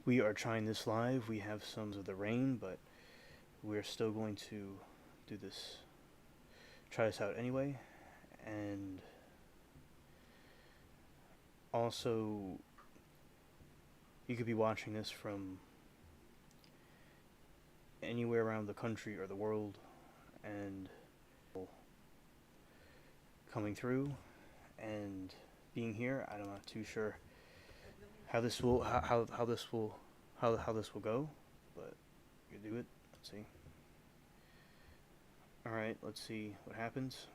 We are trying this live. We have some of the rain, but we're still going to do this. Try this out anyway. And also, you could be watching this from anywhere around the country or the world, and coming through and being here. I'm not too sure how this will how this will how this will go, but you do it. Let's see. All right, let's see what happens.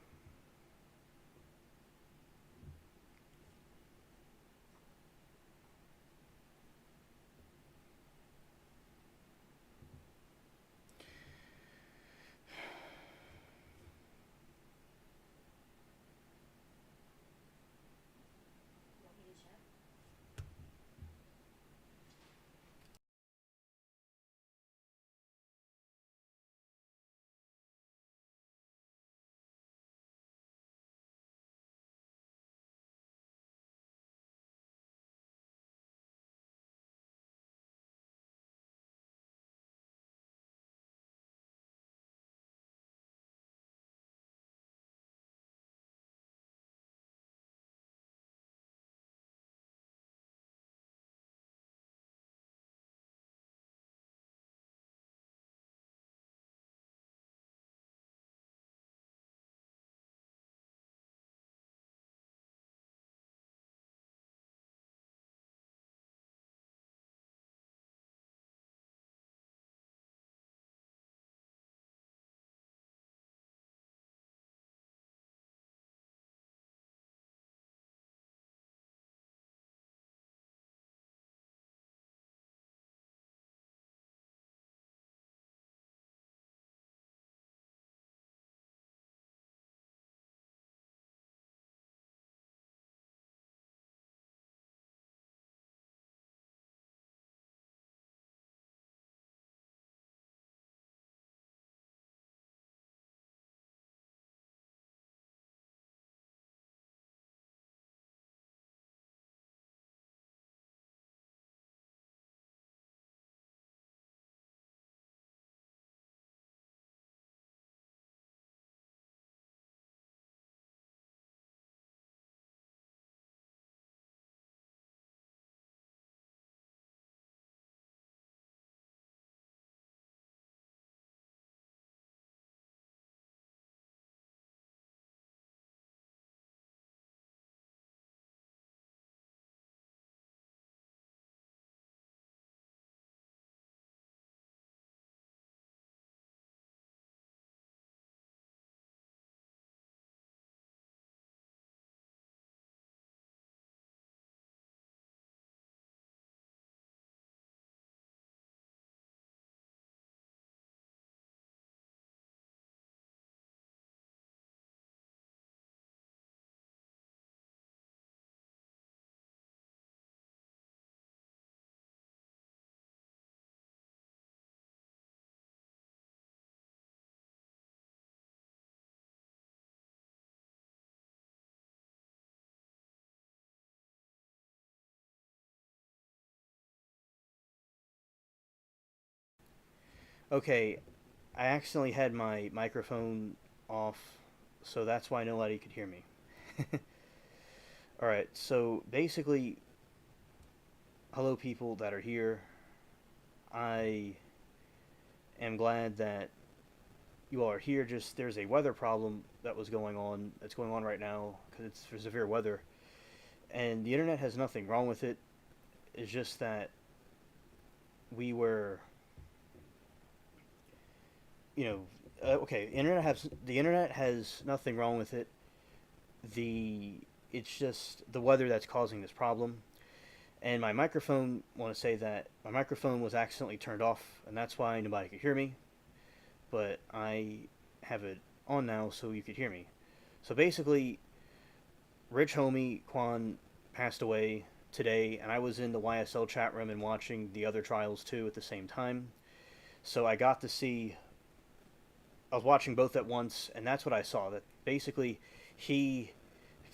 Okay, I accidentally had my microphone off, so that's why nobody could hear me. All right, so basically, hello people that are here. I am glad that you all are here. Just there's a weather problem that's going on right now because it's for severe weather, and the internet has nothing wrong with it. It's just that we were, you know, okay. The internet has nothing wrong with it. The It's just the weather that's causing this problem. And my microphone, want to say that my microphone was accidentally turned off, and that's why nobody could hear me. But I have it on now so you could hear me. So basically, Rich Homie Quan passed away today, and I was in the YSL chat room and watching the other trials too at the same time. So I got to see. I was watching both at once, and that's what I saw. That basically, he,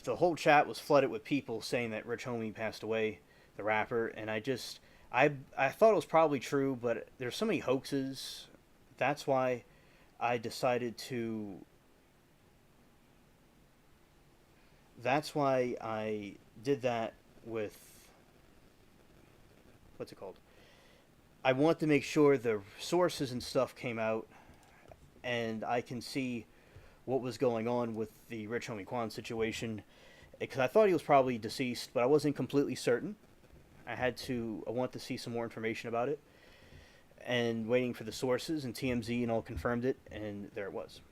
the whole chat was flooded with people saying that Rich Homie passed away, the rapper, and I thought it was probably true, but there's so many hoaxes. That's why I decided to. That's why I did that with what's it called? I want to make sure the sources and stuff came out, and I can see what was going on with the Rich Homie Quan situation. Because I thought he was probably deceased, but I wasn't completely certain. I want to see some more information about it, and waiting for the sources and TMZ and all confirmed it, and there it was.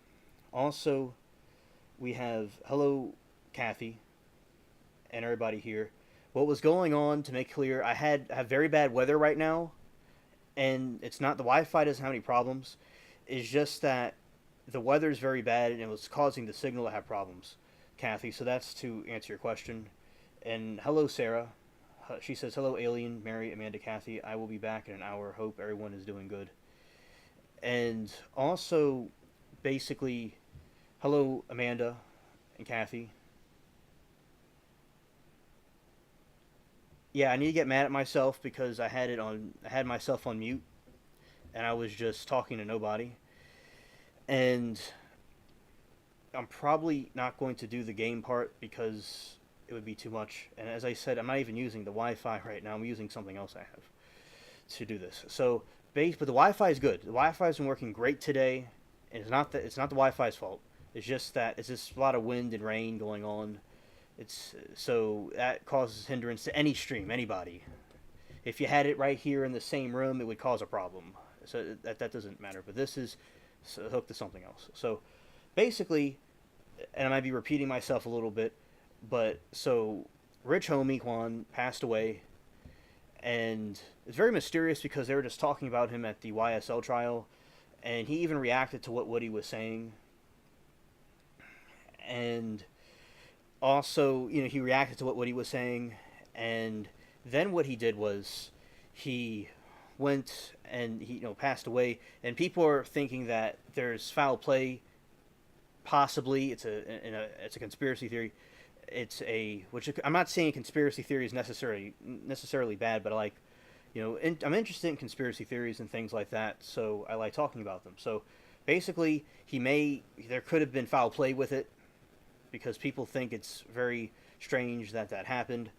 Also, we have hello, Kathy, and everybody here. What was going on, to make clear, I have very bad weather right now, and it's not the Wi-Fi doesn't have any problems. It's just that the weather is very bad, and it was causing the signal to have problems, Kathy. So that's to answer your question. And hello, Sarah. She says, hello, Alien, Mary, Amanda, Kathy. I will be back in an hour. Hope everyone is doing good. And also, basically, hello, Amanda and Kathy. Yeah, I need to get mad at myself because I had myself on mute, and I was just talking to nobody. And I'm probably not going to do the game part because it would be too much. And as I said, I'm not even using the Wi-Fi right now. I'm using something else I have to do this. So, but the Wi-Fi is good. The Wi-Fi has been working great today, and it's not the Wi-Fi's fault. It's just that it's just a lot of wind and rain going on. It's so that causes hindrance to any stream, anybody. If you had it right here in the same room, it would cause a problem. So that doesn't matter. But this is hooked to something else. So basically, and I might be repeating myself a little bit, but so Rich Homie Kwan passed away, and it's very mysterious because they were just talking about him at the YSL trial, and he even reacted to what Woody was saying, and also, he reacted to what Woody was saying, and then what he did was he went and he passed away, and people are thinking that there's foul play. Possibly, it's a conspiracy theory. Which I'm not saying conspiracy theory is necessarily bad, but I'm interested in conspiracy theories and things like that, so I like talking about them. So basically, there could have been foul play with it because people think it's very strange that happened.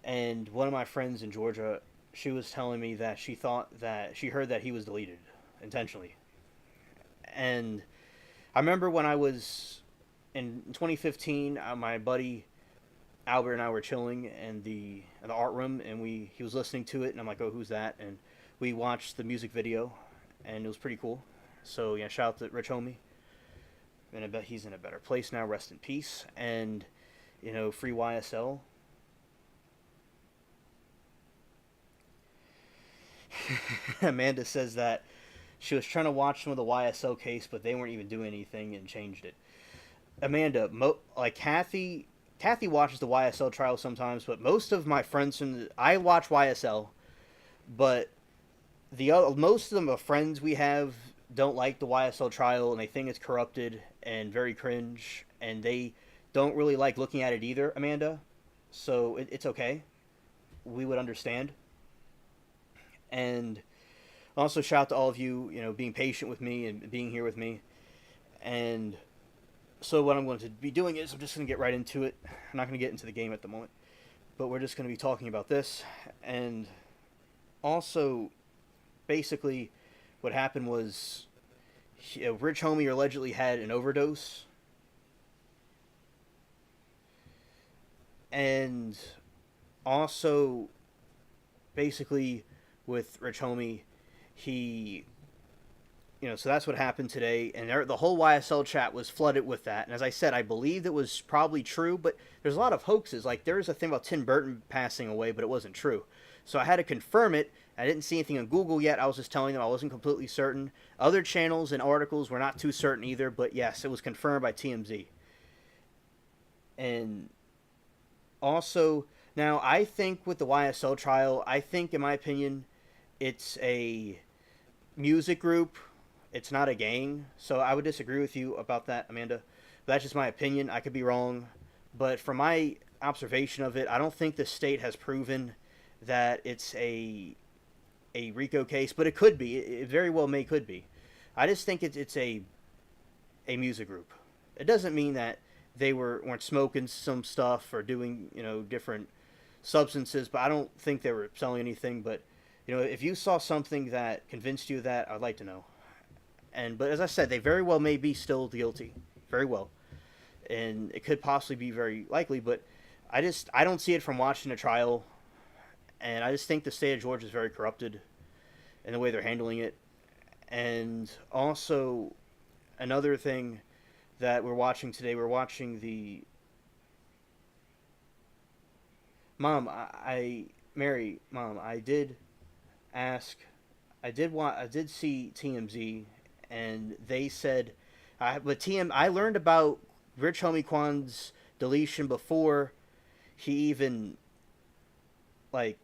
And one of my friends in Georgia, she was telling me that she heard that he was deleted intentionally. And I remember when I was in 2015, my buddy Albert and I were chilling in the art room, and he was listening to it, and I'm like, oh, who's that? And we watched the music video, and it was pretty cool. So yeah, shout out to Rich Homie. And I bet he's in a better place now. Rest in peace. And free YSL. Amanda says that she was trying to watch some of the YSL case, but they weren't even doing anything and changed it. Amanda, Kathy watches the YSL trial sometimes, but most of my friends I watch YSL, but most of the friends we have don't like the YSL trial, and they think it's corrupted and very cringe, and they don't really like looking at it either, Amanda. So it's okay. We would understand. And also shout out to all of you, being patient with me and being here with me. And so what I'm going to be doing is I'm just going to get right into it. I'm not going to get into the game at the moment, but we're just going to be talking about this. And also, basically, what happened was Rich Homie allegedly had an overdose. And also, basically, with Rich Homie, so that's what happened today, and the whole YSL chat was flooded with that. And as I said, I believed it was probably true, but there's a lot of hoaxes. Like, there's a thing about Tim Burton passing away, but it wasn't true. So I had to confirm it. I didn't see anything on Google yet. I was just telling them I wasn't completely certain. Other channels and articles were not too certain either, but yes, it was confirmed by TMZ. And also, now I think with the YSL trial, in my opinion, it's a music group. It's not a gang. So I would disagree with you about that, Amanda. But that's just my opinion. I could be wrong. But from my observation of it, I don't think the state has proven that it's a a RICO case, but it could be. It very well may could be. I just think it's a music group. It doesn't mean that they weren't smoking some stuff or doing different substances, but I don't think they were selling anything. But if you saw something that convinced you of that, I'd like to know. But as I said, they very well may be still guilty, very well, and it could possibly be very likely. But I don't see it from watching the trial, and I just think the state of Georgia is very corrupted in the way they're handling it. And also, another thing that we're watching today, we're watching the Mom, Mary, Mom, I did ask, I did see TMZ, and they said, I learned about Rich Homie Kwan's deletion before he even, like,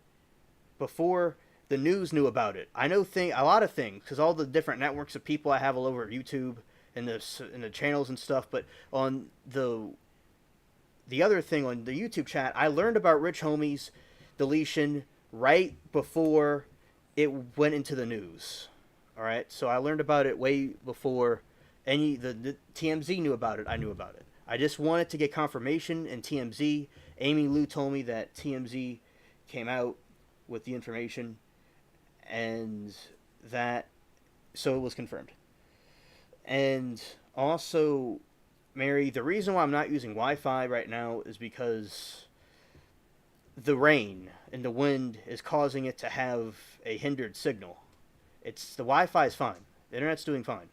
before the news knew about it. I know a lot of things because all the different networks of people I have all over YouTube and the channels and stuff. But on the other thing on the YouTube chat, I learned about Rich Homie's deletion right before it went into the news. All right, so I learned about it way before the TMZ knew about it. I knew about it. I just wanted to get confirmation, and TMZ, Amy Lou told me that TMZ came out with the information, and so it was confirmed. And also, Mary, the reason why I'm not using Wi-Fi right now is because the rain and the wind is causing it to have a hindered signal. The Wi-Fi is fine. The internet's doing fine.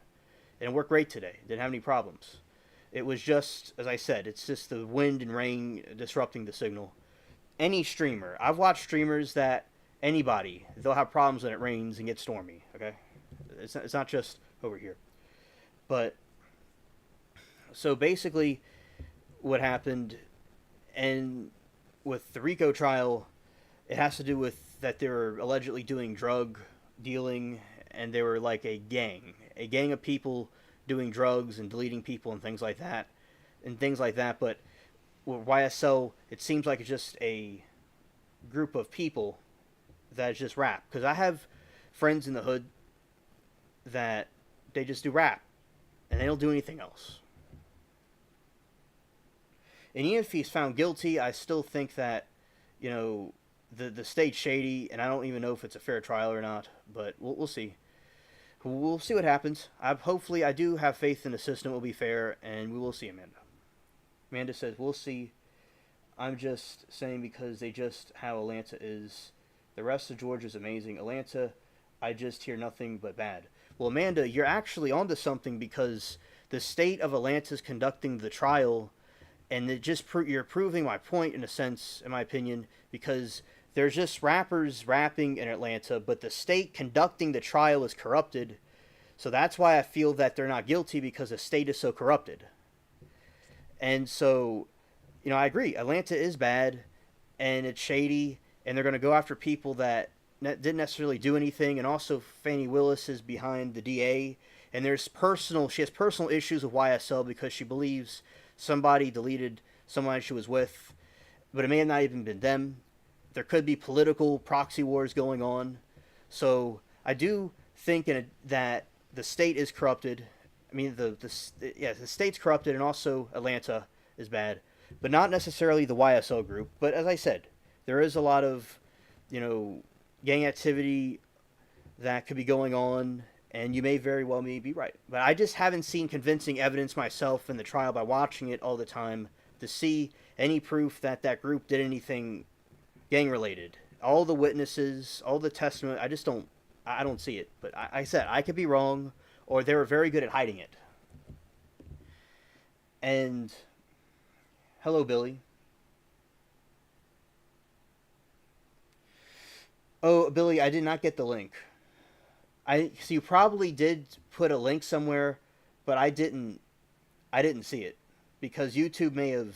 And it worked great today. Didn't have any problems. It was just, as I said, it's just the wind and rain disrupting the signal. Any streamer, I've watched streamers that they'll have problems when it rains and gets stormy. Okay, it's not just over here. But so basically, what happened, and with the RICO trial, it has to do with that they were allegedly doing drug dealing, and they were like a gang of people doing drugs and deleting people and things like that. But with YSL, it seems like it's just a group of people that is just rap. Because I have friends in the hood that they just do rap, and they don't do anything else. And even if he's found guilty, I still think that, the state's shady, and I don't even know if it's a fair trial or not. But we'll see. We'll see what happens. Hopefully, I do have faith in the system will be fair, and we will see, Amanda. Amanda says, we'll see. I'm just saying because they just how Atlanta is. The rest of Georgia is amazing. Atlanta, I just hear nothing but bad. Well, Amanda, you're actually onto something because the state of Atlanta is conducting the trial, and you're proving my point in a sense, in my opinion, because there's just rappers rapping in Atlanta, but the state conducting the trial is corrupted. So that's why I feel that they're not guilty, because the state is so corrupted. And so, I agree. Atlanta is bad, and it's shady, and they're going to go after people that didn't necessarily do anything. And also, Fannie Willis is behind the DA, and she has personal issues with YSL because she believes somebody deleted someone she was with, but it may have not even been them. There could be political proxy wars going on. So I do think that the state is corrupted. I mean, the state's corrupted, and also Atlanta is bad, but not necessarily the YSL group. But as I said, there is a lot of, gang activity that could be going on, and you may very well be right. But I just haven't seen convincing evidence myself in the trial by watching it all the time to see any proof that that group did anything gang related. All the witnesses, all the testimony, I don't see it. But I said, I could be wrong, or they were very good at hiding it. And hello, Billy. Oh, Billy, I did not get the link. So you probably did put a link somewhere, but I didn't see it because YouTube may have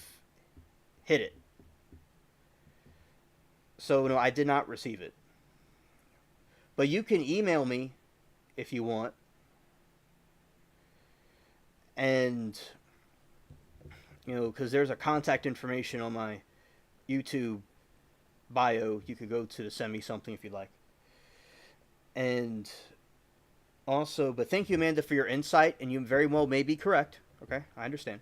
hid it. So no, I did not receive it. But you can email me if you want. And because there's a contact information on my YouTube bio, you could go to send me something if you'd like. And also, but thank you, Amanda, for your insight, and you very well may be correct. Okay, I understand.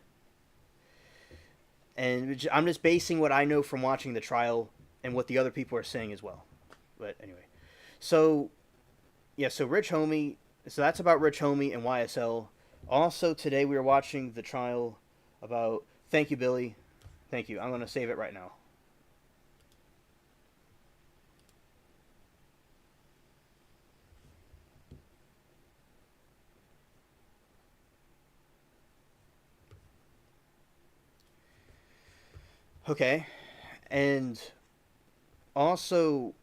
And I'm just basing what I know from watching the trial and what the other people are saying as well. But anyway, so yeah, so Rich Homie. So that's about Rich Homie and YSL. Also, today we were watching the trial about. Thank you, Billy. Thank you. I'm going to save it right now. Okay, and also.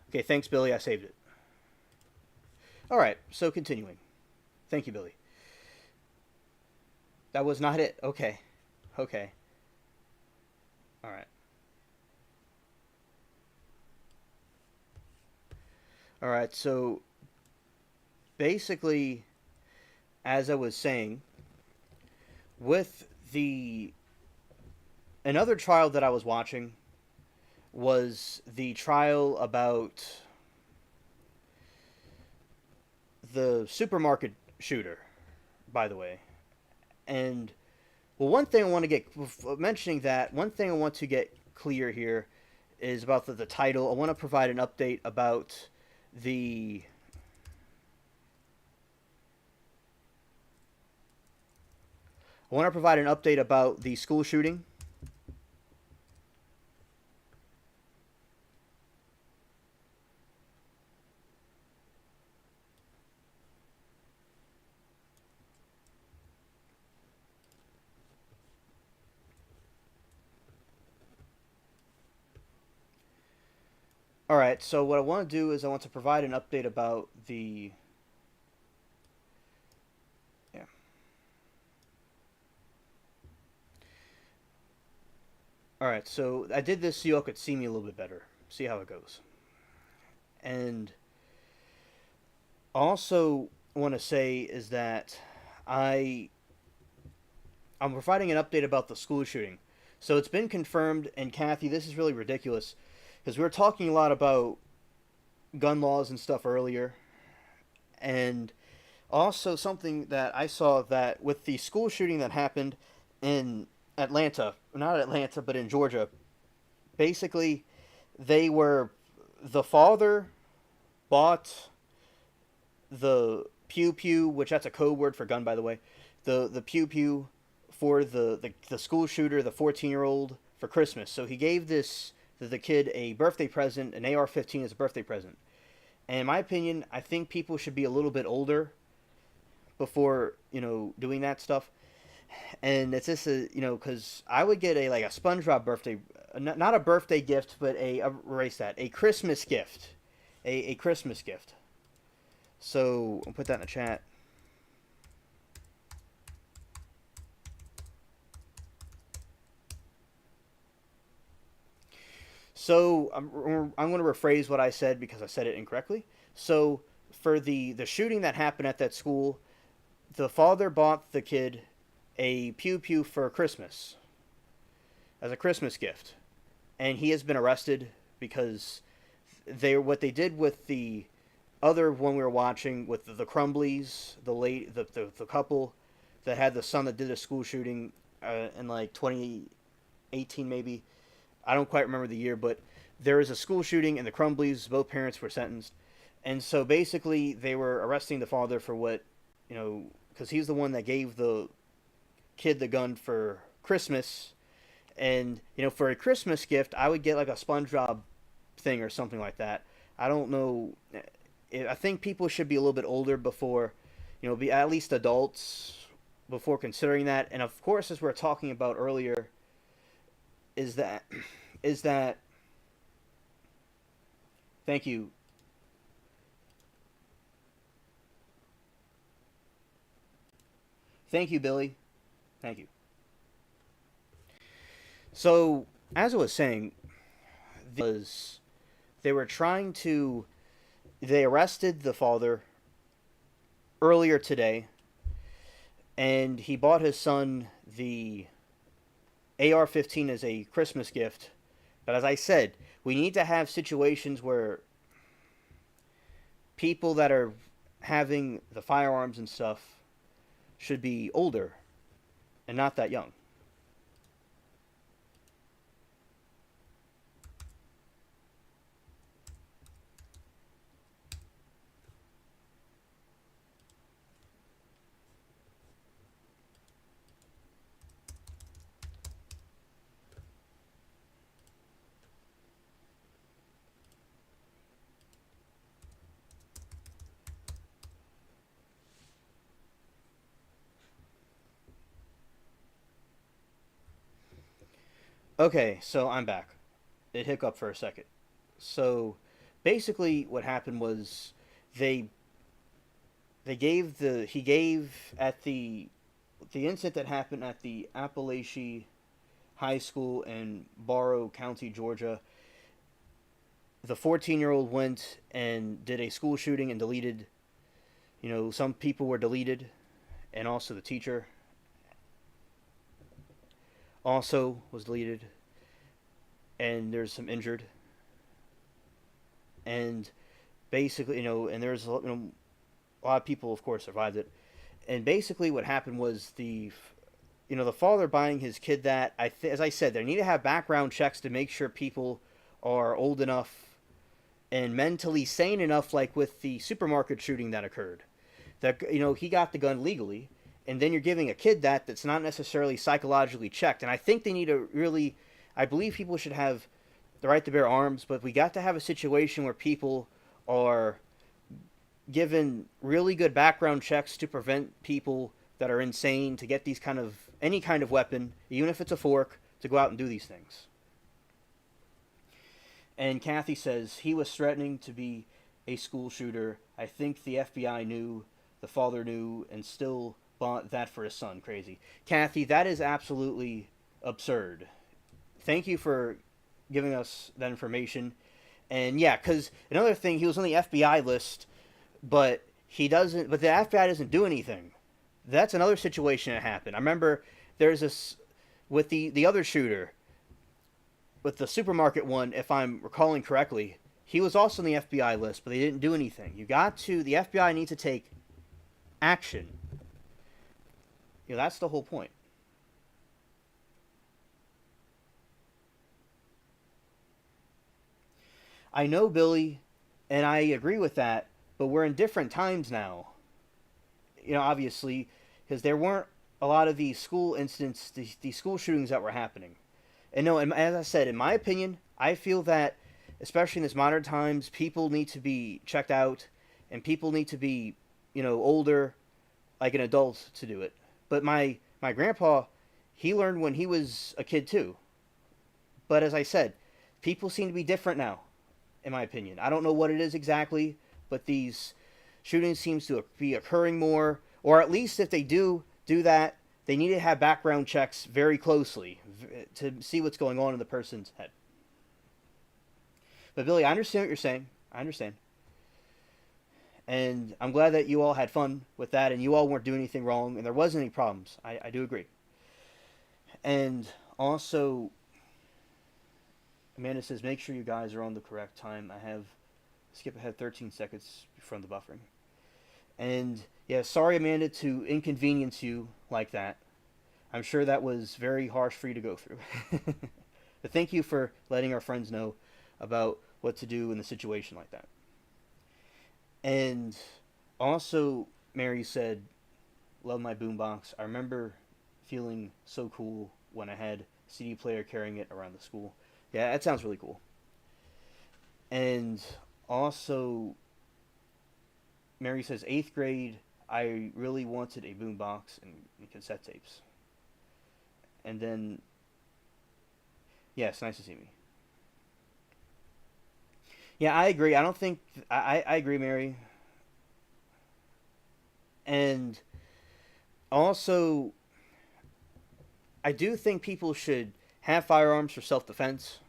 Okay, thanks, Billy. I saved it. All right, so continuing. Thank you, Billy. That was not it. Okay. Okay. All right. All right. So basically, as I was saying, with the another trial that I was watching was the trial about the supermarket shooter, by the way. And well, one thing I want to get mentioning that one thing I want to get clear here is about the title. I want to provide an update about the I want to provide an update about the school shooting. All right, so what I want to do is I want to provide an update about the yeah. All right, so I did this so y'all could see me a little bit better, see how it goes. And also want to say is that I I'm providing an update about the school shooting. So it's been confirmed, and Kathy, this is really ridiculous because we were talking a lot about gun laws and stuff earlier, and also something that I saw that with the school shooting that happened in Atlanta, not Atlanta, but in Georgia, basically they were the father bought the pew pew, which that's a code word for gun, by the way, the pew pew for the school shooter, the 14-year-old, for Christmas. So he gave the kid a birthday present, an AR-15 as a birthday present. And in my opinion, I think people should be a little bit older before doing that stuff. And it's just because I would get a SpongeBob birthday, not a birthday gift, but erase that, a Christmas gift, a Christmas gift. So I'll put that in the chat. So I'm going to rephrase what I said because I said it incorrectly. So for the shooting that happened at that school, the father bought the kid a pew pew for Christmas as a Christmas gift, and he has been arrested because what they did with the other one we were watching with the Crumbleys, the couple that had the son that did a school shooting in like 2018 maybe. I don't quite remember the year, but there was a school shooting and the Crumbleys, both parents were sentenced. And so basically they were arresting the father for what, because he's the one that gave the kid the gun for Christmas. And, for a Christmas gift, I would get like a SpongeBob thing or something like that. I don't know. I think people should be a little bit older before, be at least adults before considering that. And of course, as we were talking about earlier, is that is that thank you. Thank you, Billy. Thank you. So, as I was saying, was they were trying to. They arrested the father earlier today, and he bought his son the AR-15 as a Christmas gift. But as I said, we need to have situations where people that are having the firearms and stuff should be older and not that young. Okay, so I'm back. It hiccup for a second. So basically, what happened was they they gave the he gave at the incident that happened at the Appalachia High School in Barrow County, Georgia. The 14-year-old went and did a school shooting and deleted. Some people were deleted, and also the teacher also was deleted, and there's some injured, and basically, and there's a lot of people, of course, survived it. And basically, what happened was the father buying his kid that as I said, they need to have background checks to make sure people are old enough and mentally sane enough, like with the supermarket shooting that occurred. That he got the gun legally, and then you're giving a kid that's not necessarily psychologically checked. And I think they need to really, I believe people should have the right to bear arms, but we got to have a situation where people are given really good background checks to prevent people that are insane to get these any kind of weapon, even if it's a fork, to go out and do these things. And Kathy says he was threatening to be a school shooter. I think the FBI knew, the father knew, and still bought that for his son. Crazy. Kathy, that is absolutely absurd. Thank you for giving us that information. And yeah, because another thing, he was on the FBI list, but the FBI doesn't do anything. That's another situation that happened. I remember there's this with the other shooter, with the supermarket one, if I'm recalling correctly. He was also on the FBI list, but they didn't do anything. The FBI needs to take action. That's the whole point. I know, Billy, and I agree with that, but we're in different times now. Obviously, because there weren't a lot of these school incidents, these school shootings that were happening. And no, and as I said, in my opinion, I feel that, especially in this modern times, people need to be checked out, and people need to be, older, like an adult, to do it. But my grandpa, he learned when he was a kid too. But as I said, people seem to be different now, in my opinion. I don't know what it is exactly, but these shootings seems to be occurring more, or at least if they do that, they need to have background checks very closely to see what's going on in the person's head. But Billy, I understand what you're saying. I understand. And I'm glad that you all had fun with that and you all weren't doing anything wrong and there wasn't any problems. I do agree. And also, Amanda says, make sure you guys are on the correct time. I have skip ahead 13 seconds from the buffering. And yeah, sorry, Amanda, to inconvenience you like that. I'm sure that was very harsh for you to go through. But thank you for letting our friends know about what to do in a situation like that. And also, Mary said, love my boombox. I remember feeling so cool when I had a CD player carrying it around the school. Yeah, that sounds really cool. And also, Mary says, 8th grade, I really wanted a boombox and cassette tapes. And then, yes, nice to see me. Yeah, I agree. I don't think I agree, Mary. And also, I do think people should have firearms for self-defense.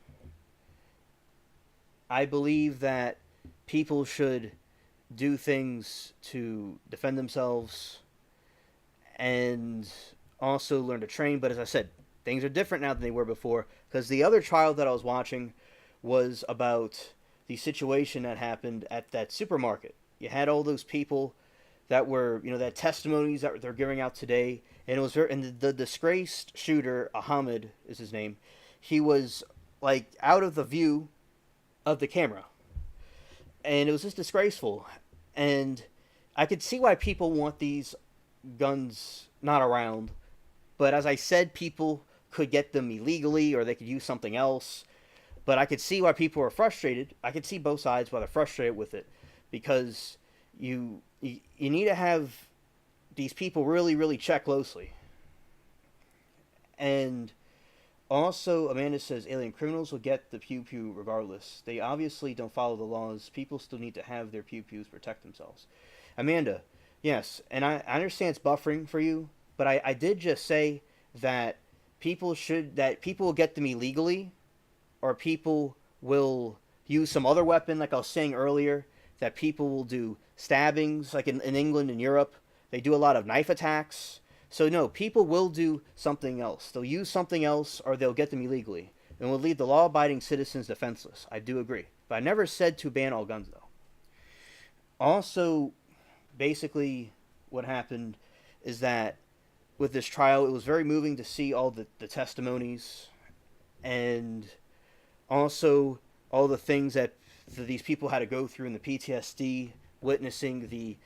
I believe that people should do things to defend themselves and also learn to train. But as I said, things are different now than they were before, because the other trial that I was watching was about the situation that happened at that supermarket. You had all those people that were, that testimonies that they're giving out today, and it was very, and the disgraced shooter, Ahmed is his name, he was like out of the view of the camera, and it was just disgraceful. And I could see why people want these guns not around, but as I said, people could get them illegally or they could use something else. But I could see why people are frustrated. I could see both sides why they're frustrated with it, because you need to have these people really really check closely. And also, Amanda says alien criminals will get the pew pew regardless. They obviously don't follow the laws. People still need to have their pew pews protect themselves. Amanda, yes, and I understand it's buffering for you, but I did just say that people will get them illegally, or people will use some other weapon, like I was saying earlier, that people will do stabbings, like in England and Europe. They do a lot of knife attacks. So, no, people will do something else. They'll use something else, or they'll get them illegally, and will leave the law abiding citizens defenseless. I do agree. But I never said to ban all guns, though. Also, basically, what happened is that with this trial, it was very moving to see all the testimonies, and also all the things that these people had to go through in the PTSD, witnessing the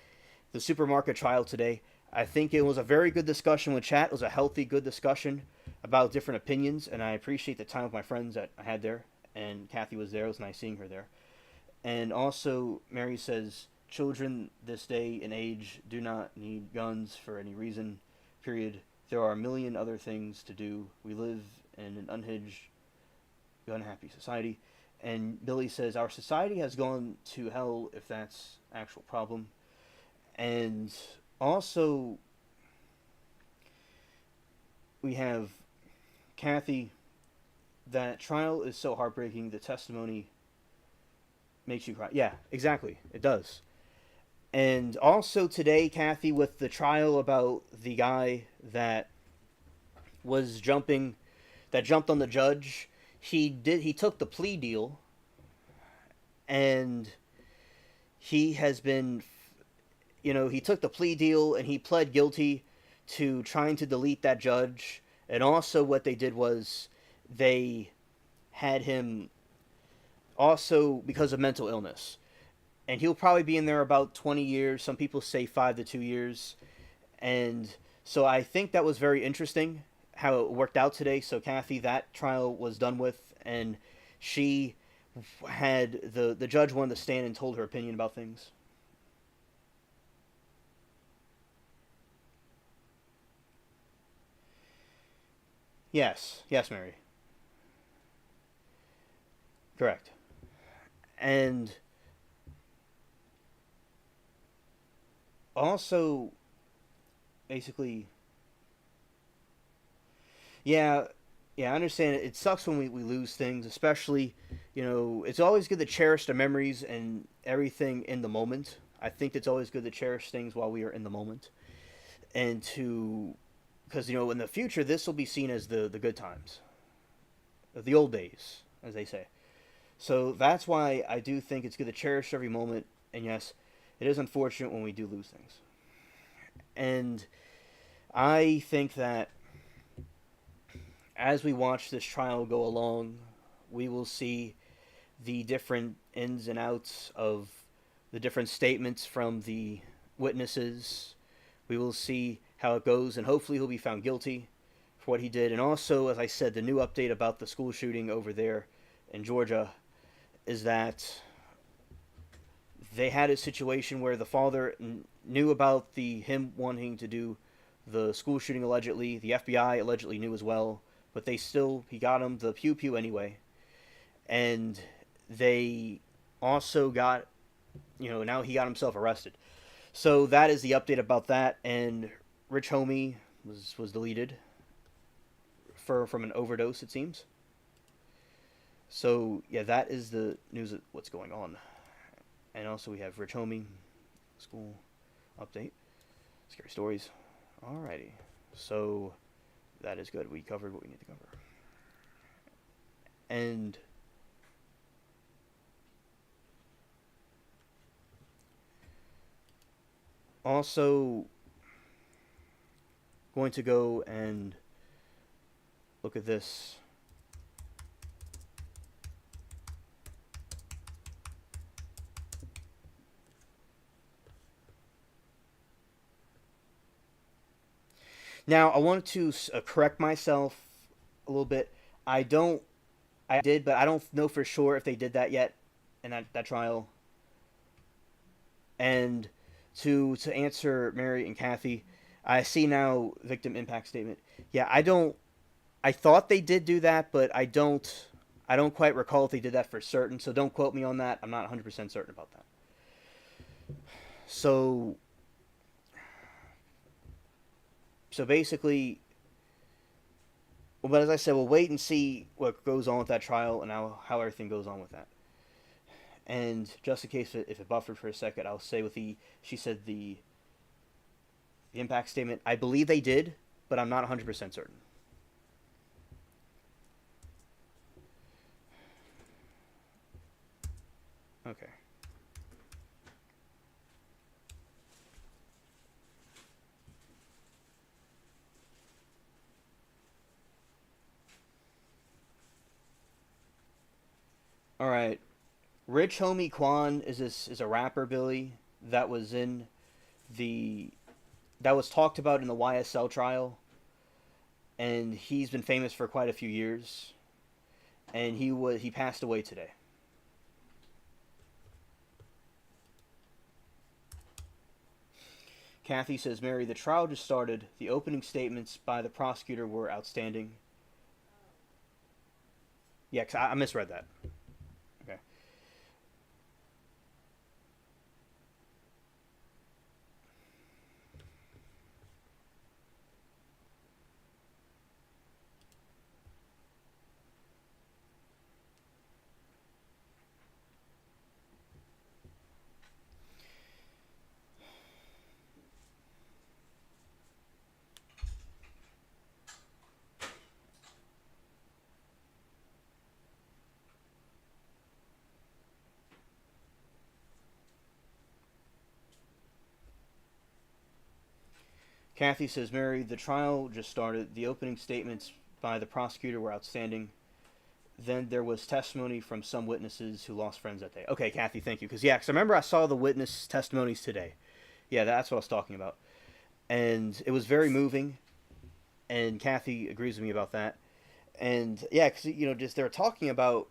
supermarket trial today. I think it was a very good discussion with chat. It was a healthy, good discussion about different opinions, and I appreciate the time with my friends that I had there. And Kathy was there. It was nice seeing her there. And also, Mary says, children this day and age do not need guns for any reason, period. There are a million other things to do. We live in an unhinged, gun-happy society. And Billy says, our society has gone to hell if that's actual problem. And also, we have Kathy. That trial is so heartbreaking. The testimony makes you cry. Yeah, exactly. It does. And also today, Kathy, with the trial about the guy that was jumped on the judge. He took the plea deal, and he has been, he took the plea deal and he pled guilty to trying to delete that judge. And also, what they did was they had him also because of mental illness. And he'll probably be in there about 20 years. Some people say 5 to 2 years. And so I think that was very interesting how it worked out today. So Kathy, that trial was done with, and she had the judge wanted to stand and told her opinion about things. Yes, Mary, correct. And also, basically, yeah, yeah, I understand. It sucks when we lose things, especially, it's always good to cherish the memories and everything in the moment. I think it's always good to cherish things while we are in the moment. And because, in the future, this will be seen as the good times, the old days, as they say. So that's why I do think it's good to cherish every moment. And yes, it is unfortunate when we do lose things. And I think that as we watch this trial go along, we will see the different ins and outs of the different statements from the witnesses. We will see how it goes, and hopefully he'll be found guilty for what he did. And also, as I said, the new update about the school shooting over there in Georgia is that they had a situation where the father knew about him wanting to do the school shooting allegedly. The FBI allegedly knew as well, but he got him the pew pew anyway. And they also got, now he got himself arrested. So that is the update about that. And Rich Homie was deleted from an overdose, it seems. So yeah, that is the news of what's going on. And also we have Rich Homie school update, scary stories. Alrighty, so that is good. We covered what we need to cover. And also going to go and look at this. Now I wanted to correct myself a little bit. I don't. I did, but I don't know for sure if they did that yet in that trial. And to answer Mary and Kathy, I see now victim impact statement. Yeah, I don't. I thought they did do that, but I don't. I don't quite recall if they did that for certain. So don't quote me on that. I'm not 100% certain about that. So so basically, but as I said, we'll wait and see what goes on with that trial and how everything goes on with that. And just in case if it buffered for a second, I'll say with the she said the impact statement. I believe they did, but I'm not 100% certain. Okay. All right. Rich Homie Quan is a rapper Billy that was in the that was talked about in the YSL trial, and he's been famous for quite a few years, and he passed away today. Kathy says, Mary, the trial just started. The opening statements by the prosecutor were outstanding. Yeah, 'cause I misread that. Okay. Kathy says, Mary, the trial just started. The opening statements by the prosecutor were outstanding. Then there was testimony from some witnesses who lost friends that day. Okay, Kathy, thank you. Because I remember I saw the witness testimonies today. Yeah, that's what I was talking about. And it was very moving. And Kathy agrees with me about that. And yeah, because just they were talking about,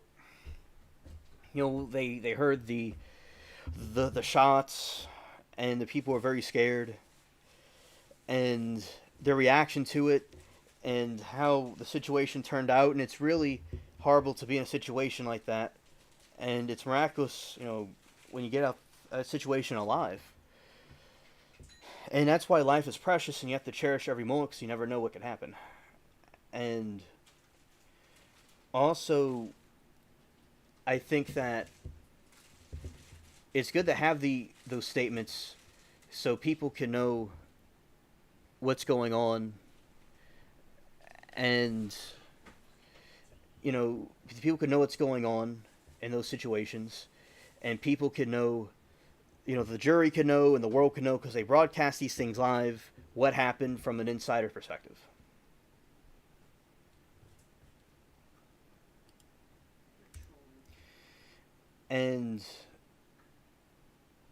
they heard the shots, and the people were very scared, and their reaction to it, and how the situation turned out, and it's really horrible to be in a situation like that, and it's miraculous, when you get out of a situation alive. And that's why life is precious, and you have to cherish every moment because you never know what could happen. And also, I think that it's good to have those statements so people can know what's going on, and people can know what's going on in those situations, and people can know, the jury can know and the world can know because they broadcast these things live what happened from an insider perspective. And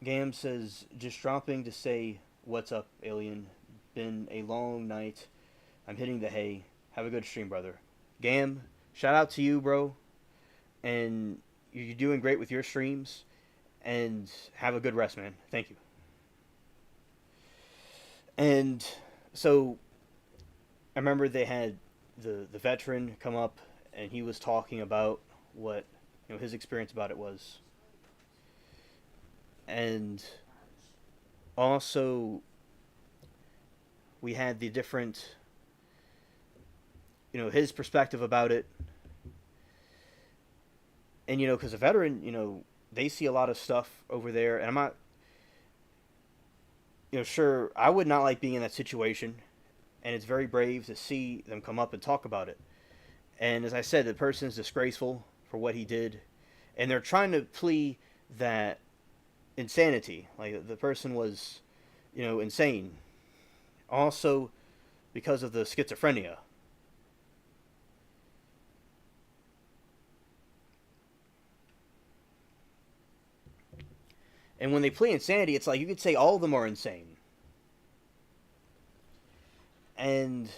Gam says, just dropping to say what's up, alien. Been a long night. I'm hitting the hay. Have a good stream, brother. Gam, shout out to you, bro. And you're doing great with your streams. And have a good rest, man. Thank you. And so I remember they had the veteran come up, and he was talking about what his experience about it was, and also we had the different his perspective about it, And because a veteran, they see a lot of stuff over there, and I'm not, sure, I would not like being in that situation, and it's very brave to see them come up and talk about it. And as I said, the person is disgraceful for what he did, and they're trying to plea that insanity, like the person was, insane, also because of the schizophrenia. And when they plea insanity, it's like you could say all of them are insane. And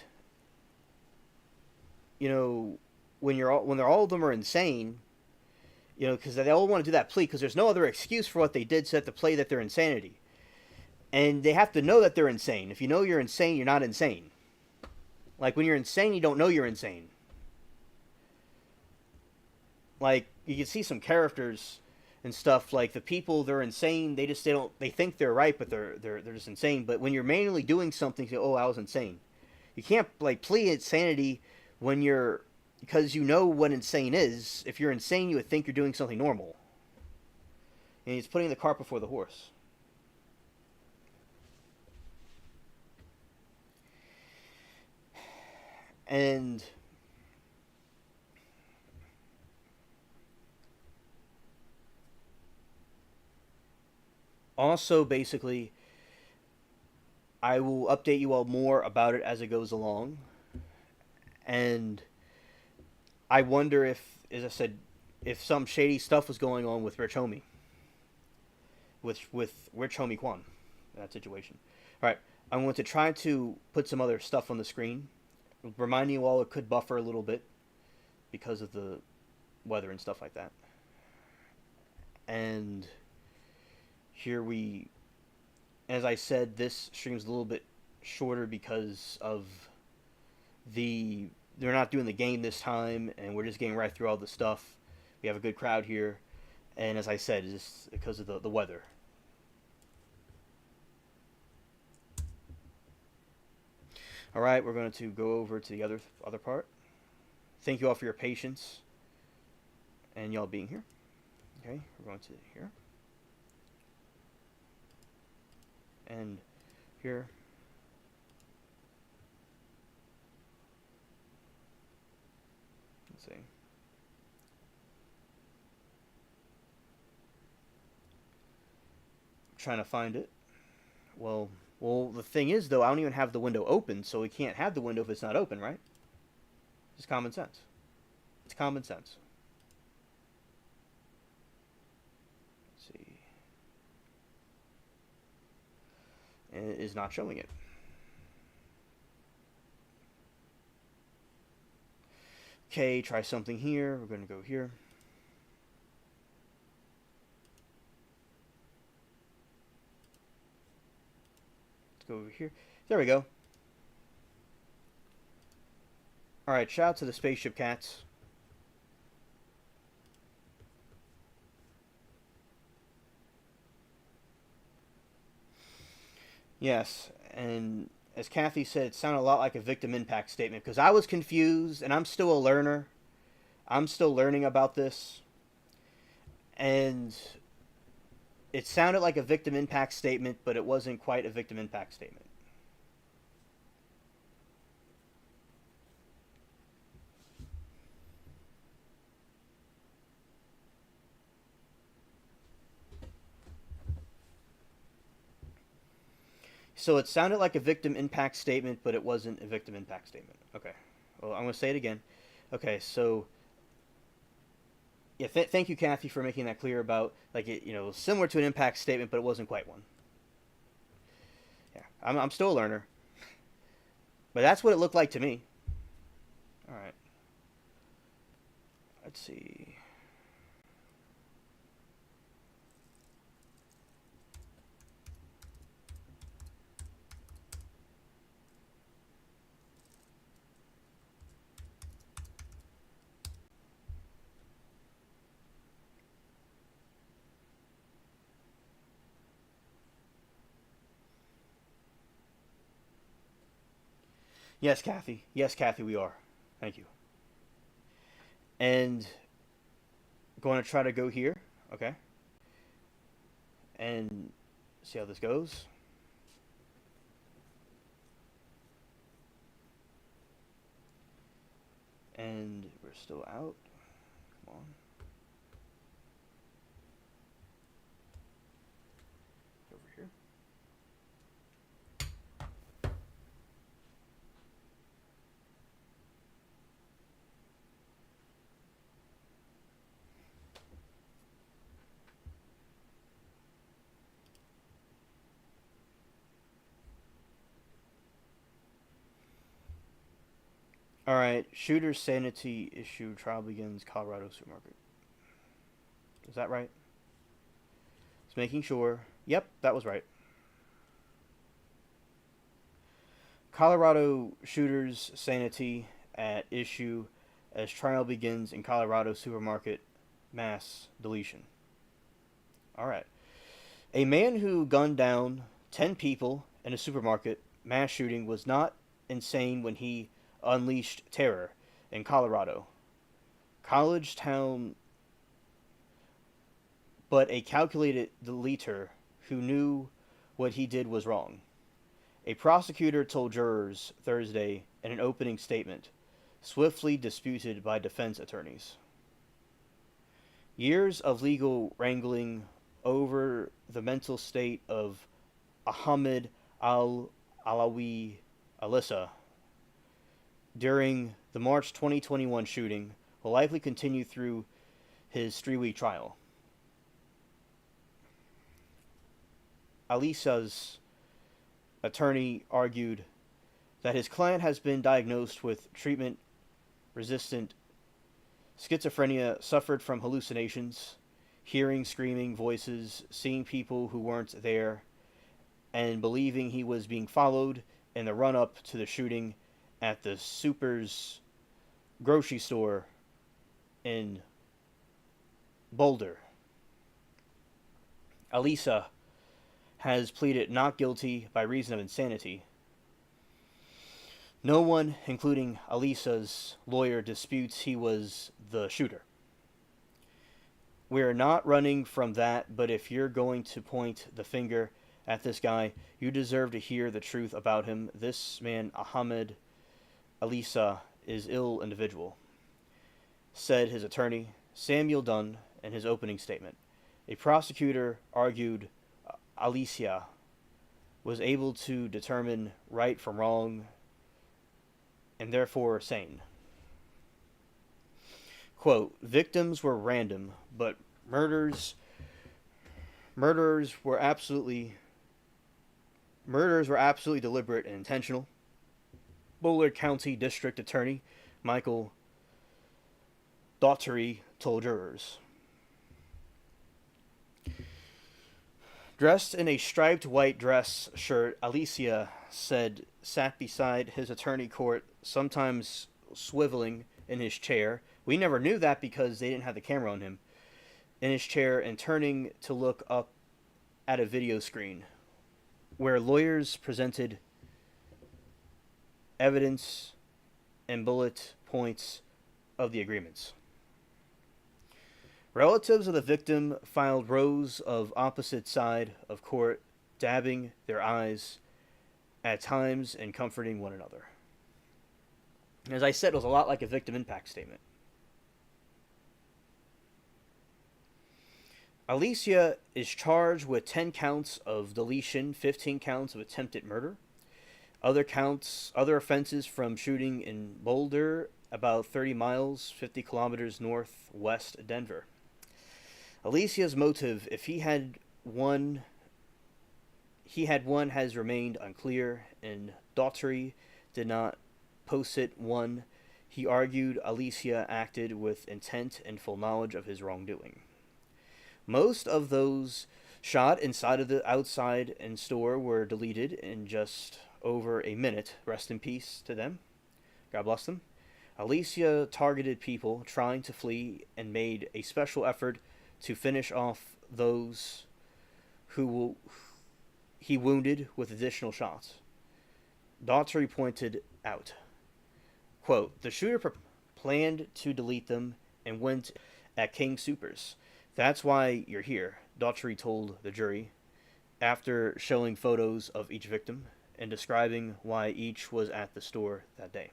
you know, when they're all of them are insane, because they all want to do that plea because there's no other excuse for what they did set to play that they're insanity, and they have to know that they're insane. If you know you're insane, you're not insane. Like when you're insane, you don't know you're insane. Like you can see some characters and stuff like the people they're insane. They think they're right, but they're just insane. But when you're manually doing something, you say, "Oh, I was insane." You can't like plea insanity when you're because you know what insane is. If you're insane, you would think you're doing something normal. And he's putting the cart before the horse. And also, basically, I will update you all more about it as it goes along. And I wonder if, as I said, if some shady stuff was going on with Rich Homie, with Rich Homie Quan, in that situation. All right, I'm going to try to put some other stuff on the screen, reminding you all it could buffer a little bit because of the weather and stuff like that. And here we, as I said, this stream's a little bit shorter because of they're not doing the game this time, and we're just getting right through all the stuff. We have a good crowd here, and as I said, it's just because of the weather. All right, we're going to go over to the other part. Thank you all for your patience and y'all being here. Okay, we're going to here and here. Let's see. I'm trying to find it. Well, the thing is, though, I don't even have the window open, so we can't have the window if it's not open, right? It's common sense. It's common sense. Let's see. And it is not showing it. Okay, try something here. We're going to go here. Let's go over here. There we go. Alright, shout out to the spaceship cats. Yes, and as Kathy said, it sounded a lot like a victim impact statement because I was confused and I'm still a learner. I'm still learning about this. And it sounded like a victim impact statement, but it wasn't quite a victim impact statement. So it sounded like a victim impact statement, but it wasn't a victim impact statement. Okay. Well, I'm going to say it again. Okay, so yeah, thank you, Kathy, for making that clear about like it, similar to an impact statement, but it wasn't quite one. Yeah, I'm still a learner, but that's what it looked like to me. All right. Let's see. Yes, Kathy. Yes, Kathy, we are. Thank you. And going to try to go here. Okay. And see how this goes. And we're still out. Come on. Over here. All right. Shooter sanity issue trial begins. Colorado supermarket. Is that right? Just making sure. Yep, that was right. Colorado shooters sanity at issue as trial begins in Colorado supermarket mass deletion. All right. A man who gunned down 10 people in a supermarket mass shooting was not insane when he unleashed terror in Colorado. College town, but a calculated deleter who knew what he did was wrong. A prosecutor told jurors Thursday in an opening statement, swiftly disputed by defense attorneys. Years of legal wrangling over the mental state of Ahmed al-Alawi Alissa during the March 2021 shooting will likely continue through his 3-week trial. Alissa's attorney argued that his client has been diagnosed with treatment-resistant schizophrenia, suffered from hallucinations, hearing screaming voices, seeing people who weren't there, and believing he was being followed in the run-up to the shooting at the Super's grocery store in Boulder. Alissa has pleaded not guilty by reason of insanity. No one, including Alissa's lawyer, disputes he was the shooter. We're not running from that, but if you're going to point the finger at this guy, you deserve to hear the truth about him. This man, Ahmed Alissa, is ill individual, said his attorney, Samuel Dunn, in his opening statement. A prosecutor argued Alissa was able to determine right from wrong and therefore sane. Quote, victims were random, but murders were absolutely deliberate and intentional. Boulder County District Attorney Michael Daugherty told jurors. Dressed in a striped white dress shirt, Alissa said sat beside his attorney court, sometimes swiveling in his chair. We never knew that because they didn't have the camera on him. In his chair and turning to look up at a video screen where lawyers presented evidence and bullet points of the agreements. Relatives of the victim filed rows of opposite side of court, dabbing their eyes at times and comforting one another. As I said, it was a lot like a victim impact statement. Alissa is charged with 10 counts of deletion, 15 counts of attempted murder. Other offenses from shooting in Boulder, about 30 miles, 50 kilometers northwest of Denver. Alissa's motive, if he had one, has remained unclear, and Daugherty did not posit one. He argued Alissa acted with intent and full knowledge of his wrongdoing. Most of those shot inside of the outside and store were deleted in just over a minute. Rest in peace to them. God bless them. Alissa targeted people trying to flee and made a special effort to finish off those who he wounded with additional shots. Daugherty pointed out, quote, the shooter planned to delete them and went at King Soopers. That's why you're here, Daughtry told the jury, after showing photos of each victim and describing why each was at the store that day.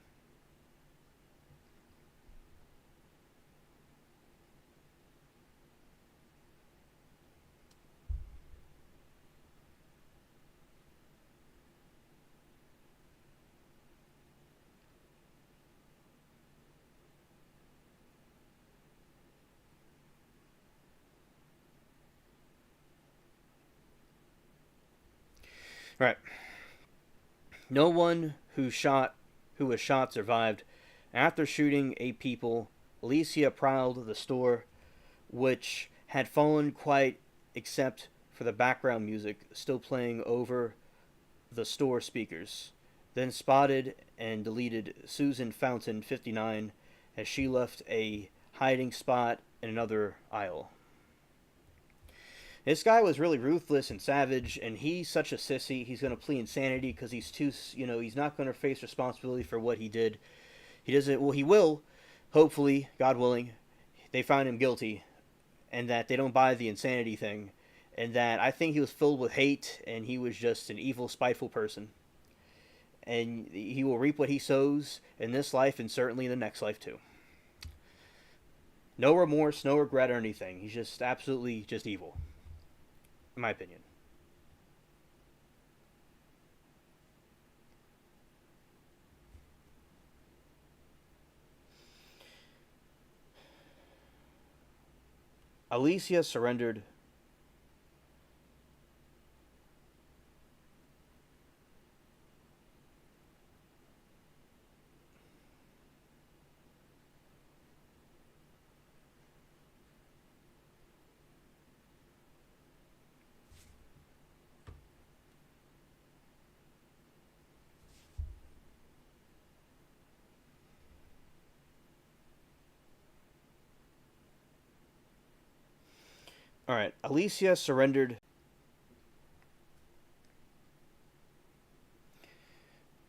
All right. No one who was shot survived. After shooting 8 people, Alicia prowled the store, which had fallen quiet except for the background music still playing over the store speakers, then spotted and deleted Susan Fountain, 59, as she left a hiding spot in another aisle. This guy was really ruthless and savage, and he's such a sissy. He's going to plead insanity because he's too, he's not going to face responsibility for what he did. He doesn't, well, he will, hopefully, God willing, they find him guilty, and that they don't buy the insanity thing, and that I think he was filled with hate, and he was just an evil, spiteful person. And he will reap what he sows in this life and certainly in the next life, too. No remorse, no regret or anything. He's just absolutely just evil, in my opinion. Alicia surrendered. All right, Alicia surrendered.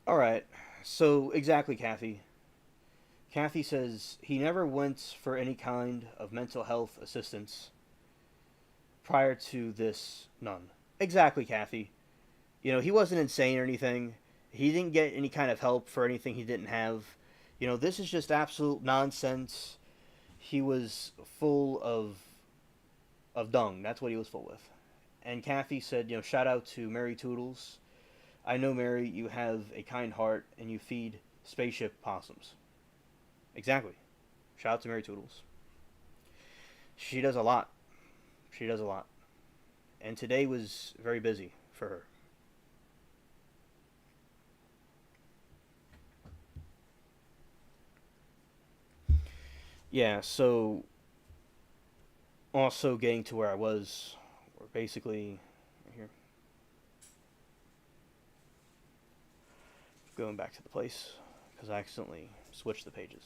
All right, so exactly, Kathy. Kathy says he never went for any kind of mental health assistance prior to this. None. Exactly, Kathy. He wasn't insane or anything. He didn't get any kind of help for anything he didn't have. This is just absolute nonsense. He was full of dung. That's what he was full with. And Kathy said, shout out to Mary Toodles. I know, Mary, you have a kind heart and you feed spaceship possums. Exactly. Shout out to Mary Toodles. She does a lot. She does a lot. And today was very busy for her. Yeah, so also getting to where I was, or basically right here, going back to the place because I accidentally switched the pages.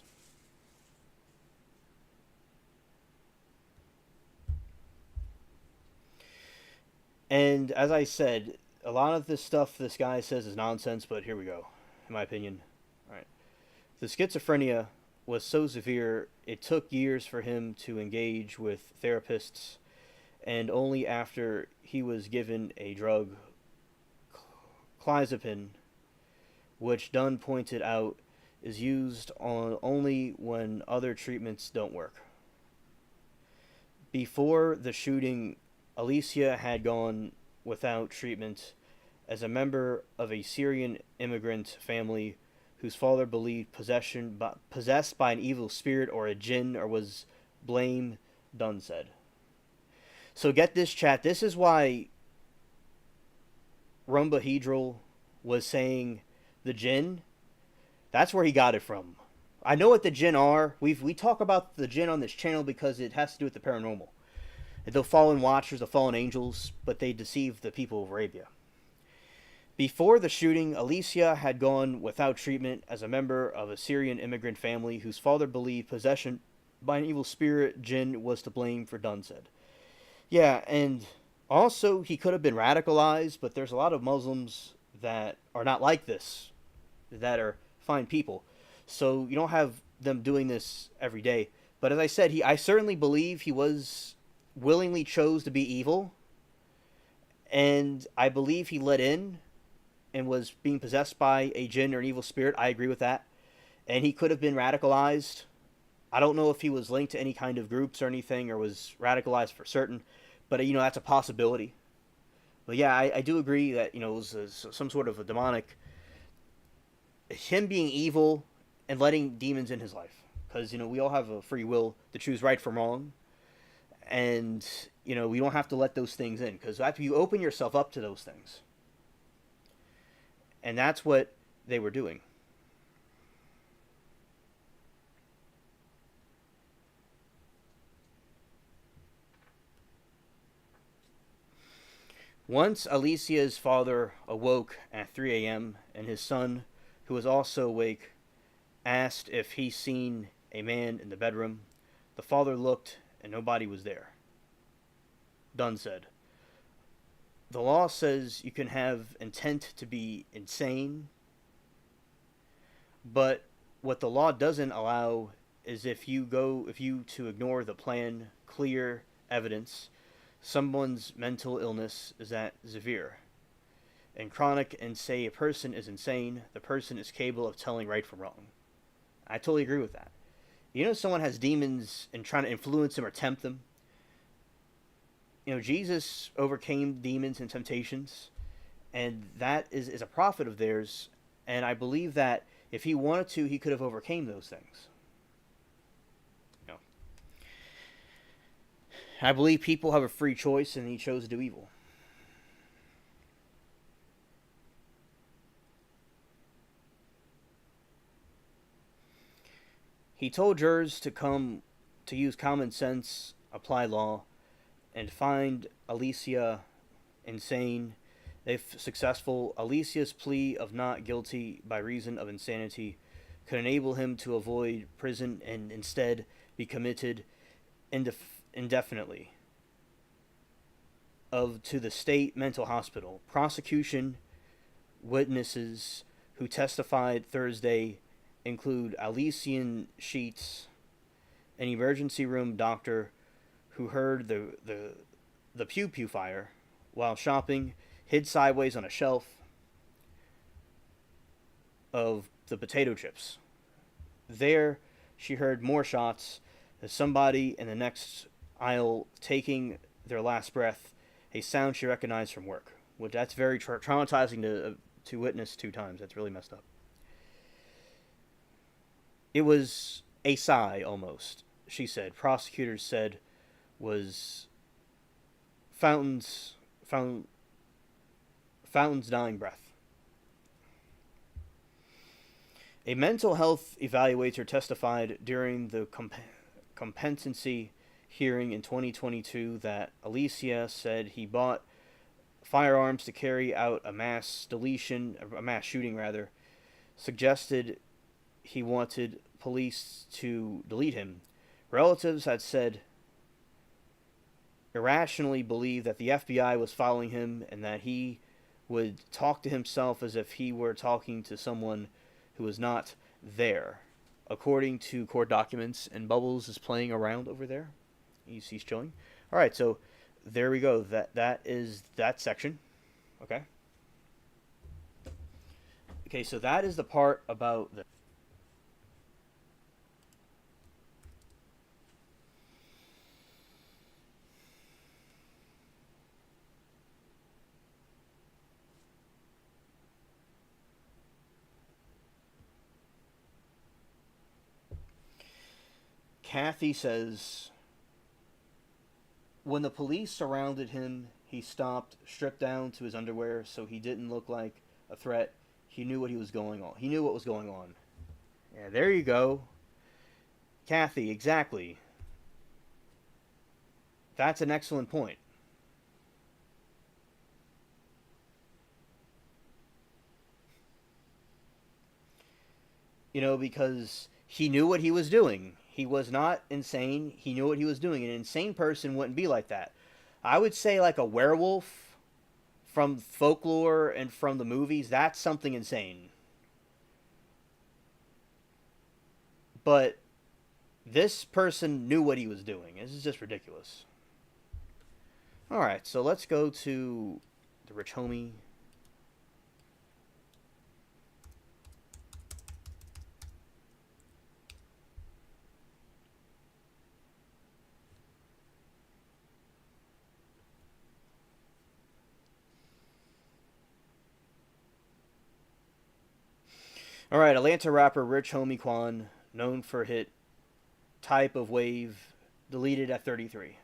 And as I said, a lot of this stuff this guy says is nonsense, but here we go, in my opinion. All right. The schizophrenia was so severe it took years for him to engage with therapists, and only after he was given a drug, clozapine, which Dunn pointed out is used on only when other treatments don't work. Before the shooting, Alicia had gone without treatment as a member of a Syrian immigrant family whose father believed possessed by an evil spirit or a jinn or was blame, Dunn said. So get this, chat. This is why Rumbahedral was saying the jinn. That's where he got it from. I know what the jinn are. We talk about the jinn on this channel because it has to do with the paranormal. The fallen watchers, the fallen angels, but they deceive the people of Arabia. Before the shooting, Alicia had gone without treatment as a member of a Syrian immigrant family whose father believed possession by an evil spirit, jinn, was to blame for, Dunn said. Yeah, and also he could have been radicalized, but there's a lot of Muslims that are not like this, that are fine people. So you don't have them doing this every day. But as I said, I certainly believe he was willingly chose to be evil, and I believe he let in and was being possessed by a jinn or an evil spirit. I agree with that. And he could have been radicalized. I don't know if he was linked to any kind of groups or anything, or was radicalized for certain, but that's a possibility. But yeah, I do agree that it was some sort of a demonic, him being evil and letting demons in his life, because we all have a free will to choose right from wrong, and we don't have to let those things in, because after you open yourself up to those things, and that's what they were doing. Once Alicia's father awoke at 3 a.m., and his son, who was also awake, asked if he seen a man in the bedroom. The father looked, and nobody was there. Dunn said, "The law says you can have intent to be insane, but what the law doesn't allow is if you to ignore the plain, clear evidence. Someone's mental illness is that severe and chronic, and say a person is insane, the person is capable of telling right from wrong." I totally agree with that. Someone has demons and trying to influence them or tempt them. Jesus overcame demons and temptations, and that is a prophet of theirs. And I believe that if he wanted to, he could have overcame those things. You know, I believe people have a free choice, and he chose to do evil. He told jurors to come to use common sense, apply law, and find Alicia insane. If successful, Alicia's plea of not guilty by reason of insanity could enable him to avoid prison and instead be committed indefinitely to the state mental hospital. Prosecution witnesses who testified Thursday include Alician Sheets, an emergency room doctor who heard the pew pew fire while shopping, hid sideways on a shelf of the potato chips. There, she heard more shots as somebody in the next aisle taking their last breath, a sound she recognized from work. Which that's very traumatizing to witness 2 times. That's really messed up. It was a sigh, almost, she said. Prosecutors said was Fountain's dying breath. A mental health evaluator testified during the competency hearing in 2022 that Alicia said he bought firearms to carry out a mass shooting rather, suggested he wanted police to delete him. Relatives had said irrationally believed that the FBI was following him and that he would talk to himself as if he were talking to someone who was not there. According to court documents, and Bubbles is playing around over there. He's chilling. All right, so there we go. That is that section. Okay. Okay, so that is the part about the. Kathy says, when the police surrounded him, he stopped, stripped down to his underwear so he didn't look like a threat. He knew what was going on. Yeah, there you go. Kathy, exactly. That's an excellent point. Because he knew what he was doing. He was not insane. He knew what he was doing. An insane person wouldn't be like that. I would say like a werewolf from folklore and from the movies, that's something insane. But This person knew what he was doing. This is just ridiculous. All right, so let's go to the rich homie. All right, Atlanta rapper Rich Homie Quan, known for hit Type of Wave, deleted at 33.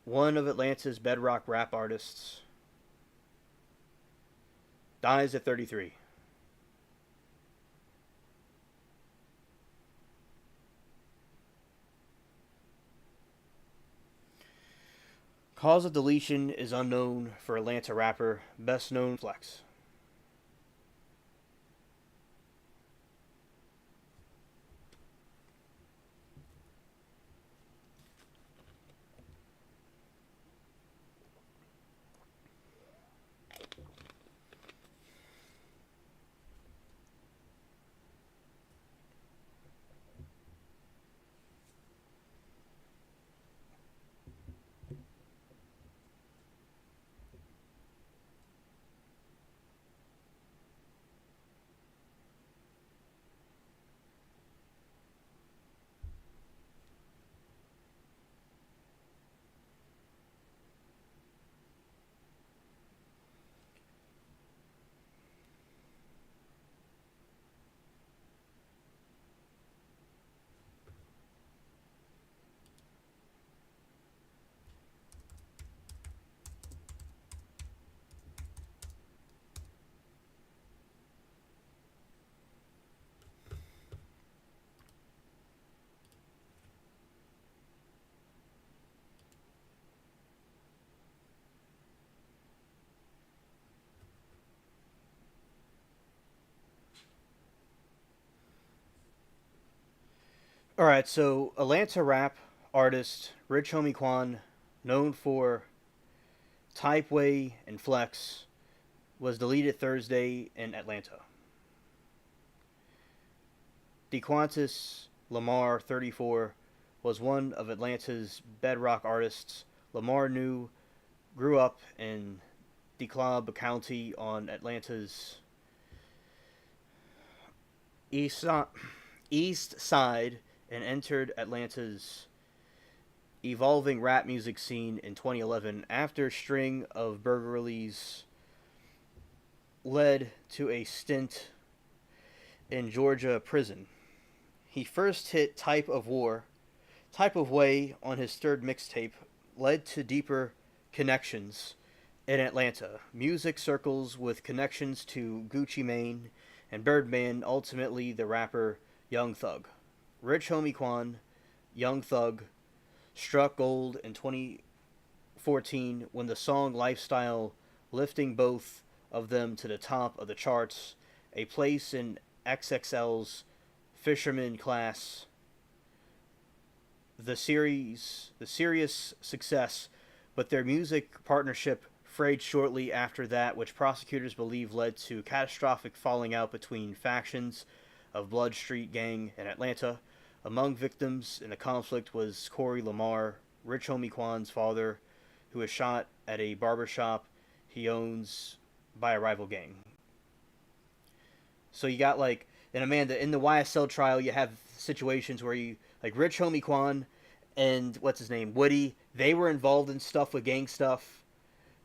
One of Atlanta's bedrock rap artists dies at 33. Cause of deletion is unknown for Atlanta rapper, best known Flex. All right, so Atlanta rap artist Rich Homie Quan, known for Type Way and Flex, was deleted Thursday in Atlanta. DeQuantis Lamar, 34, was one of Atlanta's bedrock artists. Lamar grew up in DeKalb County on Atlanta's east, east side and entered Atlanta's evolving rap music scene in 2011 after a string of burglaries led to a stint in Georgia prison. He first hit Type of Way on his third mixtape, led to deeper connections in Atlanta. Music circles with connections to Gucci Mane and Birdman, ultimately the rapper Young Thug. Rich Homie Quan, Young Thug, struck gold in 2014 when the song Lifestyle, lifting both of them to the top of the charts, a place in XXL's Fisherman class. The serious success, but their music partnership frayed shortly after that, which prosecutors believe led to catastrophic falling out between factions of Blood Street Gang in Atlanta. Among victims in the conflict was Corey Lamar, Rich Homie Quan's father, who was shot at a barbershop he owns by a rival gang. So you got like, and Amanda, in the YSL trial, you have situations where you, like Rich Homie Quan and what's his name, Woody, they were involved in stuff with gang stuff,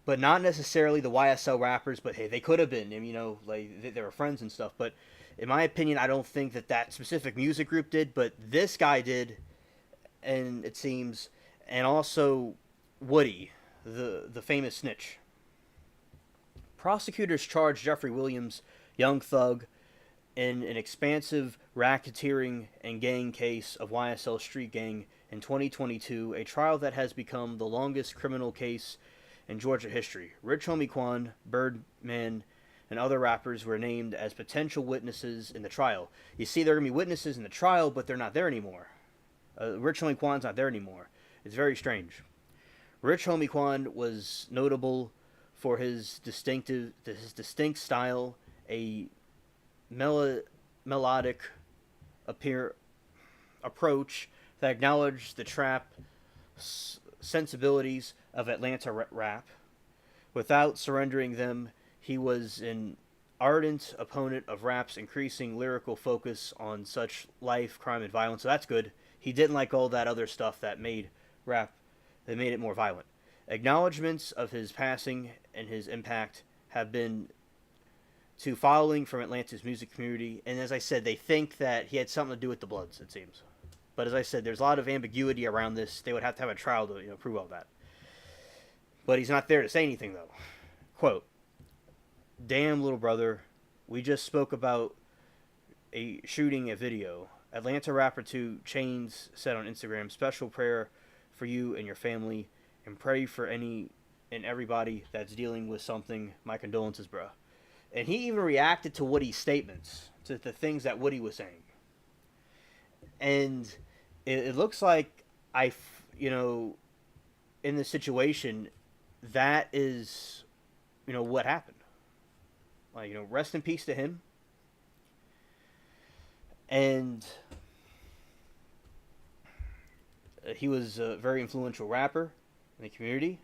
but not necessarily the YSL rappers, but hey, they could have been, and like they were friends and stuff, but in my opinion, I don't think that that specific music group did, but this guy did, and it seems, and also Woody, the famous snitch. Prosecutors charged Jeffrey Williams, Young Thug, in an expansive racketeering and gang case of YSL Street Gang in 2022, a trial that has become the longest criminal case in Georgia history. Rich Homie Quan, Birdman, and other rappers were named as potential witnesses in the trial. You see, they're going to be witnesses in the trial, but they're not there anymore. Rich Homie Quan's not there anymore. It's very strange. Rich Homie Quan was notable for his distinct style, a melodic approach that acknowledged the trap sensibilities of Atlanta rap. Without surrendering them, he was an ardent opponent of rap's increasing lyrical focus on such life, crime, and violence. So that's good. He didn't like all that other stuff that made rap, that made it more violent. Acknowledgments of his passing and his impact have been to following from Atlanta's music community. And as I said, they think that he had something to do with the Bloods, it seems. But as I said, there's a lot of ambiguity around this. They would have to have a trial to prove all that. But he's not there to say anything, though. Quote, "Damn, little brother, we just spoke about a shooting a video. Atlanta rapper 2 Chainz said on Instagram, special prayer for you and your family, and pray for any and everybody that's dealing with something. My condolences, bro." And he even reacted to Woody's statements, to the things that Woody was saying. And it looks like in this situation, that is, what happened. Like, rest in peace to him. And he was a very influential rapper in the community.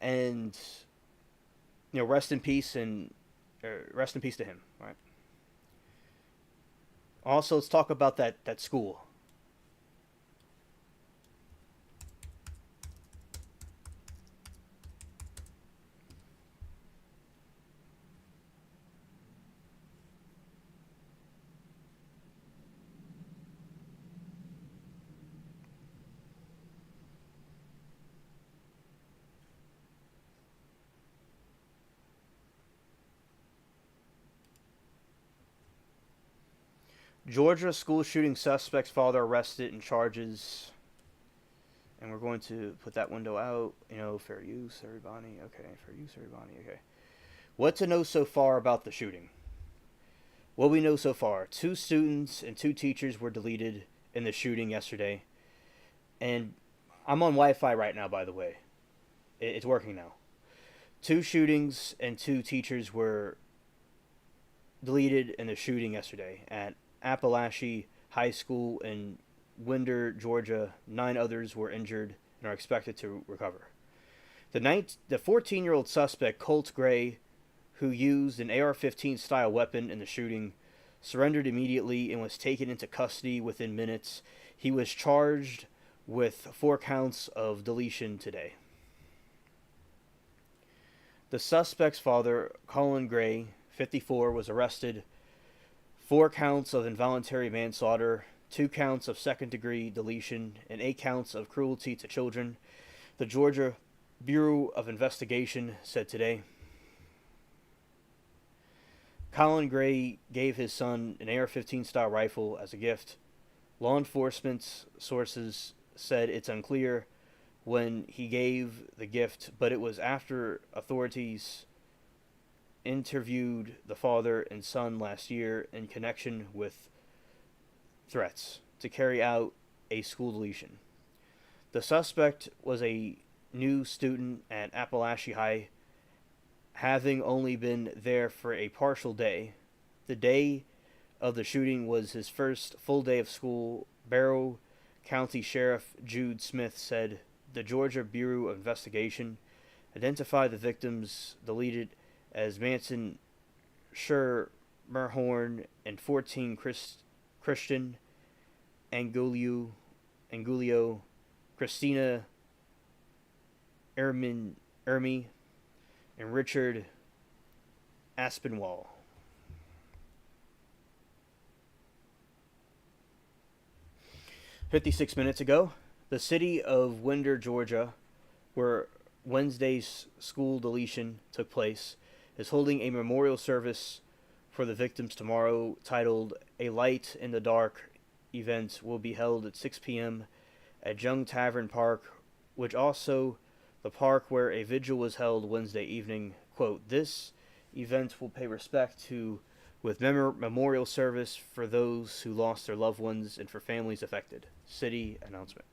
And, rest in peace to him. Right. Also, let's talk about that school. Georgia school shooting suspect's father arrested in charges. And we're going to put that window out. Fair use, everybody. Okay, fair use, everybody. Okay. What to know so far about the shooting? What we know so far. 2 students and 2 teachers were deleted in the shooting yesterday. And I'm on Wi-Fi right now, by the way. It's working now. 2 shootings and 2 teachers were deleted in the shooting yesterday at Appalachia High School in Winder, Georgia. 9 others were injured and are expected to recover. The 14-year-old suspect, Colt Gray, who used an AR-15 style weapon in the shooting, surrendered immediately and was taken into custody within minutes. He was charged with 4 counts of deletion today. The suspect's father, Colin Gray, 54, was arrested. 4 counts of involuntary manslaughter, 2 counts of second-degree deletion, and 8 counts of cruelty to children, the Georgia Bureau of Investigation said today. Colin Gray gave his son an AR-15 style rifle as a gift. Law enforcement sources said it's unclear when he gave the gift, but it was after authorities interviewed the father and son last year in connection with threats to carry out a school deletion. The suspect was a new student at Appalachia High, having only been there for a partial day. The day of the shooting was his first full day of school. Barrow County Sheriff Jude Smith said the Georgia Bureau of Investigation identified the victims deleted as Manson Schermerhorn and 14 Christian Angulio, Christina Ermi, and Richard Aspinwall. "56 minutes ago, the city of Winder, Georgia, where Wednesday's school deletion took place, is holding a memorial service for the victims tomorrow titled A Light in the Dark event will be held at 6 p.m. at Jung Tavern Park, which also the park where a vigil was held Wednesday evening. Quote, this event will pay respect to with memorial service for those who lost their loved ones and for families affected. City announcement.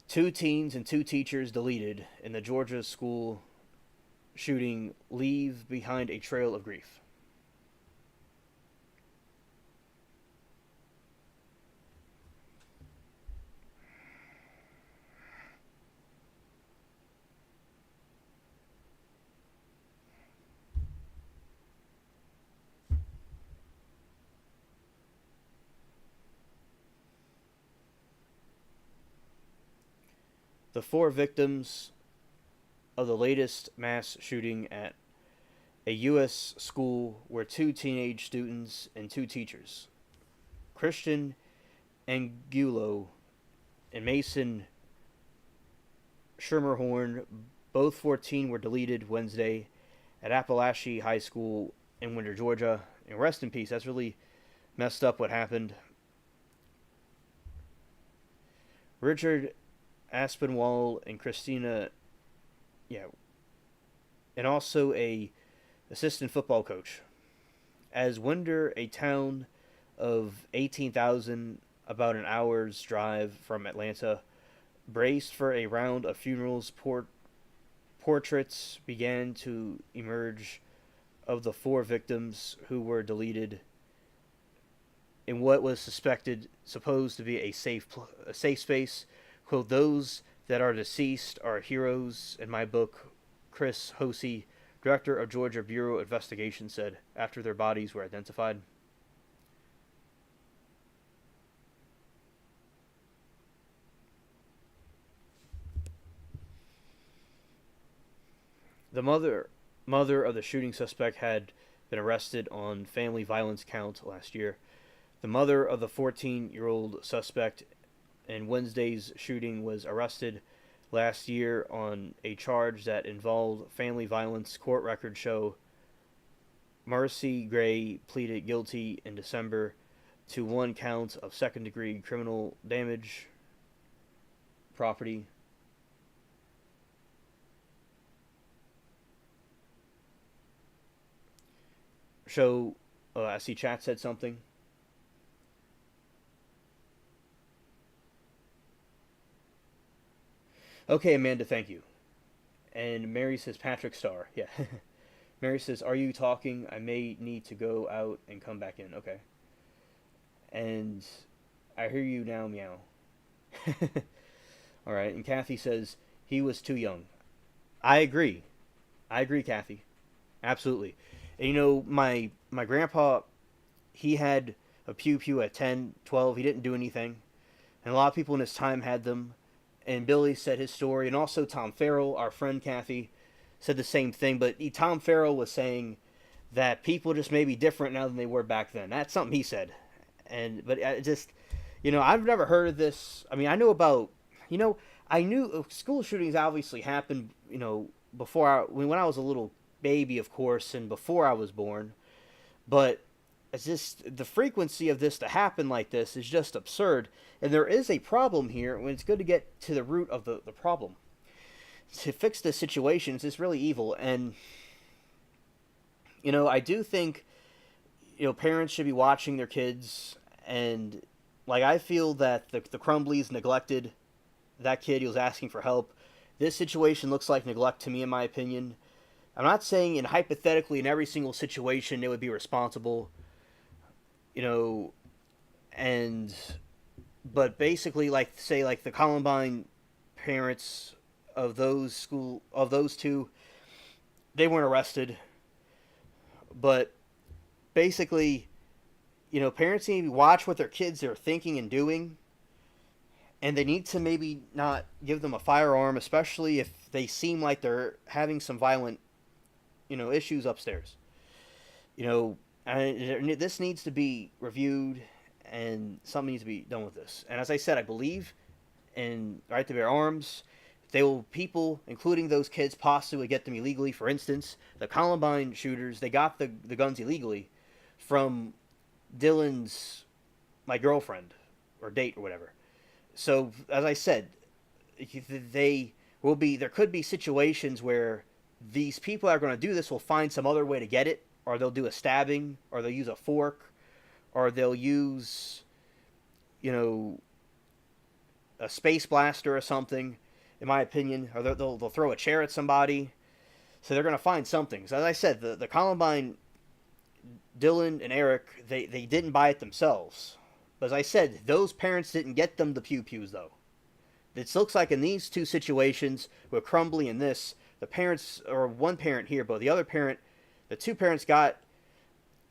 Two teens and two teachers deleted in the Georgia school shooting leave behind a trail of grief. The four victims of the latest mass shooting at a U.S. school were two teenage students and two teachers. Christian Angulo and Mason Schermerhorn, both 14, were deleted Wednesday at Appalachia High School in Winter, Georgia. And rest in peace. That's really messed up what happened. Richard Aspinwall and Christina, and also a assistant football coach. As Winder, a town of 18,000, about an hour's drive from Atlanta, braced for a round of funerals, portraits began to emerge of the four victims who were deleted in what was supposed to be a safe space. Quote, those that are deceased are heroes in my book, Chris Hosey, director of Georgia Bureau of Investigation, said after their bodies were identified. The mother of the shooting suspect had been arrested on family violence count last year. The mother of the 14-year-old suspect in Wednesday's shooting was arrested last year on a charge that involved family violence. Court records show Marcy Gray pleaded guilty in December to one count of second-degree criminal damage property. I see chat said something. Okay, Amanda, thank you. And Mary says Patrick Star. Yeah. Mary says, are you talking? I may need to go out and come back in. Okay. And I hear you now, meow. All right. And Kathy says, he was too young. I agree. Kathy. Absolutely. And my grandpa, he had a pew at 10, 12. He didn't do anything. And a lot of people in his time had them. And Billy said his story. And also Tom Farrell, our friend Kathy, said the same thing. But Tom Farrell was saying that people just may be different now than they were back then. That's something he said. But I just, I've never heard of this. I mean, I know about, I knew school shootings obviously happened, before when I was a little baby, of course, and before I was born. But it's just the frequency of this to happen like this is just absurd. And there is a problem here, and it's good to get to the root of the problem. To fix the situation, it's just really evil. And, I do think, parents should be watching their kids. And, I feel that the Crumbleys neglected that kid. He was asking for help. This situation looks like neglect to me, in my opinion. I'm not saying hypothetically in every single situation they would be responsible, but basically, the Columbine parents of those two, they weren't arrested, but basically, parents need to watch what their kids are thinking and doing, and they need to maybe not give them a firearm, especially if they seem like they're having some violent, issues upstairs. This needs to be reviewed, and something needs to be done with this. And as I said, I believe in right to bear arms. People, including those kids, possibly get them illegally. For instance, the Columbine shooters, they got the guns illegally, from Dylan's my girlfriend or date or whatever. So as I said, they will be there could be situations where these people that are going to do this will find some other way to get it, or they'll do a stabbing, or they'll use a fork, or they'll use, you know, a space blaster or something. In my opinion, or they'll throw a chair at somebody. So they're going to find something. So as I said, the Columbine, Dylan and Eric, they didn't buy it themselves. But as I said, those parents didn't get them the pew-pews, though. It looks like in these two situations, with Crumbly and this, the parents, or one parent here, but the other parent, the two parents got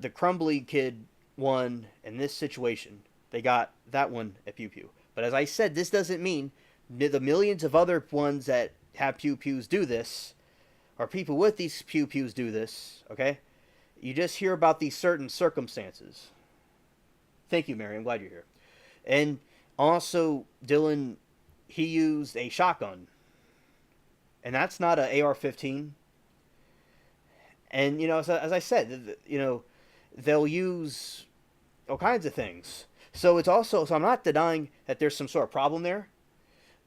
the Crumbly kid one in this situation. They got that one at pew-pew. But as I said, this doesn't mean the millions of other ones that have pew-pews do this, or people with these pew-pews do this, okay? You just hear about these certain circumstances. Thank you, Mary. I'm glad you're here. And also, Dylan, he used a shotgun. And that's not an AR-15. And, as I said, they'll use all kinds of things. So I'm not denying that there's some sort of problem there.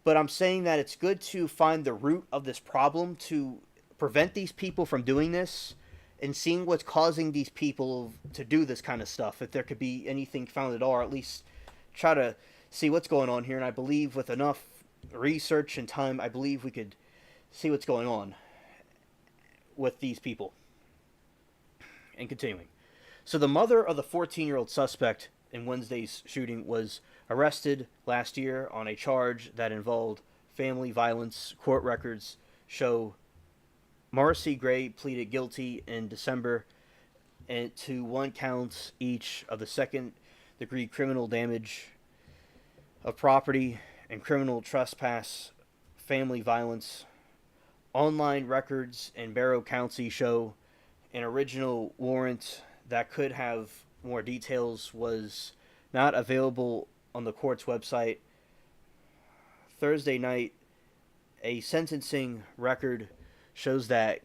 But I'm saying that it's good to find the root of this problem to prevent these people from doing this, and seeing what's causing these people to do this kind of stuff. If there could be anything found at all, or at least try to see what's going on here. And I believe with enough research and time, I believe we could see what's going on with these people. And continuing. So the mother of the 14-year-old suspect in Wednesday's shooting was arrested last year on a charge that involved family violence. Court records show Marcy Gray pleaded guilty in December and to 1 count each of the second-degree criminal damage of property and criminal trespass, family violence. Online records in Barrow County show an original warrant that could have more details was not available on the court's website. Thursday night, a sentencing record shows that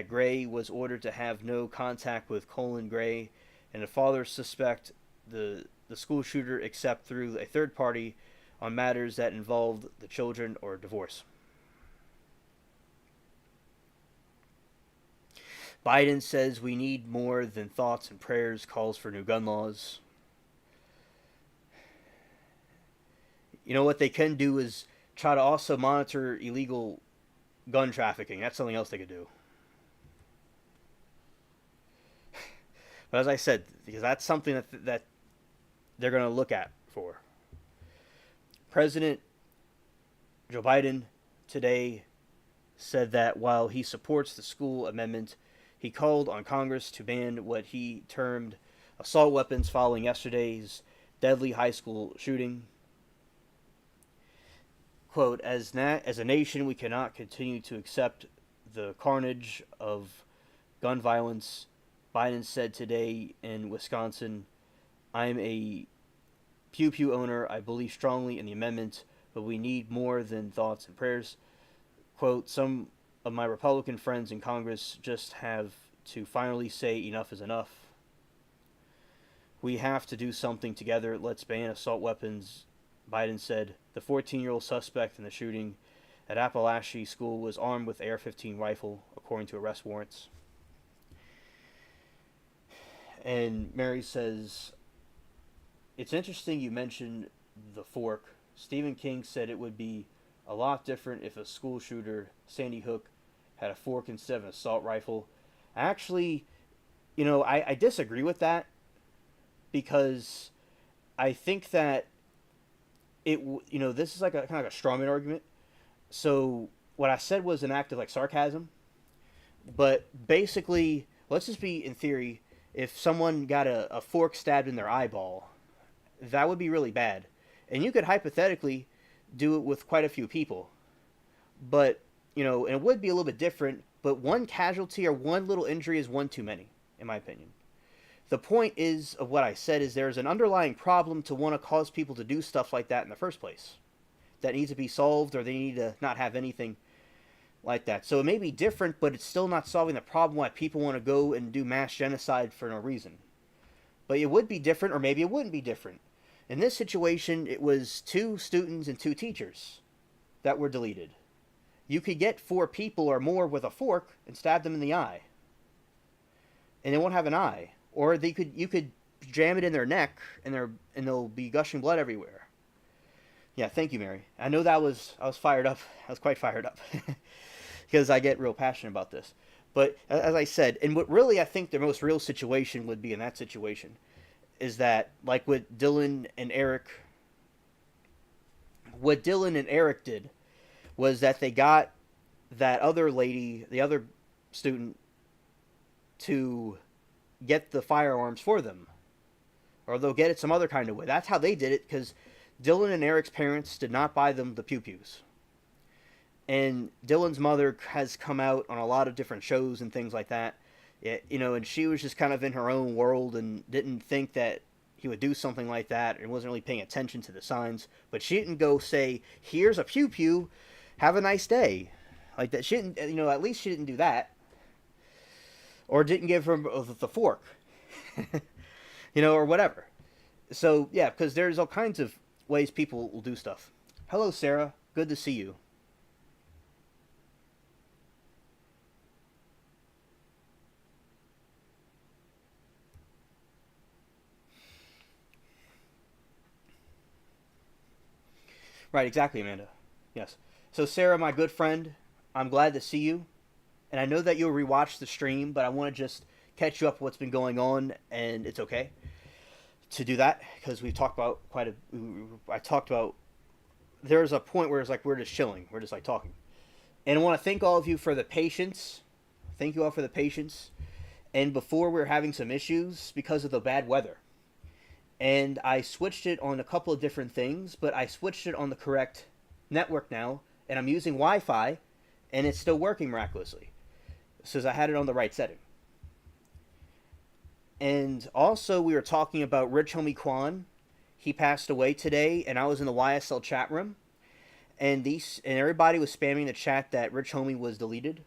Gray was ordered to have no contact with Colin Gray, and the father suspect the school shooter except through a third party on matters that involved the children or divorce. Biden says we need more than thoughts and prayers, calls for new gun laws. What they can do is try to also monitor illegal gun trafficking. That's something else they could do. But as I said, because that's something that they're going to look at for. President Joe Biden today said that while he supports the school amendment, he called on Congress to ban what he termed assault weapons following yesterday's deadly high school shooting. Quote, as a nation, we cannot continue to accept the carnage of gun violence, Biden said today in Wisconsin. I'm a pew-pew owner. I believe strongly in the amendment, but we need more than thoughts and prayers. Quote, some of my Republican friends in Congress just have to finally say enough is enough. We have to do something together. Let's ban assault weapons, Biden said. The 14-year-old suspect in the shooting at Appalachia School was armed with AR-15 rifle, according to arrest warrants. And Mary says, it's interesting you mentioned the fork. Stephen King said it would be a lot different if a school shooter, Sandy Hook, had a fork instead of an assault rifle. Actually, I disagree with that, because I think that this is like a kind of a strawman argument. So what I said was an act of sarcasm, but basically, let's just be in theory, if someone got a fork stabbed in their eyeball, that would be really bad. And you could hypothetically do it with quite a few people. But, and it would be a little bit different, but one casualty or one little injury is one too many, in my opinion. The point is, of what I said, is there's an underlying problem to want to cause people to do stuff like that in the first place. That needs to be solved, or they need to not have anything like that. So it may be different, but it's still not solving the problem why people want to go and do mass genocide for no reason. But it would be different, or maybe it wouldn't be different. In this situation, it was 2 students and 2 teachers that were deleted. You could get 4 people or more with a fork and stab them in the eye, and they won't have an eye. Or you could jam it in their neck, and they'll be gushing blood everywhere. Yeah, thank you, Mary. I know I was fired up. I was quite fired up because I get real passionate about this. But as I said, and what really I think the most real situation would be in that situation is that, like what Dylan and Eric did was that they got that other lady, the other student, to get the firearms for them, or they'll get it some other kind of way. That's how they did it, because Dylan and Eric's parents did not buy them the pew-pews. And Dylan's mother has come out on a lot of different shows and things like that. And she was just kind of in her own world and didn't think that he would do something like that, and wasn't really paying attention to the signs. But she didn't go say, "Here's a pew-pew, have a nice day." Like that. She didn't, at least she didn't do that. Or didn't give her the fork. Or whatever. So, yeah, because there's all kinds of ways people will do stuff. Hello, Sarah. Good to see you. Right, exactly, Amanda. Yes. So, Sarah, my good friend, I'm glad to see you. And I know that you'll rewatch the stream, but I want to just catch you up what's been going on, and it's okay to do that, because we've talked about I talked about, there's a point where it's like we're just chilling. We're just like talking. And I want to thank all of you for the patience. Thank you all for the patience. And before we were having some issues because of the bad weather. And I switched it on a couple of different things, but I switched it on the correct network now, and I'm using Wi-Fi, and it's still working miraculously. Says I had it on the right setting. And also, we were talking about Rich Homie Quan. He passed away today, and I was in the YSL chat room, and everybody was spamming the chat that Rich Homie was deleted.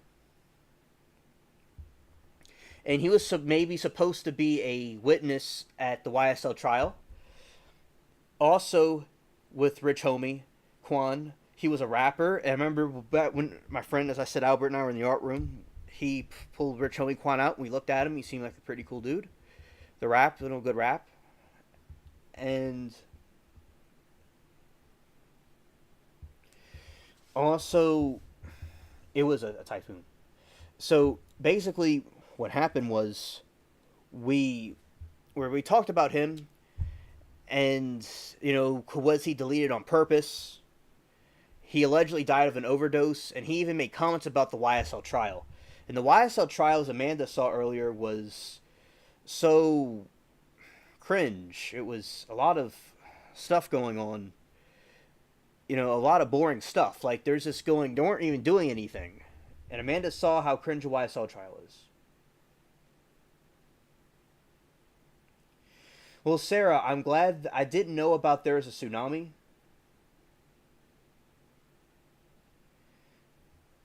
And he was maybe supposed to be a witness at the YSL trial. Also, with Rich Homie Quan, he was a rapper. And I remember when my friend, as I said, Albert and I were in the art room, he pulled Rich Homie Quan out, and we looked at him. He seemed like a pretty cool dude. Good rap. And also, it was a typhoon. So basically, what happened was we talked about him, and was he deleted on purpose? He allegedly died of an overdose, and he even made comments about the YSL trial. And the YSL trial, as Amanda saw earlier, was so cringe. It was a lot of stuff going on. A lot of boring stuff. Like, there's this they weren't even doing anything. And Amanda saw how cringe a YSL trial is. Well, Sarah, I'm glad I didn't know about there was a tsunami.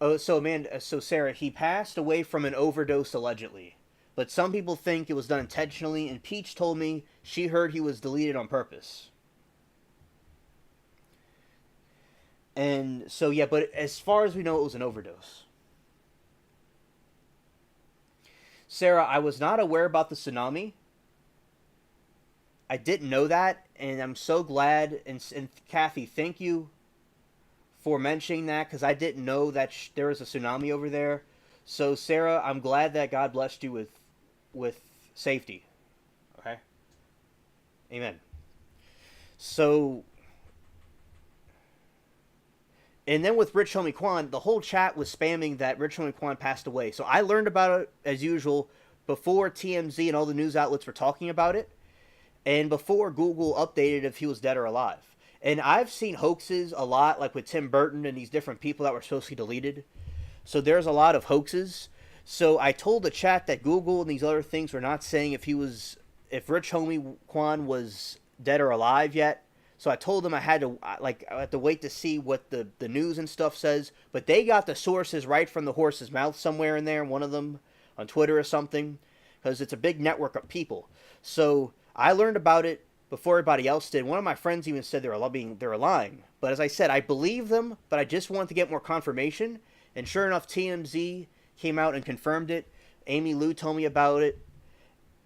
Oh, so Sarah, he passed away from an overdose allegedly. But some people think it was done intentionally, and Peach told me she heard he was deleted on purpose. And so, yeah, but as far as we know, it was an overdose. Sarah, I was not aware about the tsunami. I didn't know that, and I'm so glad. And Kathy, thank you for mentioning that, because I didn't know that there was a tsunami over there. So, Sarah, I'm glad that God blessed you with safety. Okay? Amen. So, and then with Rich Homie Quan, the whole chat was spamming that Rich Homie Quan passed away. So I learned about it, as usual, before TMZ and all the news outlets were talking about it, and before Google updated if he was dead or alive. And I've seen hoaxes a lot, like with Tim Burton and these different people that were supposed to be deleted. So there's a lot of hoaxes. So I told the chat that Google and these other things were not saying if Rich Homie Quan was dead or alive yet. So I told them I had to wait to see what the news and stuff says. But they got the sources right from the horse's mouth somewhere in there, one of them on Twitter or something, because it's a big network of people. So I learned about it before everybody else did. One of my friends even said they were lying. But as I said, I believe them, but I just wanted to get more confirmation. And sure enough, TMZ came out and confirmed it. Amy Lou told me about it.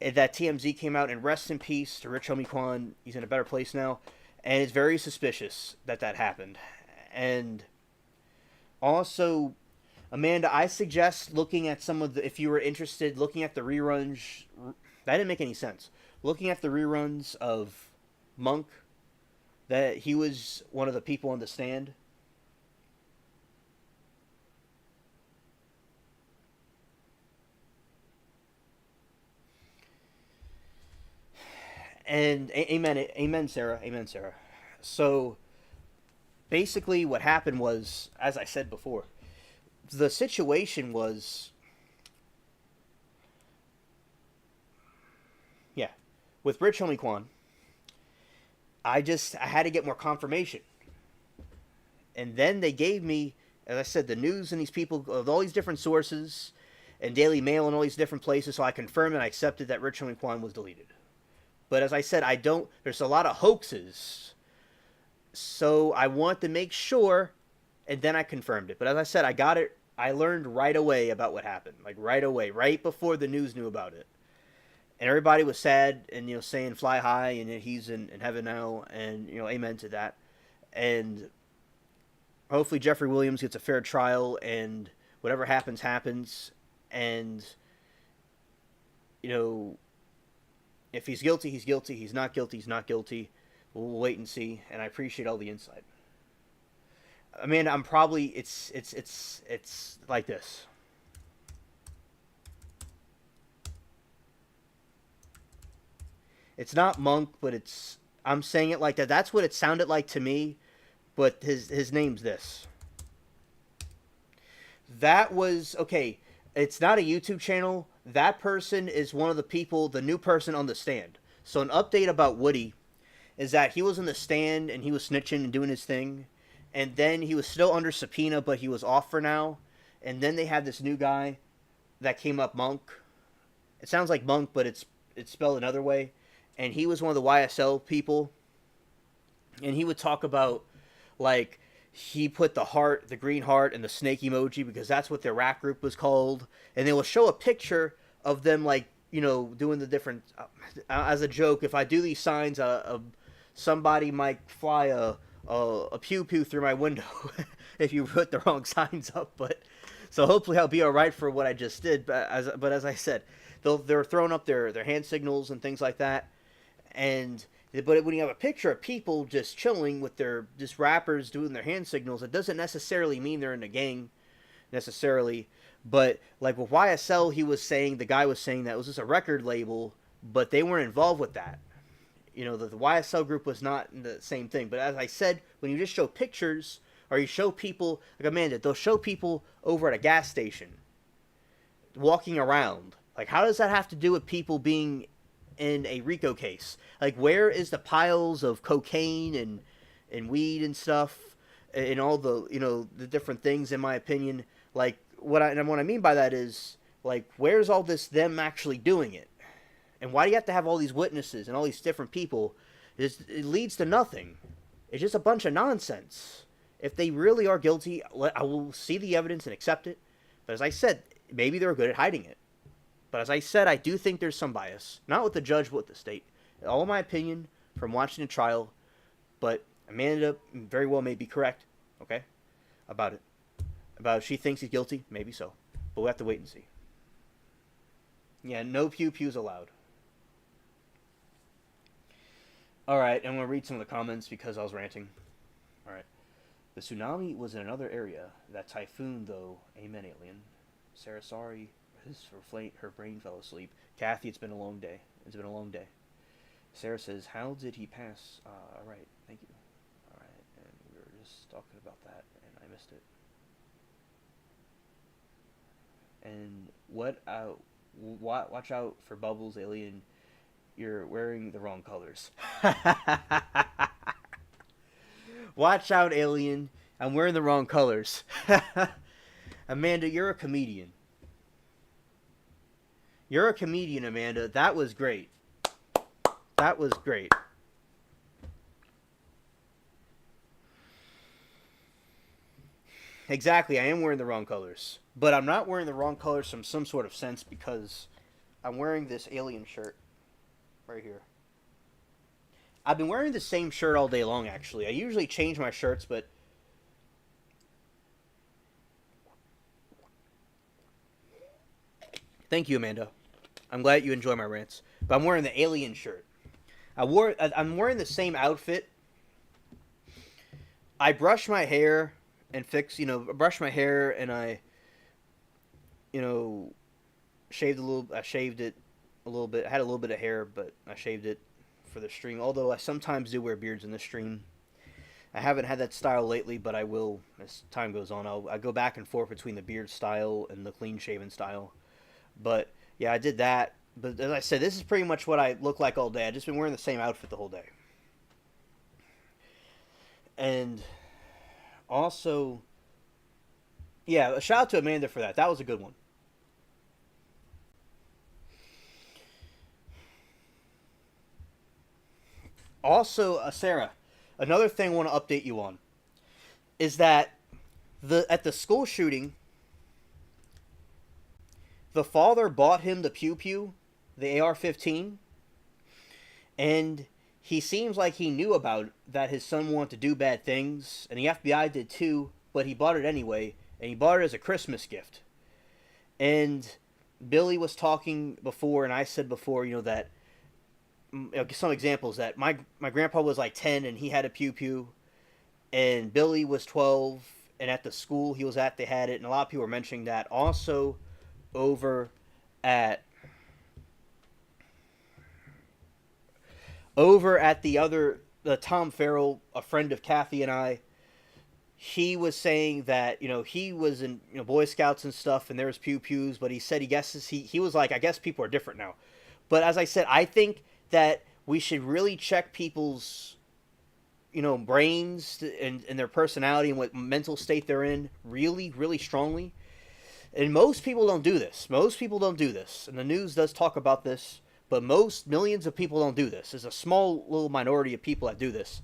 And that TMZ came out, and rest in peace to Rich Homie Quan. He's in a better place now. And it's very suspicious that that happened. And also, Amanda, I suggest looking at some of the, if you were interested, looking at the reruns. That didn't make any sense. Looking at the reruns of Monk, that he was one of the people on the stand. And amen, Sarah, amen, Sarah. So basically, what happened was, as I said before, the situation was, yeah, with Rich Homie Quan. I had to get more confirmation, and then they gave me, as I said, the news and these people of all these different sources, and Daily Mail and all these different places. So I confirmed and I accepted that Rich Homie Quan was deleted. But as I said, I don't. There's a lot of hoaxes, so I want to make sure, and then I confirmed it. But as I said, I got it. I learned right away about what happened, like right away, right before the news knew about it, and everybody was sad and saying fly high and he's in heaven now, and amen to that, and hopefully Jeffrey Williams gets a fair trial and whatever happens happens, and if he's guilty, he's guilty. He's not guilty, he's not guilty. We'll wait and see. And I appreciate all the insight. I mean, I'm probably it's like this. It's not Monk, but I'm saying it like that. That's what it sounded like to me. But his name's this. That was okay. It's not a YouTube channel. That person is one of the people, the new person on the stand. So an update about Woody is that he was in the stand and he was snitching and doing his thing. And then he was still under subpoena, but he was off for now. And then they had this new guy that came up, Monk. It sounds like Monk, but it's spelled another way. And he was one of the YSL people. And he would talk about, like, he put the green heart, and the snake emoji because that's what their rap group was called. And they will show a picture of them, like, doing the different, as a joke, if I do these signs, somebody might fly a pew pew through my window if you put the wrong signs up. But so hopefully I'll be all right for what I just did. But as I said, they're throwing up their hand signals and things like that. But when you have a picture of people just chilling with their just rappers doing their hand signals, it doesn't necessarily mean they're in a gang necessarily. But like with YSL, the guy was saying that it was just a record label, but they weren't involved with that. The YSL group was not the same thing. But as I said, when you just show pictures or you show people, like Amanda, they'll show people over at a gas station walking around. Like, how does that have to do with people being in a RICO case? Like, where is the piles of cocaine and weed and stuff and all the the different things? In my opinion, like what I mean by that is, like, where's all this them actually doing it, and why do you have to have all these witnesses and all these different people? It leads to nothing. It's just a bunch of nonsense. If they really are guilty, I will see the evidence and accept it. But as I said, maybe they're good at hiding it. But as I said, I do think there's some bias. Not with the judge, but with the state. All my opinion from watching the trial. But Amanda very well may be correct, okay, about it. About if she thinks he's guilty, maybe so. But we'll have to wait and see. Yeah, no pew-pews allowed. Alright, I'm going to read some of the comments because I was ranting. Alright. The tsunami was in another area. That typhoon, though. Amen, alien. Sarah, sorry. Her brain fell asleep. Kathy, it's been a long day. It's been a long day. Sarah says, how did he pass? Alright, thank you. Alright, and we were just talking about that, and I missed it. And watch out for Bubbles, alien. You're wearing the wrong colors. Watch out, alien. I'm wearing the wrong colors. Amanda, you're a comedian. You're a comedian, Amanda. That was great. That was great. Exactly, I am wearing the wrong colors. But I'm not wearing the wrong colors from some sort of sense because I'm wearing this alien shirt right here. I've been wearing the same shirt all day long, actually. I usually change my shirts, but thank you, Amanda. I'm glad you enjoy my rants. But I'm wearing the alien shirt. I'm wearing the same outfit. I brush my hair and brush my hair and you know, I shaved it a little bit. I had a little bit of hair, but I shaved it for the stream. Although I sometimes do wear beards in the stream. I haven't had that style lately, but I will as time goes on. I go back and forth between the beard style and the clean shaven style. But yeah, I did that. But as I said, this is pretty much what I look like all day. I've just been wearing the same outfit the whole day. And also, yeah, a shout out to Amanda for that. That was a good one. Also, Sarah, another thing I want to update you on is that the school shooting, the father bought him the pew pew, the AR-15, and he seems like he knew about that his son wanted to do bad things, and the FBI did too, but he bought it anyway, and he bought it as a Christmas gift. And Billy was talking before, and I said before, that some examples that my grandpa was like 10 and he had a pew pew, and Billy was 12, and at the school he was at they had it, and a lot of people were mentioning that. Also, over at the Tom Farrell, a friend of Kathy and I, he was saying that he was in Boy Scouts and stuff, and there was pew pews, but he said he guesses he was like, I guess people are different now. But as I said, I think that we should really check people's brains and their personality and what mental state they're in really, really strongly. And most people don't do this. Most people don't do this. And the news does talk about this, but most millions of people don't do this. There's a small little minority of people that do this.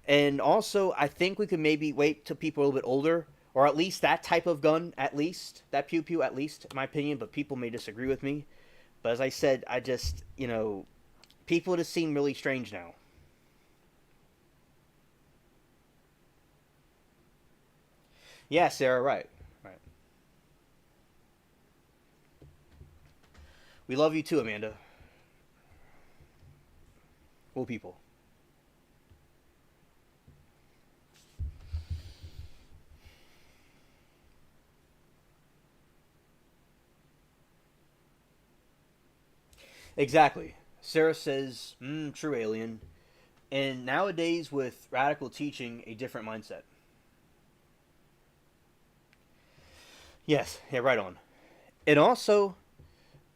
And also, I think we could maybe wait till people are a little bit older, or at least that type of gun, at least, that pew pew, at least, in my opinion, but people may disagree with me. But as I said, I just, people just seem really strange now. Yeah, Sarah, right. Right. We love you too, Amanda. Cool people. Exactly. Sarah says, true alien. And nowadays, with radical teaching, a different mindset. Yes, yeah, right on. And also,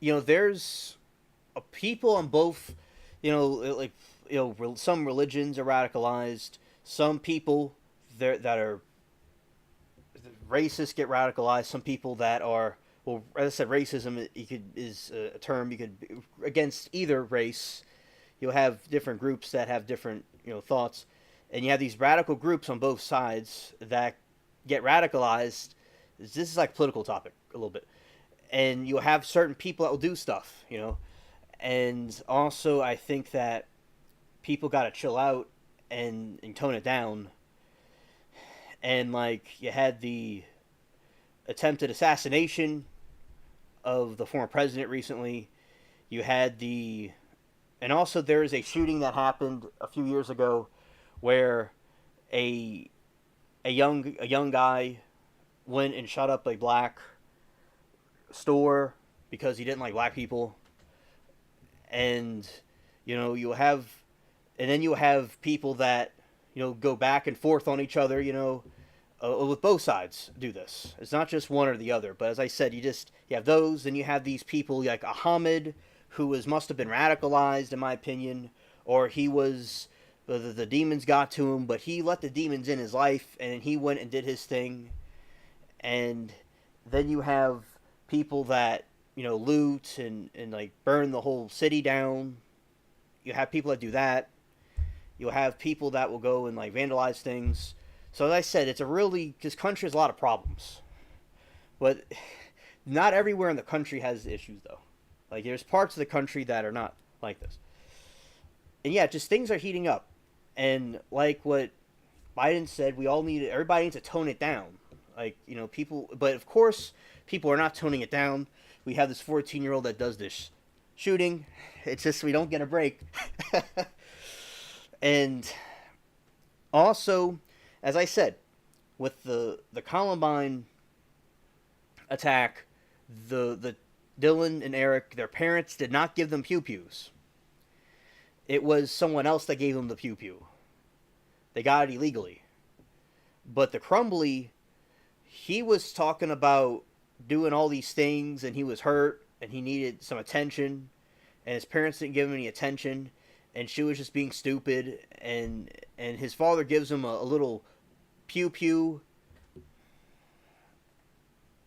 there's people on both, like, some religions are radicalized. Some people there that are racist get radicalized. Some people that are, well, as I said, racism is a term you could against either race. You'll have different groups that have different thoughts, and you have these radical groups on both sides that get radicalized. This is like a political topic a little bit, and you'll have certain people that will do stuff, and also I think that people got to chill out and tone it down. And like you had the attempted assassination of the former president recently. You had and also there is a shooting that happened a few years ago where a a young guy went and shot up a black store because he didn't like black people. And you have, and then you have people that go back and forth on each other, with both sides do this. It's not just one or the other. But as I said, you have those, and you have these people like Ahmed, who must have been radicalized, in my opinion, or he was the demons got to him, but he let the demons in his life, and he went and did his thing. And then you have people that loot and like burn the whole city down. you have people that do that. You'll have people that will go and like vandalize things. So as I said, it's a really this country has a lot of problems, but not everywhere in the country has issues though. Like there's parts of the country that are not like this, and yeah, just things are heating up, and like what Biden said, everybody needs to tone it down. Like people, but of course people are not toning it down. We have this 14-year-old that does this shooting. It's just we don't get a break. And also, as I said, with the Columbine attack, the Dylan and Eric, their parents did not give them pew pews. It was someone else that gave them the pew pew. They got it illegally. But the Crumbly, he was talking about doing all these things, and he was hurt, and he needed some attention, and his parents didn't give him any attention, and she was just being stupid, and his father gives him a little pew pew,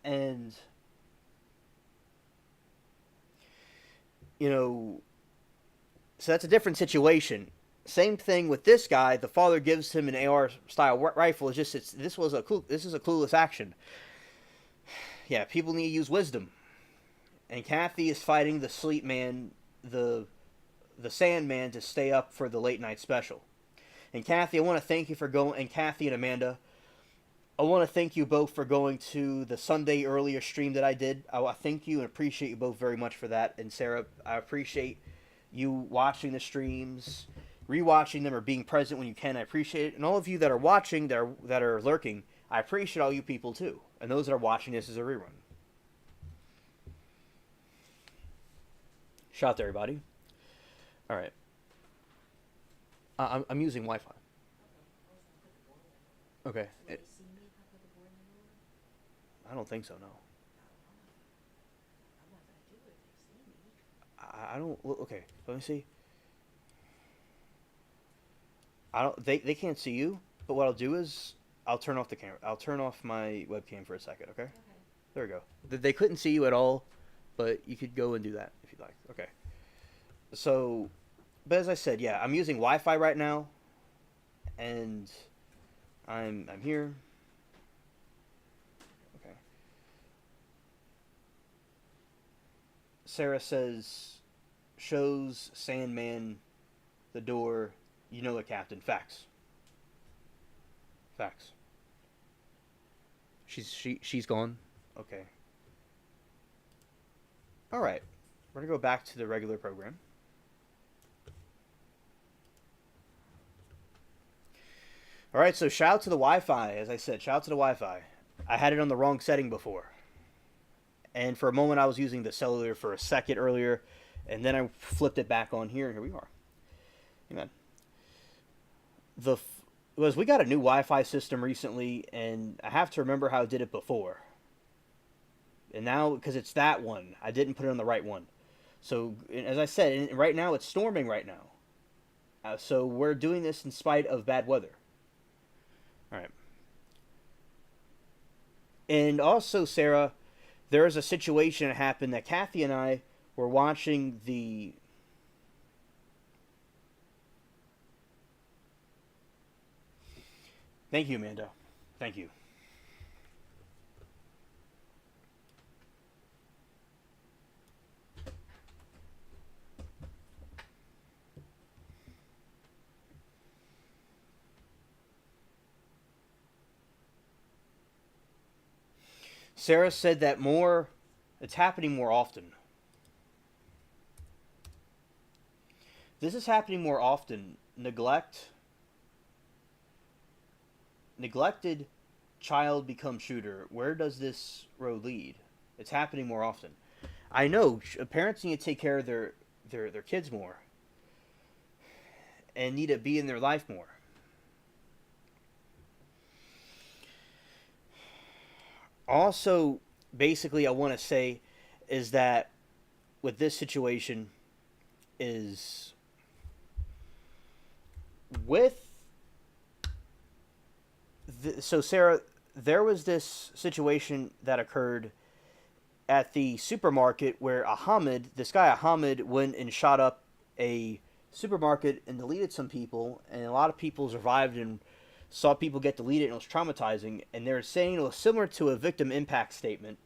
and so that's a different situation. Same thing with this guy. The father gives him an AR style rifle. This is a clueless action. Yeah, people need to use wisdom. And Kathy is fighting the sleep man, the Sandman, to stay up for the late night special. And Kathy, I want to thank you for going. And Kathy and Amanda, I want to thank you both for going to the Sunday earlier stream that I did. I thank you and appreciate you both very much for that. And Sarah, I appreciate you watching the streams, rewatching them, or being present when you can. I appreciate it. And all of you that are watching, that are lurking, I appreciate all you people too. And those that are watching this as a rerun. Shout out to everybody. All right. I'm using Wi-Fi. Okay. I don't think so. No. I don't. Okay. Let me see. I don't. They can't see you. But what I'll do is I'll turn off the camera. I'll turn off my webcam for a second. Okay. There we go. They couldn't see you at all, but you could go and do that if you'd like. Okay. So, but as I said, yeah, I'm using Wi-Fi right now, and I'm here. Okay. Sarah says, shows Sandman the door. You know the captain. Facts. Facts. She's gone. Okay. All right. We're gonna go back to the regular program. All right, so shout out to the Wi-Fi. As I said, shout out to the Wi-Fi. I had it on the wrong setting before. And for a moment, I was using the cellular for a second earlier, and then I flipped it back on here, and here we are. Amen. We got a new Wi-Fi system recently, and I have to remember how I did it before. And now, because it's that one, I didn't put it on the right one. So, as I said, right now it's storming right now. So we're doing this in spite of bad weather. All right. And also, Sarah, there is a situation that happened that Kathy and I were watching the... Thank you, Amanda. Thank you. Sarah said that it's happening more often. This is happening more often. Neglected child becomes shooter. Where does this road lead? It's happening more often. I know parents need to take care of their kids more and need to be in their life more. Also, basically, I want to say is that with this situation is so Sarah, there was this situation that occurred at the supermarket where this guy Ahmed went and shot up a supermarket and deleted some people, and a lot of people survived and saw people get deleted, and it was traumatizing. And they were saying it was similar to a victim impact statement.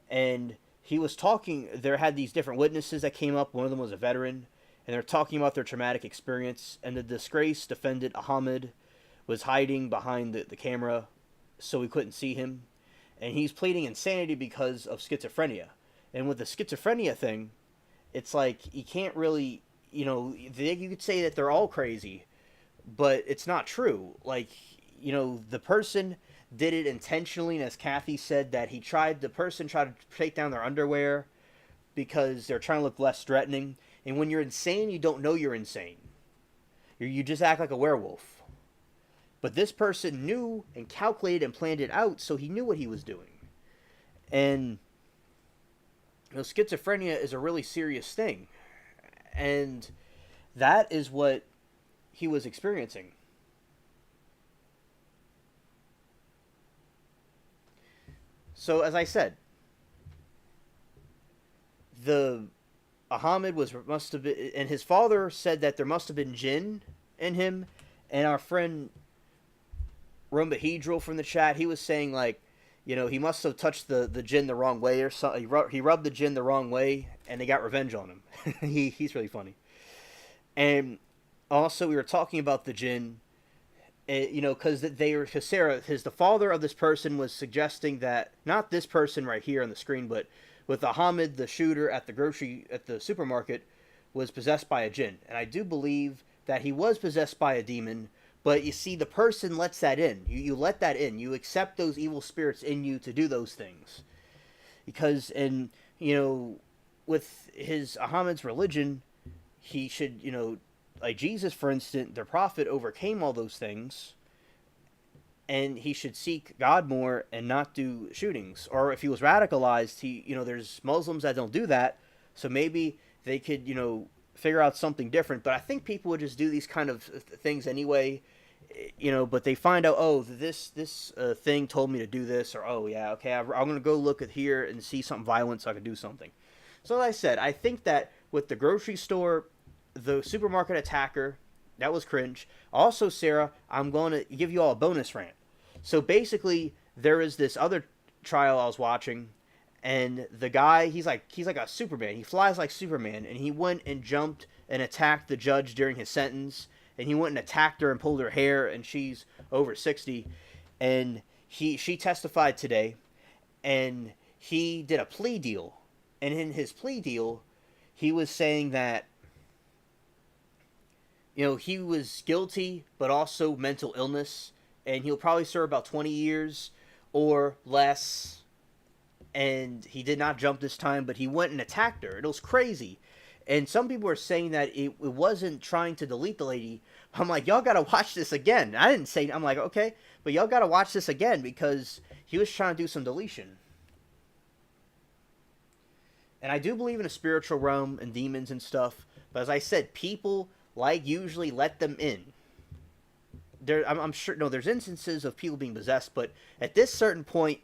And he was talking. There had these different witnesses that came up. One of them was a veteran, and they're talking about their traumatic experience. And the disgraced defendant Ahmed was hiding behind the camera, so we couldn't see him. And he's pleading insanity because of schizophrenia. And with the schizophrenia thing, it's like you can't really, you could say that they're all crazy, but it's not true. Like, the person did it intentionally, and as Kathy said, that the person tried to take down their underwear because they're trying to look less threatening. And when you're insane, you don't know you're insane. You just act like a werewolf. But this person knew and calculated and planned it out, so he knew what he was doing. And schizophrenia is a really serious thing. And that is what he was experiencing. So, as I said, the Ahmed must have been, and his father said that there must have been jinn in him. And our friend Rumbahedral from the chat, he was saying like, he must have touched the jinn the wrong way or something. He rubbed the jinn the wrong way, and they got revenge on him. He's really funny. And also, we were talking about the jinn, because the father of this person was suggesting that, not this person right here on the screen, but with Ahmed, the shooter at the supermarket, was possessed by a jinn. And I do believe that he was possessed by a demon, but you see, the person lets that in. You let that in. You accept those evil spirits in you to do those things. Because, with Ahmed's religion, he should, like Jesus, for instance, the prophet overcame all those things, and he should seek God more and not do shootings. Or if he was radicalized, there's Muslims that don't do that, so maybe they could, figure out something different. But I think people would just do these kind of things anyway, but they find out, oh, this thing told me to do this, or, oh, yeah, okay, I'm going to go look at here and see something violent so I can do something. So as I said, I think that with the grocery store, the supermarket attacker, that was cringe. Also, Sarah, I'm going to give you all a bonus rant. So basically, there is this other trial I was watching, and the guy, he's like a Superman. He flies like Superman, and he went and jumped and attacked the judge during his sentence, and he went and attacked her and pulled her hair, and she's over 60, and she testified today, and he did a plea deal, and in his plea deal, he was saying that he was guilty, but also mental illness, and he'll probably serve about 20 years or less. And he did not jump this time, but he went and attacked her. It was crazy. And some people were saying that it wasn't trying to delete the lady. I'm like, y'all gotta watch this again. I didn't say, I'm like, okay, but y'all gotta watch this again because he was trying to do some deletion. And I do believe in a spiritual realm and demons and stuff, but as I said, people usually let them in. I'm sure, no, there's instances of people being possessed, but at this certain point,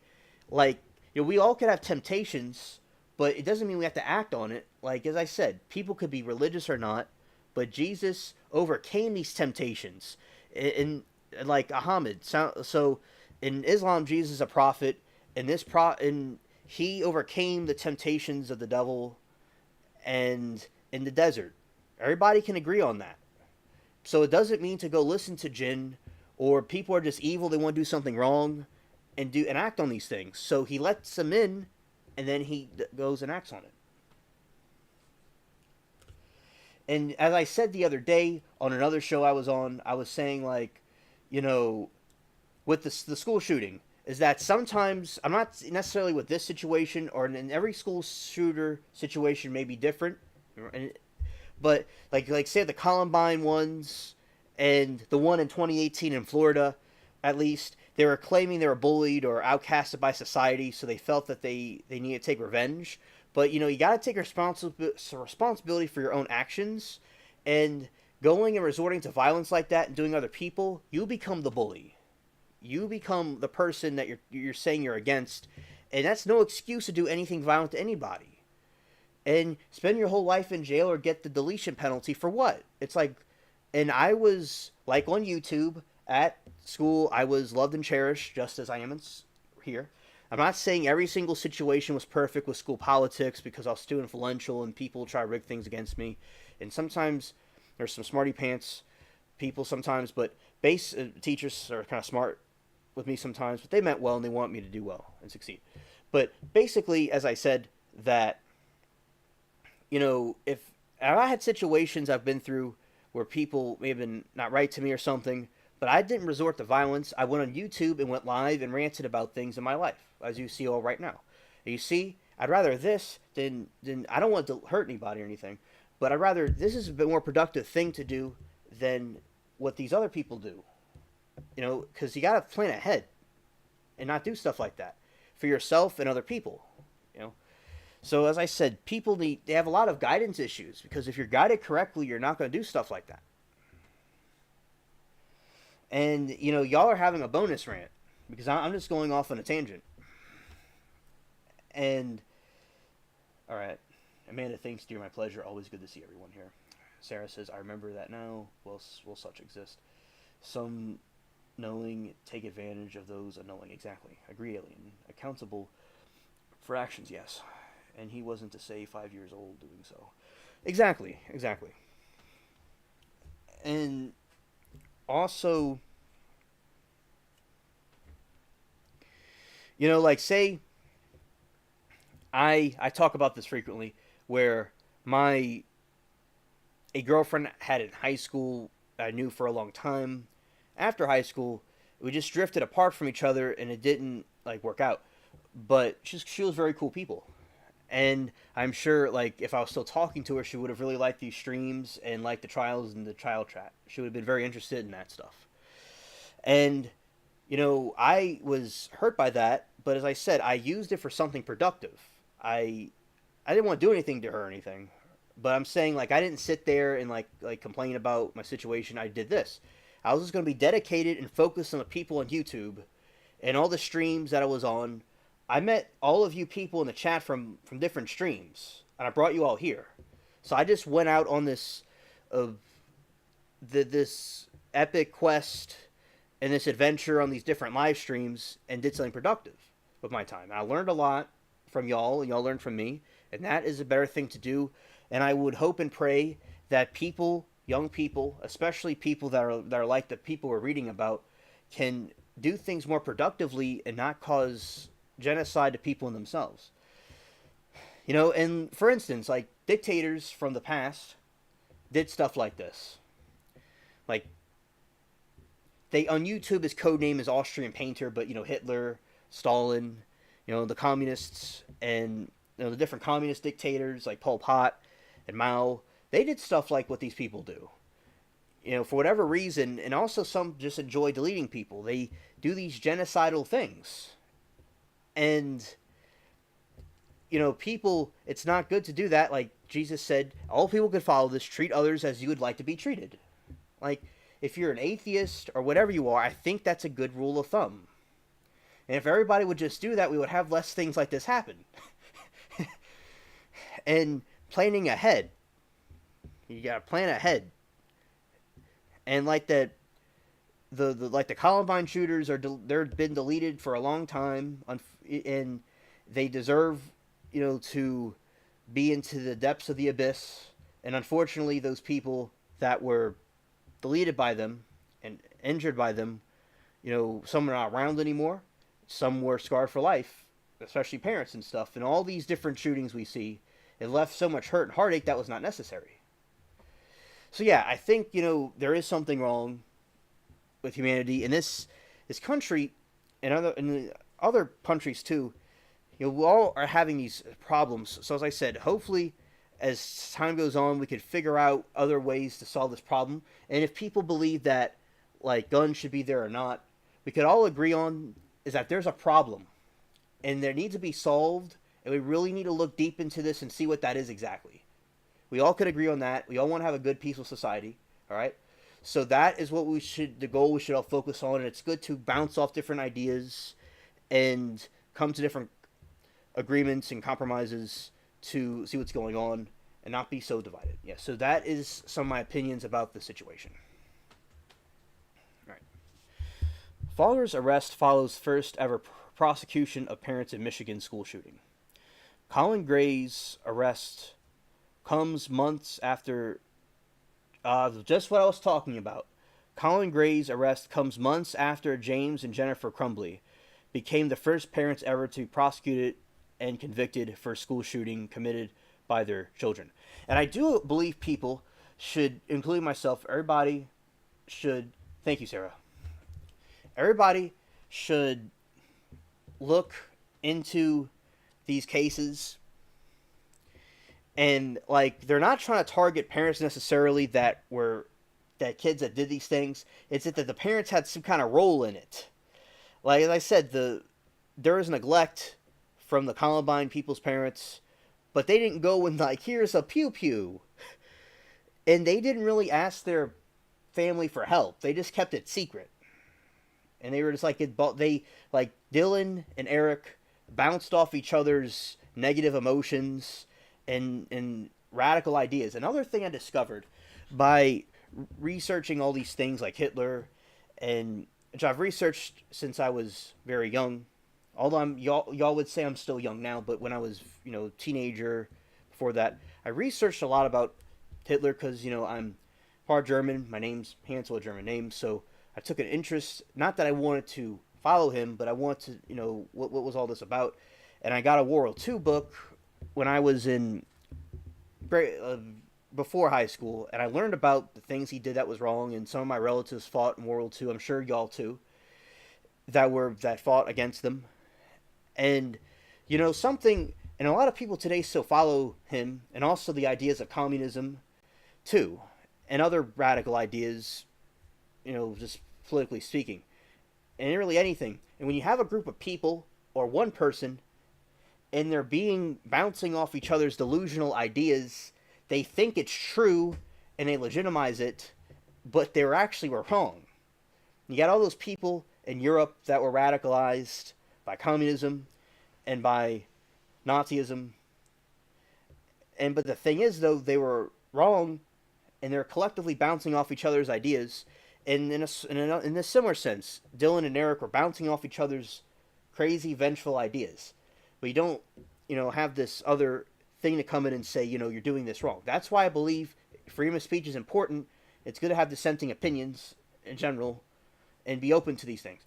we all could have temptations, but it doesn't mean we have to act on it. Like, as I said, people could be religious or not, but Jesus overcame these temptations. In like Muhammad, so in Islam, Jesus is a prophet, and he overcame the temptations of the devil, and in the desert. Everybody can agree on that. So it doesn't mean to go listen to jinn, or people are just evil, they want to do something wrong, and act on these things. So he lets them in, and then he goes and acts on it. And as I said the other day on another show I was on, I was saying with the school shooting, is that sometimes, I'm not necessarily with this situation, or in every school shooter situation may be different, but like say the Columbine ones, and the one in 2018 in Florida, at least, they were claiming they were bullied or outcasted by society, so they felt that they needed to take revenge. But, you got to take responsibility for your own actions, and going and resorting to violence like that and doing other people, you become the bully. You become the person that you're saying you're against, and that's no excuse to do anything violent to anybody. and spend your whole life in jail or get the deletion penalty for what? It's like, and I was like on YouTube at school, I was loved and cherished just as I am here. I'm not saying every single situation was perfect with school politics because I was too influential and people try to rig things against me. And sometimes there's some smarty pants people sometimes, but base teachers are kind of smart with me sometimes, but they meant well and they want me to do well and succeed. But basically, as I said, that if I had situations I've been through where people may have been not right to me or something, but I didn't resort to violence. I went on YouTube and went live and ranted about things in my life, as you see all right now. And you see, I'd rather this than I don't want to hurt anybody or anything, but I'd rather this is a bit more productive thing to do than what these other people do. Because you got to plan ahead and not do stuff like that for yourself and other people. So as I said, they have a lot of guidance issues because if you're guided correctly, you're not going to do stuff like that. And y'all are having a bonus rant because I'm just going off on a tangent. And all right, Amanda thinks, "Dear, my pleasure. Always good to see everyone here." Sarah says, "I remember that now. Will such exist? Some knowing take advantage of those unknowing." Exactly. Agree, alien. Accountable for actions, yes. And he wasn't to say 5 years old doing so. Exactly. And also, like say I talk about this frequently where a girlfriend had in high school I knew for a long time. After high school, we just drifted apart from each other and it didn't work out. But she was very cool people. And I'm sure, if I was still talking to her, she would have really liked these streams and liked the trials and the child chat. She would have been very interested in that stuff. And, I was hurt by that, but as I said, I used it for something productive. I didn't want to do anything to her or anything, but I'm saying, I didn't sit there and, complain about my situation. I did this. I was just going to be dedicated and focused on the people on YouTube and all the streams that I was on. I met all of you people in the chat from different streams, and I brought you all here. So I just went out on this this epic quest and this adventure on these different live streams and did something productive with my time. I learned a lot from y'all, and y'all learned from me, and that is a better thing to do. And I would hope and pray that people, young people, especially people that are like the people we're reading about, can do things more productively and not cause genocide to people in themselves. And for instance, dictators from the past did stuff like this. They on YouTube his code name is Austrian Painter, but Hitler, Stalin, the communists and the different communist dictators like Pol Pot and Mao, they did stuff like what these people do. For whatever reason, and also some just enjoy deleting people. They do these genocidal things. And, people, it's not good to do that. Like Jesus said, all people could follow this, treat others as you would like to be treated. If you're an atheist or whatever you are, I think that's a good rule of thumb. And if everybody would just do that, we would have less things like this happen. And planning ahead. You gotta plan ahead. And the Columbine shooters they're been deleted for a long time, and they deserve to be into the depths of the abyss. And unfortunately, those people that were deleted by them and injured by them, some are not around anymore. Some were scarred for life, especially parents and stuff. And all these different shootings we see, it left so much hurt and heartache that was not necessary. So yeah, I think there is something wrong with humanity in this country and other countries too. We all are having these problems. So as I said, hopefully as time goes on, we could figure out other ways to solve this problem. And if people believe that guns should be there or not, we could all agree on is that there's a problem and there needs to be solved. And we really need to look deep into this and see what that is exactly. We all could agree on that. We all want to have a good, peaceful society. All right. So that is what the goal we should all focus on. And it's good to bounce off different ideas and come to different agreements and compromises to see what's going on and not be so divided. Yeah, so that is some of my opinions about the situation. All right. Father's arrest follows first ever prosecution of parents in Michigan school shooting. Colin Gray's arrest comes months after just what I was talking about. Colin Gray's arrest comes months after James and Jennifer Crumbly became the first parents ever to be prosecuted and convicted for school shooting committed by their children. And I do believe people should, including myself, everybody should, thank you, Sarah, everybody should look into these cases. And like, they're not trying to target parents necessarily that kids that did these things. It's that the parents had some kind of role in it. Like, as I said, there is neglect from the Columbine people's parents, but they didn't go and like, here's a pew pew, and they didn't really ask their family for help. They just kept it secret, and they were just like they like Dylan and Eric bounced off each other's negative emotions and radical ideas. Another thing I discovered by researching all these things like Hitler, and which I've researched since I was very young. Although y'all would say I'm still young now, but when I was teenager, before that, I researched a lot about Hitler because I'm part German. My name's Hansel, a German name, so I took an interest. Not that I wanted to follow him, but I wanted to what was all this about. And I got a World War II book when I was in before high school, and I learned about the things he did that was wrong, and some of my relatives fought in World War II. I'm sure y'all too. That fought against them. And something, and a lot of people today still follow him, and also the ideas of communism too, and other radical ideas, just politically speaking, and really anything. And when you have a group of people or one person and they're bouncing off each other's delusional ideas, they think it's true and they legitimize it, but they actually were wrong. You got all those people in Europe that were radicalized by communism and by Nazism. But the thing is, though, they were wrong, and they're collectively bouncing off each other's ideas. And in a similar sense, Dylan and Eric were bouncing off each other's crazy, vengeful ideas. But you don't, have this other thing to come in and say, you're doing this wrong. That's why I believe freedom of speech is important. It's good to have dissenting opinions in general and be open to these things.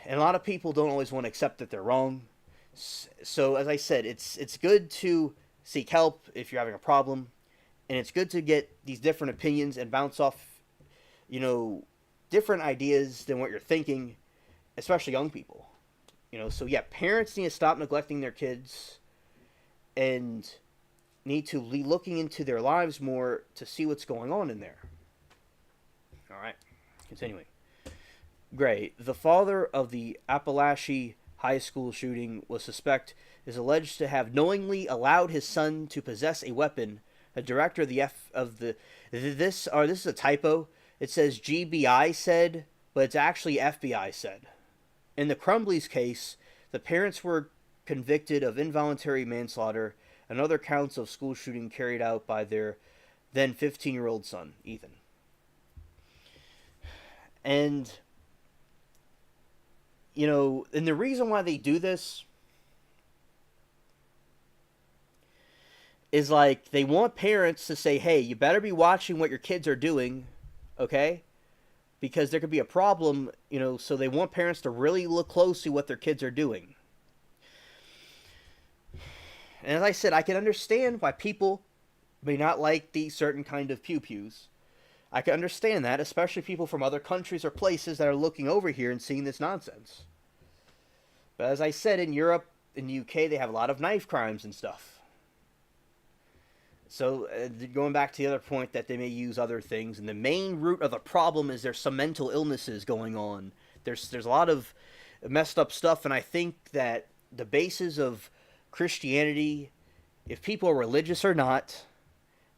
And a lot of people don't always want to accept that they're wrong. So, as I said, it's good to seek help if you're having a problem. And it's good to get these different opinions and bounce off, different ideas than what you're thinking, especially young people. So yeah, parents need to stop neglecting their kids and need to be looking into their lives more to see what's going on in there. All right, continuing. Gray, the father of the Appalachia High School shooting, is alleged to have knowingly allowed his son to possess a weapon. A director of this is a typo. It says GBI said, but it's actually FBI said. In the Crumbley's case, the parents were convicted of involuntary manslaughter and other counts of school shooting carried out by their then 15-year-old son, Ethan. And and the reason why they do this is like they want parents to say, hey, you better be watching what your kids are doing, okay? Because there could be a problem, so they want parents to really look closely what their kids are doing. And as I said, I can understand why people may not like these certain kind of pew-pews. I can understand that, especially people from other countries or places that are looking over here and seeing this nonsense. But as I said, in Europe, in the UK, they have a lot of knife crimes and stuff. So, going back to the other point that they may use other things, and the main root of the problem is there's some mental illnesses going on. There's a lot of messed up stuff, and I think that the basis of Christianity, if people are religious or not,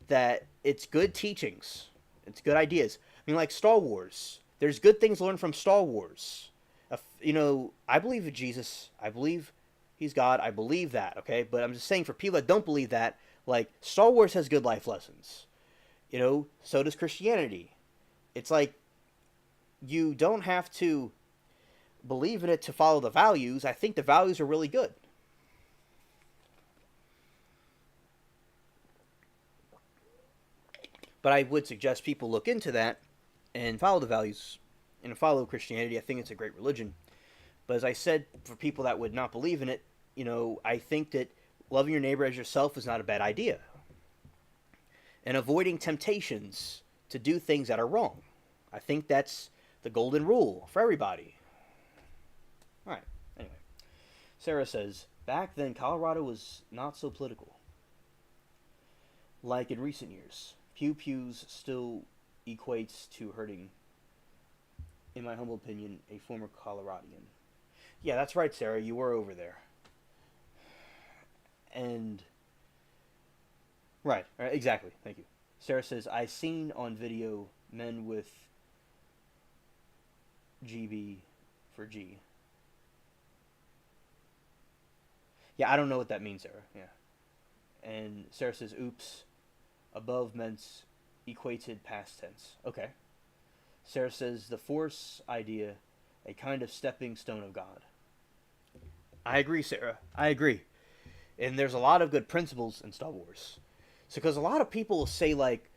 that it's good teachings. It's good ideas. I mean, like Star Wars. There's good things learned from Star Wars. I believe in Jesus. I believe He's God. I believe that, okay? But I'm just saying for people that don't believe that, like, Star Wars has good life lessons. So does Christianity. It's like you don't have to believe in it to follow the values. I think the values are really good. But I would suggest people look into that and follow the values and follow Christianity. I think it's a great religion. But as I said, for people that would not believe in it, I think that loving your neighbor as yourself is not a bad idea. And avoiding temptations to do things that are wrong. I think that's the golden rule for everybody. All right. Anyway, Sarah says, back then Colorado was not so political. Like in recent years, pew pews still equates to hurting, in my humble opinion, a former Coloradian. Yeah, that's right, Sarah. You were over there. And right, exactly. Thank you. Sarah says, I seen on video men with GB for G. Yeah, I don't know what that means, Sarah. Yeah. And Sarah says, oops, above meant equated past tense. Okay. Sarah says, the Force idea, a kind of stepping stone of God. I agree, Sarah. I agree. And there's a lot of good principles in Star Wars. So, because a lot of people say, like,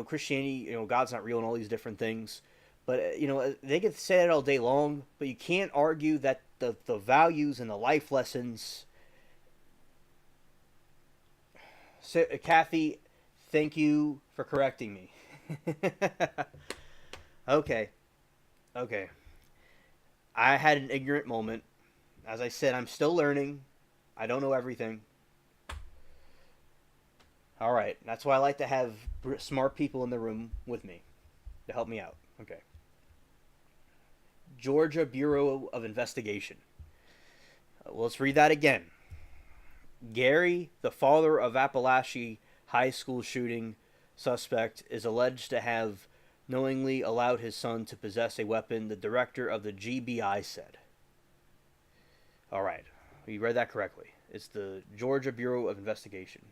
Christianity, God's not real and all these different things. But, they can say it all day long, but you can't argue that the values and the life lessons. So, Kathy, thank you for correcting me. Okay. Okay. I had an ignorant moment. As I said, I'm still learning. I don't know everything. All right. That's why I like to have smart people in the room with me to help me out. Okay. Georgia Bureau of Investigation. Well, let's read that again. Gary, the father of Appalachia High School shooting suspect, is alleged to have knowingly allowed his son to possess a weapon, the director of the GBI said. All right. You read that correctly. It's the Georgia Bureau of Investigation.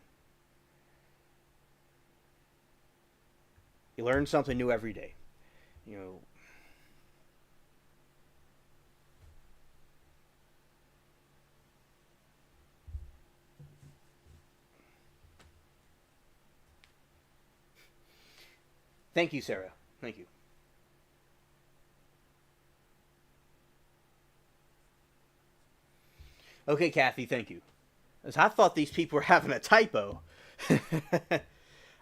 You learn something new every day. Thank you, Sarah. Thank you. Okay, Kathy, thank you. As I thought these people were having a typo.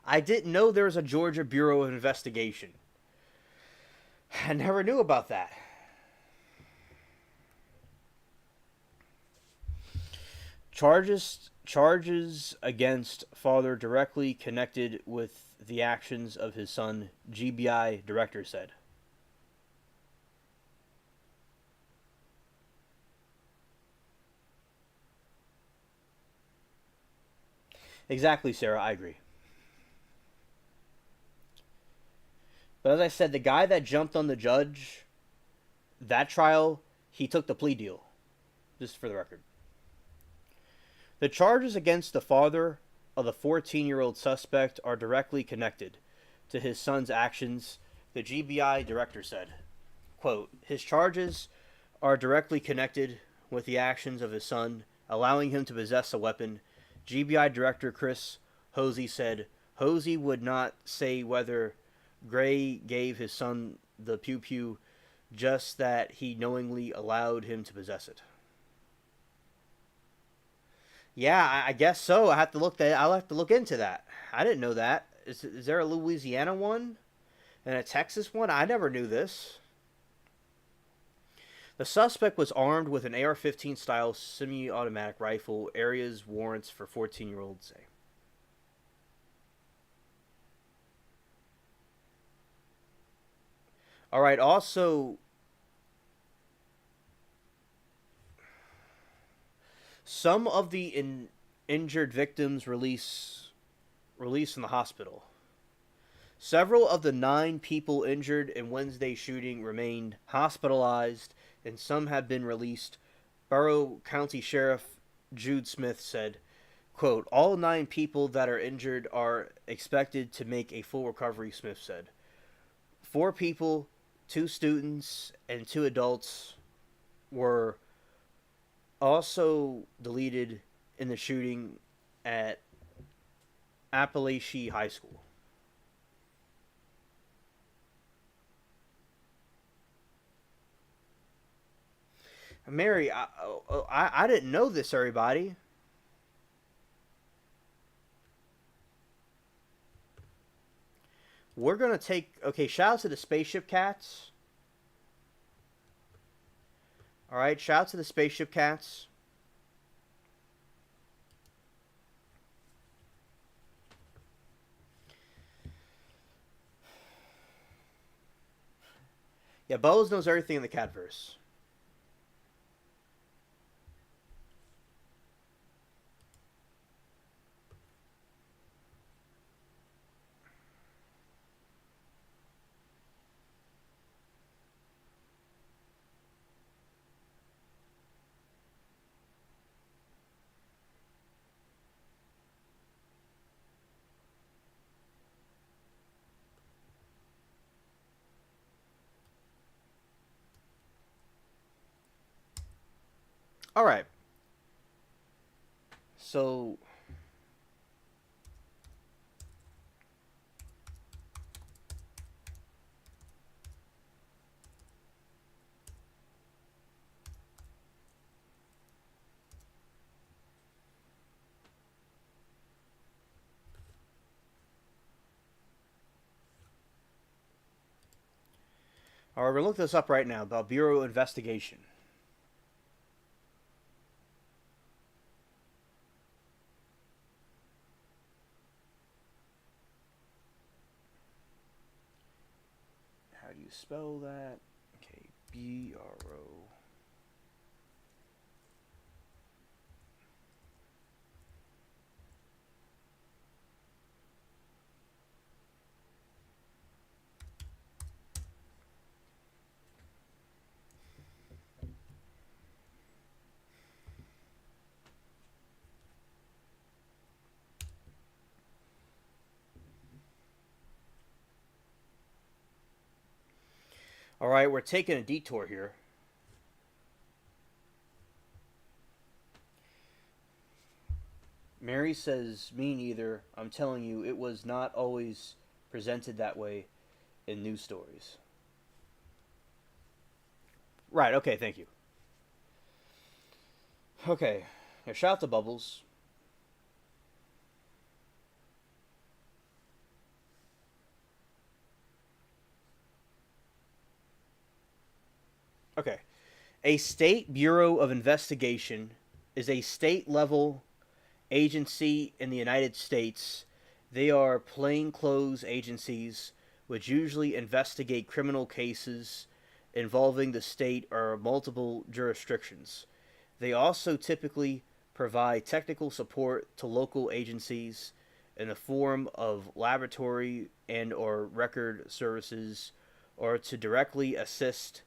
I didn't know there was a Georgia Bureau of Investigation. I never knew about that. Charges against father directly connected with the actions of his son, GBI director said. Exactly, Sarah, I agree. But as I said, the guy that jumped on the judge, that trial, he took the plea deal. Just for the record. The charges against the father of the 14-year-old suspect are directly connected to his son's actions, the GBI director said. Quote, his charges are directly connected with the actions of his son, allowing him to possess a weapon. GBI director Chris Hosey said Hosey would not say whether Gray gave his son the pew-pew, just that he knowingly allowed him to possess it. Yeah, I guess so. I'll have to look into that. I didn't know that. Is there a Louisiana one and a Texas one? I never knew this. The suspect was armed with an AR-15 style semi-automatic rifle. Areas warrants for 14-year-olds say. All right. Also, some of the injured victims released from the hospital. Several of the 9 people injured in Wednesday's shooting remained hospitalized, and some have been released. Barrow County Sheriff Jude Smith said, quote, all 9 people that are injured are expected to make a full recovery, Smith said. 4 people, 2 students, and 2 adults were also deleted in the shooting at Appalachian High School. Mary, I didn't know this, everybody. We're going to take... Okay, shout out to the Spaceship Cats. Alright, shout out to the Spaceship Cats. Yeah, Bose knows everything in the Catverse. Alright. So... Alright, we're going to look this up right now about Bureau Investigation. How do you spell that? Okay, B-R-O... Alright, we're taking a detour here. Mary says, me neither. I'm telling you, it was not always presented that way in news stories. Right, okay, thank you. Okay, now shout out to Bubbles. Okay. A state bureau of investigation is a state level agency in the United States. They are plainclothes agencies which usually investigate criminal cases involving the state or multiple jurisdictions. They also typically provide technical support to local agencies in the form of laboratory and or record services or to directly assist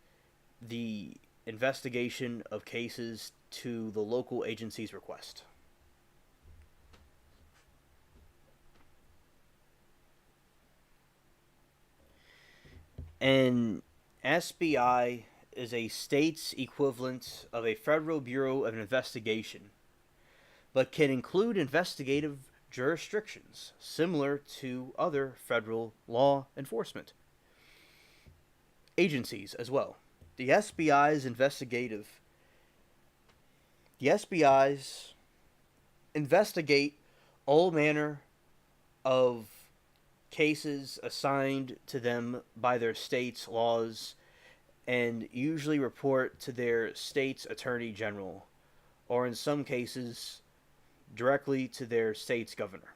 the investigation of cases to the local agency's request. An SBI is a state's equivalent of a federal bureau of investigation, but can include investigative jurisdictions similar to other federal law enforcement agencies as well. The SBI's investigative the SBI's investigate all manner of cases assigned to them by their state's laws and usually report to their state's attorney general, or in some cases, directly to their state's governor.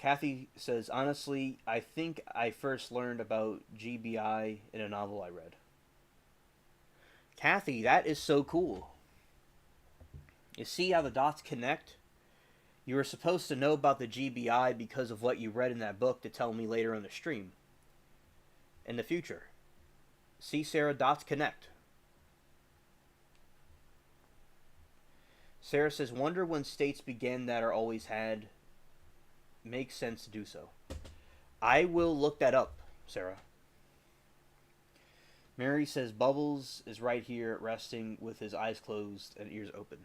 Kathy says, honestly, I think I first learned about GBI in a novel I read. Kathy, that is so cool. You see how the dots connect? You were supposed to know about the GBI because of what you read in that book to tell me later on the stream. In the future. See Sarah Dots Connect. Sarah says, wonder when states began that are always had. Makes sense to do so. I will look that up, Sarah. Mary says, Bubbles is right here, resting with his eyes closed and ears open.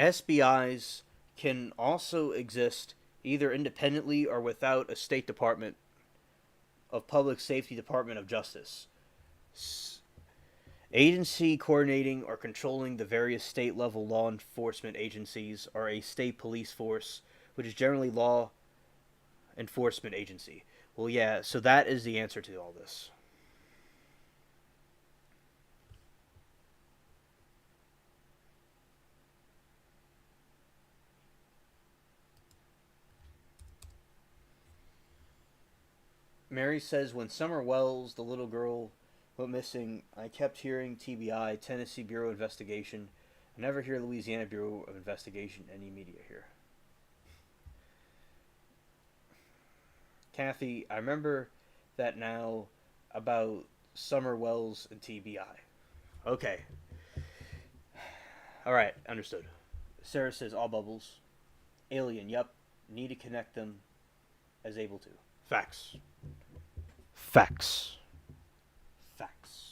SBIs can also exist either independently or without a State Department of Public Safety Department of Justice. Agency coordinating or controlling the various state level law enforcement agencies are a state police force, which is generally law enforcement agency. Well, yeah, so that is the answer to all this. Mary says, when Summer Wells, the little girl, went missing, I kept hearing TBI, Tennessee Bureau of Investigation. I never hear Louisiana Bureau of Investigation, any media here. Kathy, I remember that now about Summer Wells and TBI. Okay. All right, understood. Sarah says, all bubbles. Alien, yep. Need to connect them as able to. Facts. Facts. Facts.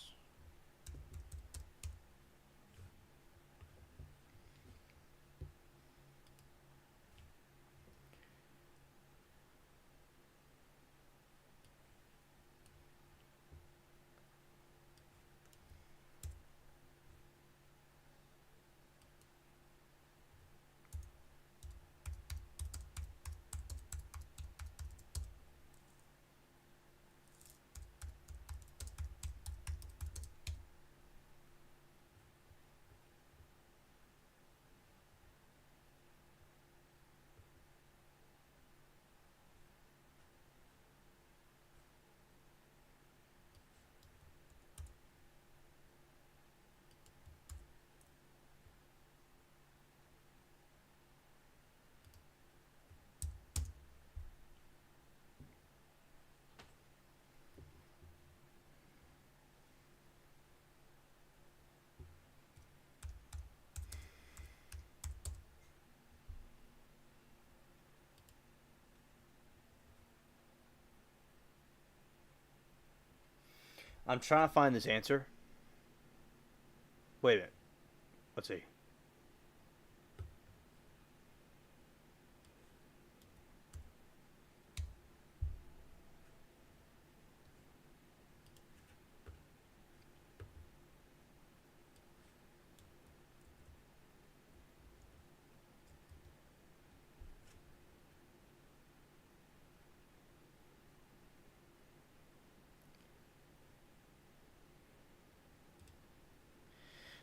I'm trying to find this answer. Wait a minute. Let's see.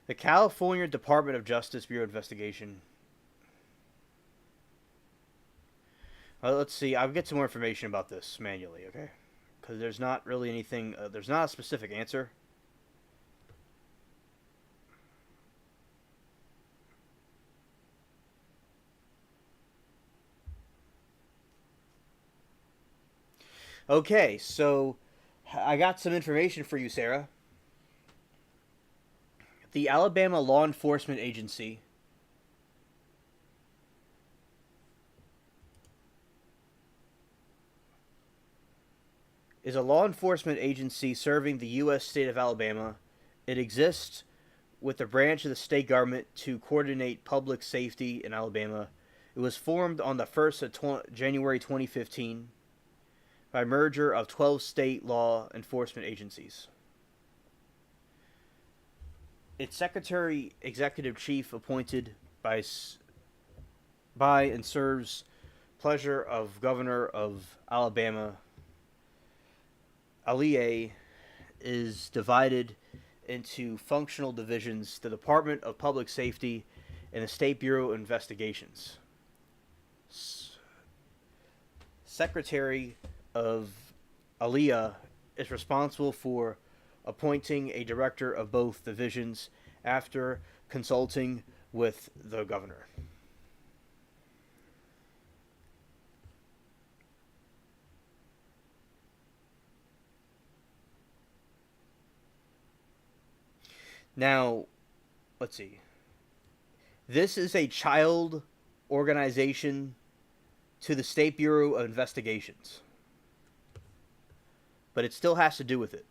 The California Department of Justice Bureau of Investigation. Let's see. I'll get some more information about this manually, okay? Because there's not really anything. There's not a specific answer. Okay, so I got some information for you, Sarah. The Alabama Law Enforcement Agency is a law enforcement agency serving the U.S. state of Alabama. It exists with a branch of the state government to coordinate public safety in Alabama. It was formed on the 1st of January 2015 by merger of 12 state law enforcement agencies. its secretary executive chief appointed by by and serves pleasure of governor of Alabama. Aliyah is divided into functional divisions: the Department of Public Safety and the State Bureau of Investigations. Secretary of Aliyah is responsible for appointing a director of both divisions after consulting with the governor. Now, let's see. This is a child organization to the State Bureau of Investigations, but it still has to do with it.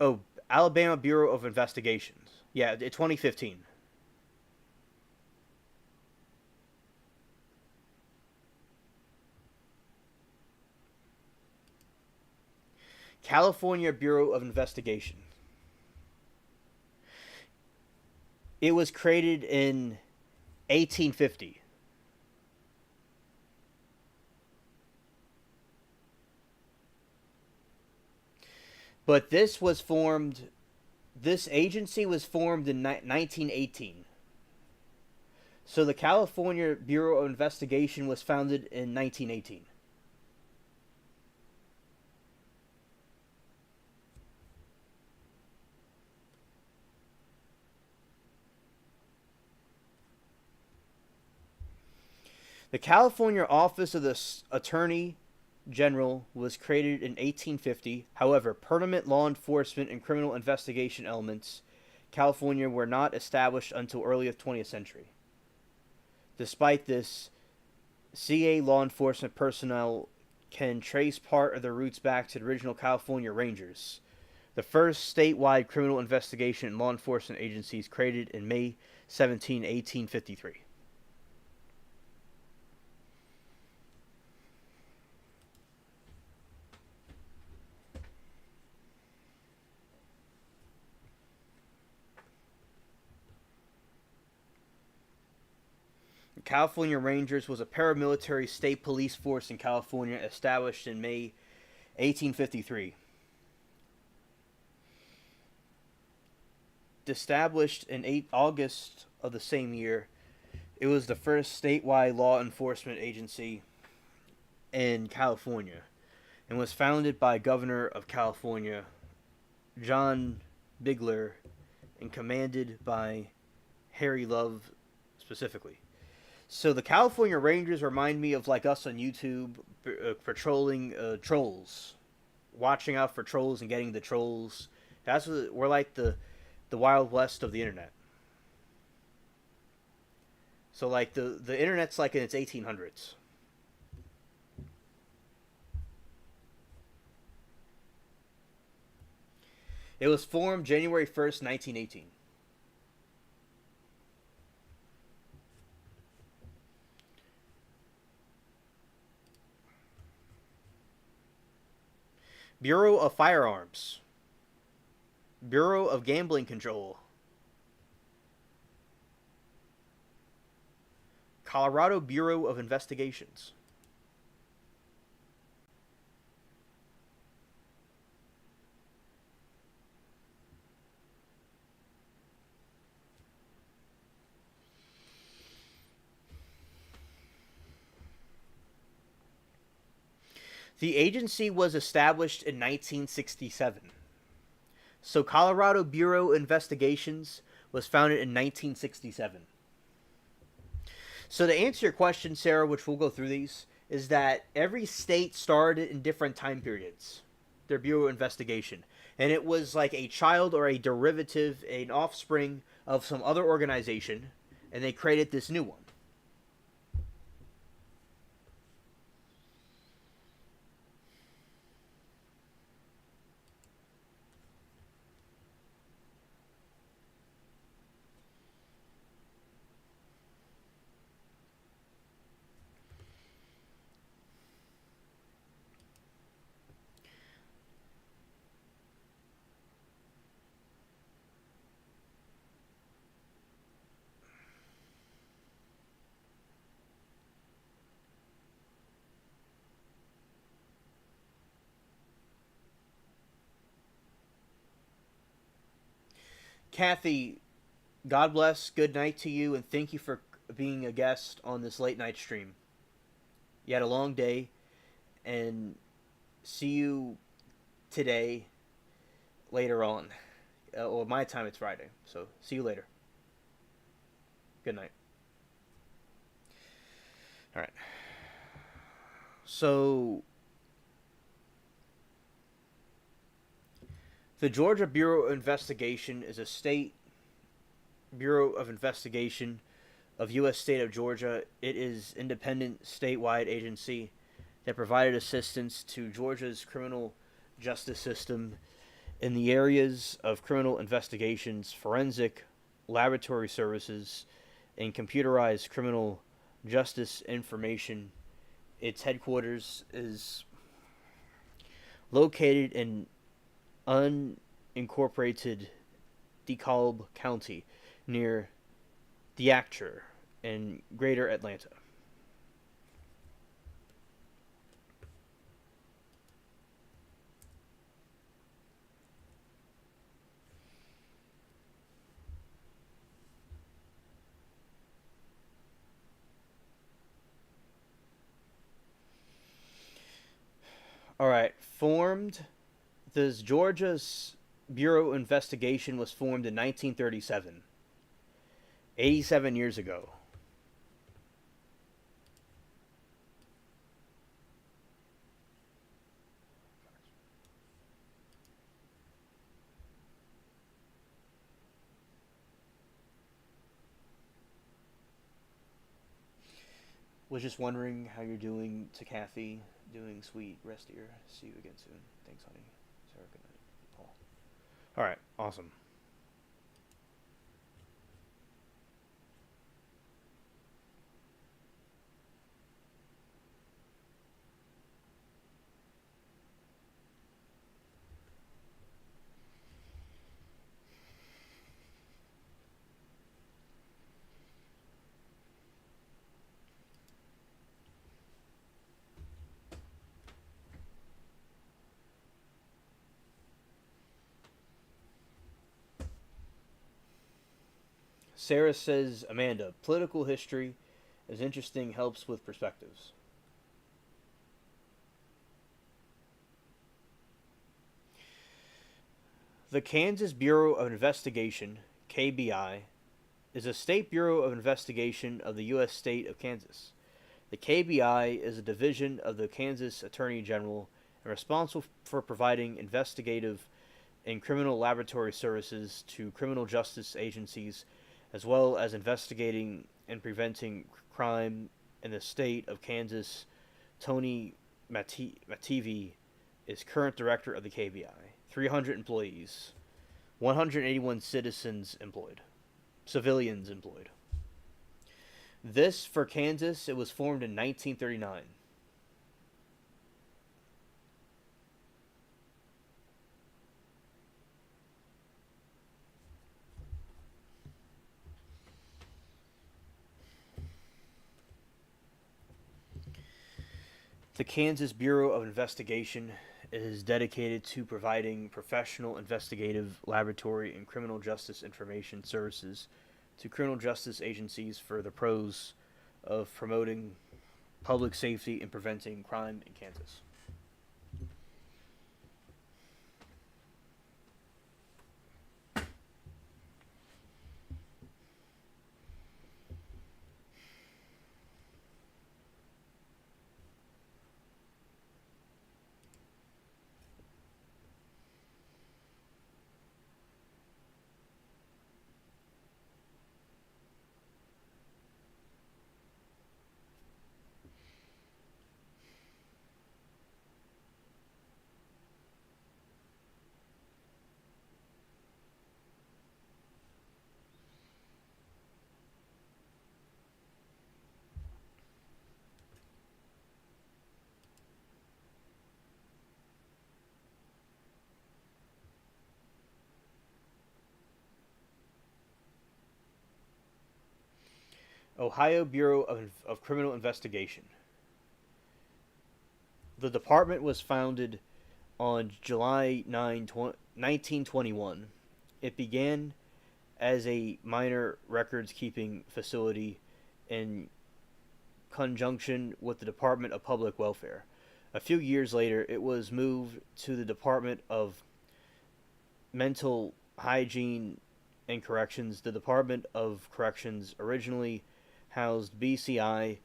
Oh, Alabama Bureau of Investigations. Yeah, 2015. California Bureau of Investigation. It was created in 1850. But this agency was formed in 1918. So the California Bureau of Investigation was founded in 1918. The California Office of the Attorney General was created in 1850. However, permanent law enforcement and criminal investigation elements California were not established until early 20th century. Despite this, CA law enforcement personnel can trace part of their roots back to the original California Rangers, the first statewide criminal investigation and law enforcement agencies created in May 17, 1853. California Rangers was a paramilitary state police force in California established in May 1853. Established in August of the same year, it was the first statewide law enforcement agency in California and was founded by Governor of California John Bigler and commanded by Harry Love specifically. So the California Rangers remind me of like us on YouTube patrolling trolls, watching out for trolls and getting the trolls. We're like the Wild West of the internet. So like the internet's like in its 1800s. It was formed January 1st, 1918. Bureau of Firearms. Bureau of Gambling Control. Colorado Bureau of Investigations. The agency was established in 1967. So Colorado Bureau of Investigations was founded in 1967. So to answer your question, Sarah, which we'll go through these, is that every state started in different time periods, their Bureau of Investigation. And it was like a child or a derivative, an offspring of some other organization, and they created this new one. Kathy, God bless. Good night to you, and thank you for being a guest on this late night stream. You had a long day, and see you today later on. Well, my time it's Friday, so see you later. Good night. All right. So, the Georgia Bureau of Investigation is a state Bureau of Investigation of U.S. state of Georgia. It is independent statewide agency that provided assistance to Georgia's criminal justice system in the areas of criminal investigations, forensic, laboratory services, and computerized criminal justice information. Its headquarters is located in unincorporated DeKalb County near Decatur in Greater Atlanta. All right, this Georgia's Bureau of Investigation was formed in 1937, 87 years ago. Was just wondering how you're doing to Kathy. Doing sweet. Rest here. See you again soon. Thanks, honey. Sarah, good night. Paul. All right. Awesome. Sarah says, Amanda, political history is interesting, helps with perspectives. The Kansas Bureau of Investigation, KBI, is a state bureau of investigation of the U.S. state of Kansas. The KBI is a division of the Kansas Attorney General and responsible for providing investigative and criminal laboratory services to criminal justice agencies, as well as investigating and preventing crime in the state of Kansas. Tony Mativi is current director of the KBI. 300 employees, 181 civilians employed. This, for Kansas, it was formed in 1939. The Kansas Bureau of Investigation is dedicated to providing professional investigative, laboratory, and criminal justice information services to criminal justice agencies for the purpose of promoting public safety and preventing crime in Kansas. Ohio Bureau of Criminal Investigation. The department was founded on July 9, 1921. It began as a minor records keeping facility in conjunction with the Department of Public Welfare. A few years later, it was moved to the Department of Mental Hygiene and Corrections. The Department of Corrections originally housed BCI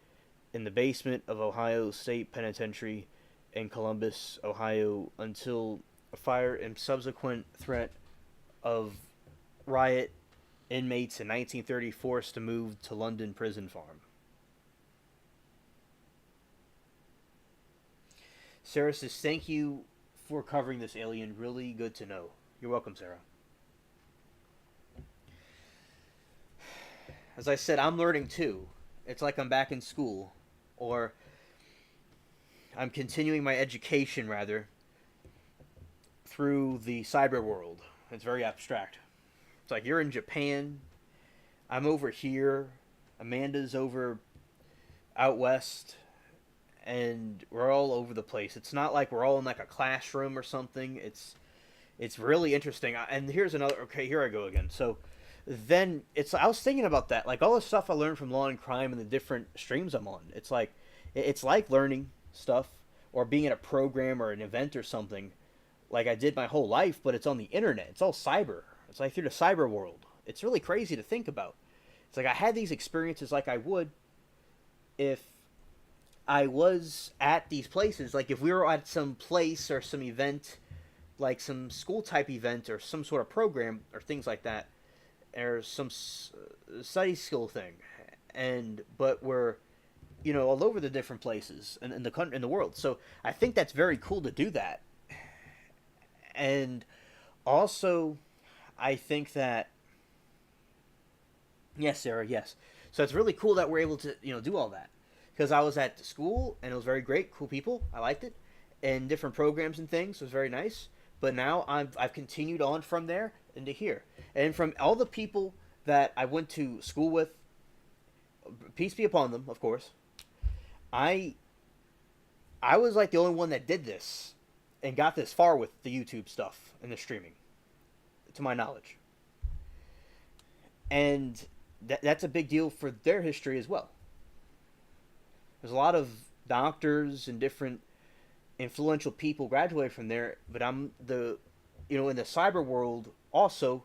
in the basement of Ohio State Penitentiary in Columbus, Ohio, until a fire and subsequent threat of riot inmates in 1930 forced to move to London Prison Farm. Sarah says, thank you for covering this, alien. Really good to know. You're welcome, Sarah. As I said, I'm learning too. It's like I'm back in school. Or I'm continuing my education, rather, through the cyber world. It's very abstract. It's like you're in Japan. I'm over here. Amanda's over out west. And we're all over the place. It's not like we're all in like a classroom or something. It's really interesting. And here's another. Okay, here I go again. So then I was thinking about that, like all the stuff I learned from Law and Crime and the different streams I'm on. It's like learning stuff or being in a program or an event or something, like I did my whole life, but it's on the internet. It's all cyber. It's like through the cyber world. It's really crazy to think about. It's like I had these experiences like I would if I was at these places. Like if we were at some place or some event, like some school type event or some sort of program or things like that, or some study skill thing, but we're all over the different places in the country, in the world. So I think that's very cool to do that. And also, I think that yes, Sarah, yes. So it's really cool that we're able to do all that, because I was at school and it was very great, cool people. I liked it, and different programs and things. It was very nice. But now I've continued on from there into here, and from all the people that I went to school with, peace be upon them, of course. I was like the only one that did this and got this far with the YouTube stuff and the streaming, to my knowledge. And that's a big deal for their history as well. There's a lot of doctors and different influential people graduated from there, but I'm in the cyber world also,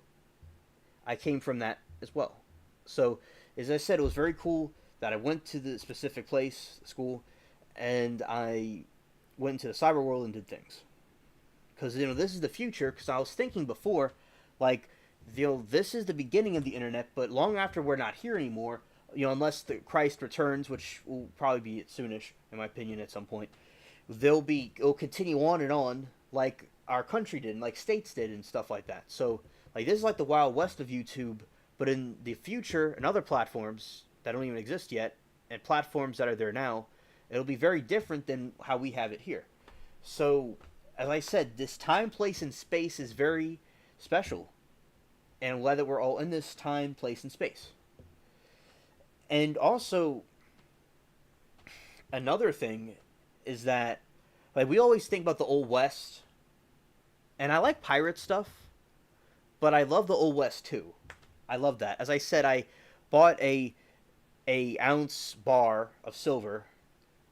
I came from that as well. So, as I said, it was very cool that I went to the specific place, the school, and I went into the cyber world and did things. Because, this is the future, because I was thinking before, like, this is the beginning of the internet, but long after we're not here anymore, unless the Christ returns, which will probably be soonish, in my opinion, at some point, it'll continue on and on, like our country did, and like states did, and stuff like that. So, like, this is like the Wild West of YouTube, but in the future, and other platforms that don't even exist yet, and platforms that are there now, it'll be very different than how we have it here. So, as I said, this time, place, and space is very special, and whether we're all in this time, place, and space. And also, another thing is that, like, we always think about the Old West, and I like pirate stuff, but I love the Old West too. I love that. As I said, I bought a ounce bar of silver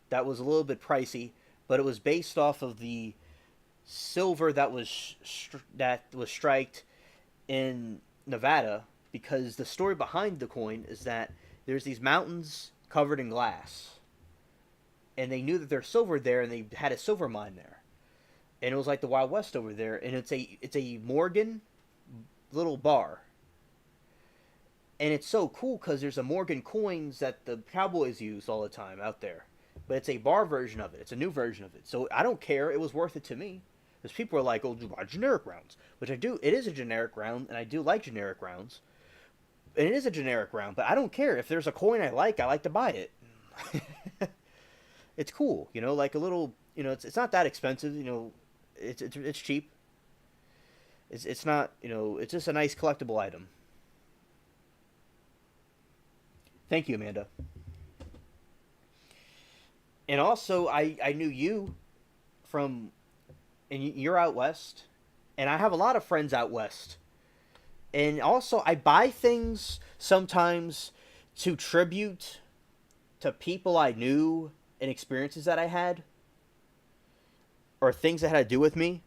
that was a little bit pricey, but it was based off of the silver that was striked in Nevada, because the story behind the coin is that there's these mountains covered in glass, and they knew that there's silver there, and they had a silver mine there, and it was like the Wild West over there. And it's a Morgan little bar, and it's so cool because there's a Morgan coins that the cowboys use all the time out there, but it's a bar version of it. It's a new version of it, so I don't care. It was worth it to me, because people are like, "Oh, do buy generic rounds," which I do. It is a generic round, and I do like generic rounds. And it is a generic round, but I don't care. If there's a coin I like to buy it. It's cool, like a little, it's not that expensive, it's cheap. It's not, it's just a nice collectible item. Thank you, Amanda. And also, I knew you and you're out west, and I have a lot of friends out west. And also, I buy things sometimes to tribute to people I knew and experiences that I had, or things that had to do with me.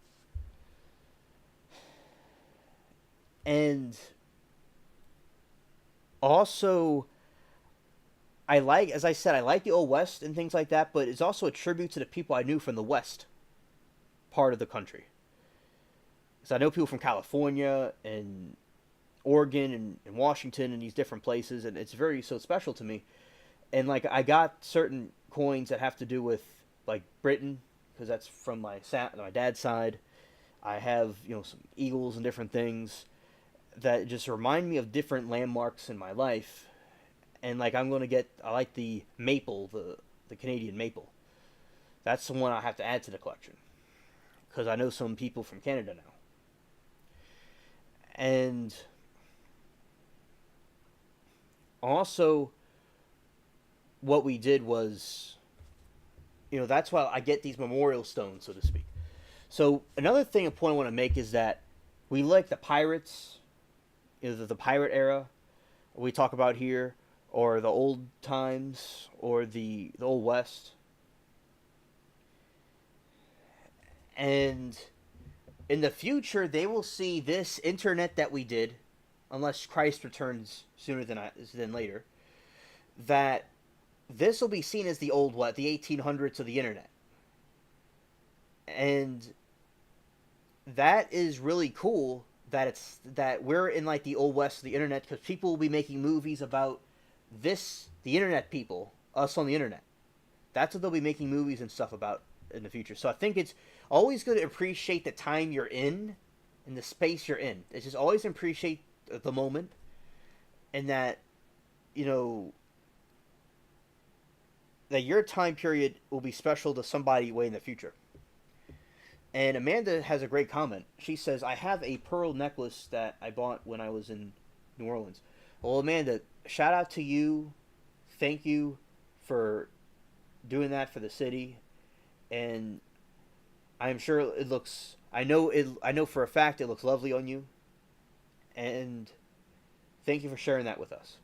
And also, I like, as I said, I like the Old West and things like that, but it's also a tribute to the people I knew from the West part of the country. Because I know people from California and Oregon and Washington and these different places, and it's very so special to me. And like I got certain coins that have to do with like Britain because that's from my dad's side. I have some eagles and different things that just remind me of different landmarks in my life. And like I like the maple, the Canadian maple. That's the one I have to add to the collection because I know some people from Canada now. And also, what we did was, that's why I get these memorial stones, so to speak. So another thing, a point I want to make is that we like the pirates, either the pirate era we talk about here, or the old times, or the old west, and in the future they will see this internet that we did, unless Christ returns sooner than later. That this will be seen as the old what the 1800s of the internet, and that is really cool that we're in like the old west of the internet because people will be making movies about the internet people, us on the internet. That's what they'll be making movies and stuff about in the future. So I think it's always good to appreciate the time you're in and the space you're in. It's just always appreciate the moment, and that you know that your time period will be special to somebody way in the future. And Amanda has a great comment. She says, I have a pearl necklace that I bought when I was in New Orleans. Well, Amanda, shout out to you. Thank you for doing that for the city. And I'm sure it looks, I know for a fact it looks lovely on you. And thank you for sharing that with us.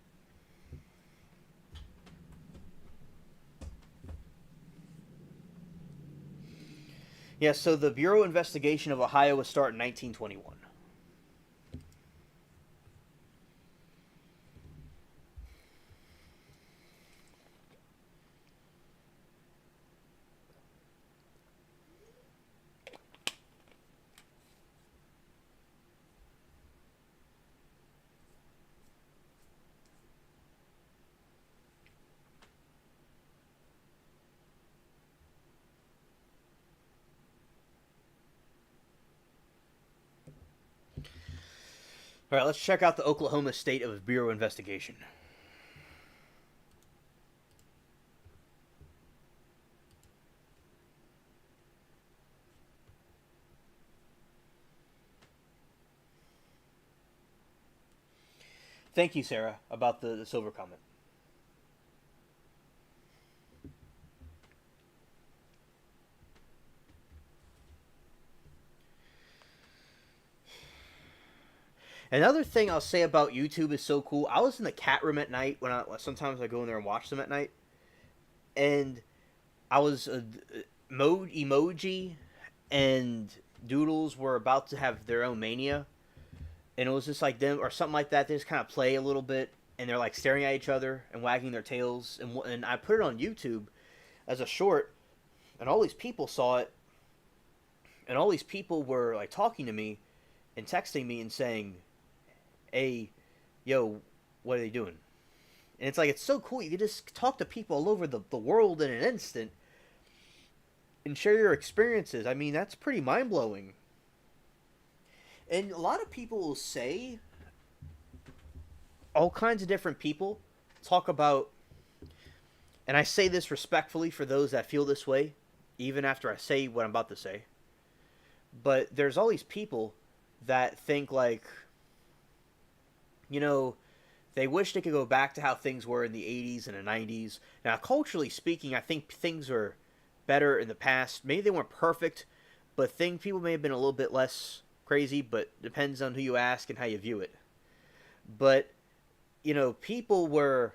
Yeah, so the Bureau investigation of Ohio was started in 1921. All right, let's check out the Oklahoma State of Bureau investigation. Thank you, Sarah, about the silver comment. Another thing I'll say about YouTube is so cool. I was in the cat room at night when I sometimes I go in there and watch them at night, and I was emoji and Doodles were about to have their own mania, and it was just like them or something like that. They just kind of play a little bit, and they're like staring at each other and wagging their tails. And I put it on YouTube as a short, and all these people saw it, and all these people were like talking to me and texting me and saying, "Hey, yo, what are they doing?" And it's like it's so cool. You can just talk to people all over the world in an instant and share your experiences. I mean, that's pretty mind blowing. And a lot of people will say, all kinds of different people talk about, and I say this respectfully for those that feel this way, even after I say what I'm about to say. But there's all these people that think like, you know, they wish they could go back to how things were in the 80s and the 90s. Now, culturally speaking, I think things were better in the past. Maybe they weren't perfect, but people may have been a little bit less crazy, but depends on who you ask and how you view it. But, people were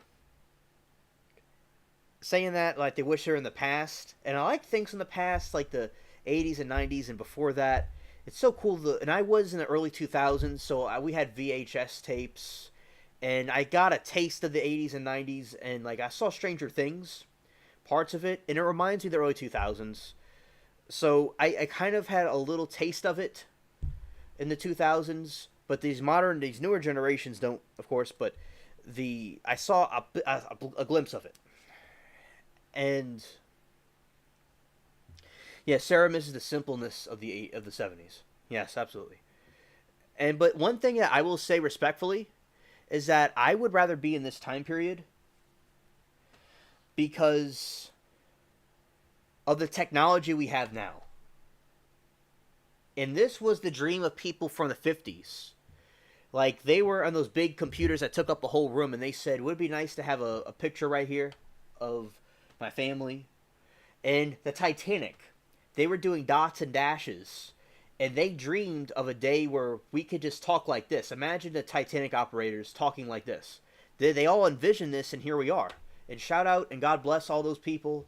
saying that like they wish they were in the past. And I like things in the past, like the 80s and 90s and before that. It's so cool. And I was in the early 2000s, so we had VHS tapes. And I got a taste of the 80s and 90s. And, like, I saw Stranger Things, parts of it. And it reminds me of the early 2000s. So I kind of had a little taste of it in the 2000s, but these newer generations don't, of course. But I saw a glimpse of it, and yeah, Sarah misses the simpleness of the 70s. Yes, absolutely. But one thing that I will say respectfully is that I would rather be in this time period because of the technology we have now. And this was the dream of people from the 50s. Like, they were on those big computers that took up a whole room, and they said, would it be nice to have a picture right here of my family? And the Titanic, they were doing dots and dashes, and they dreamed of a day where we could just talk like this. Imagine the Titanic operators talking like this. They all envisioned this, and here we are. And shout out and God bless all those people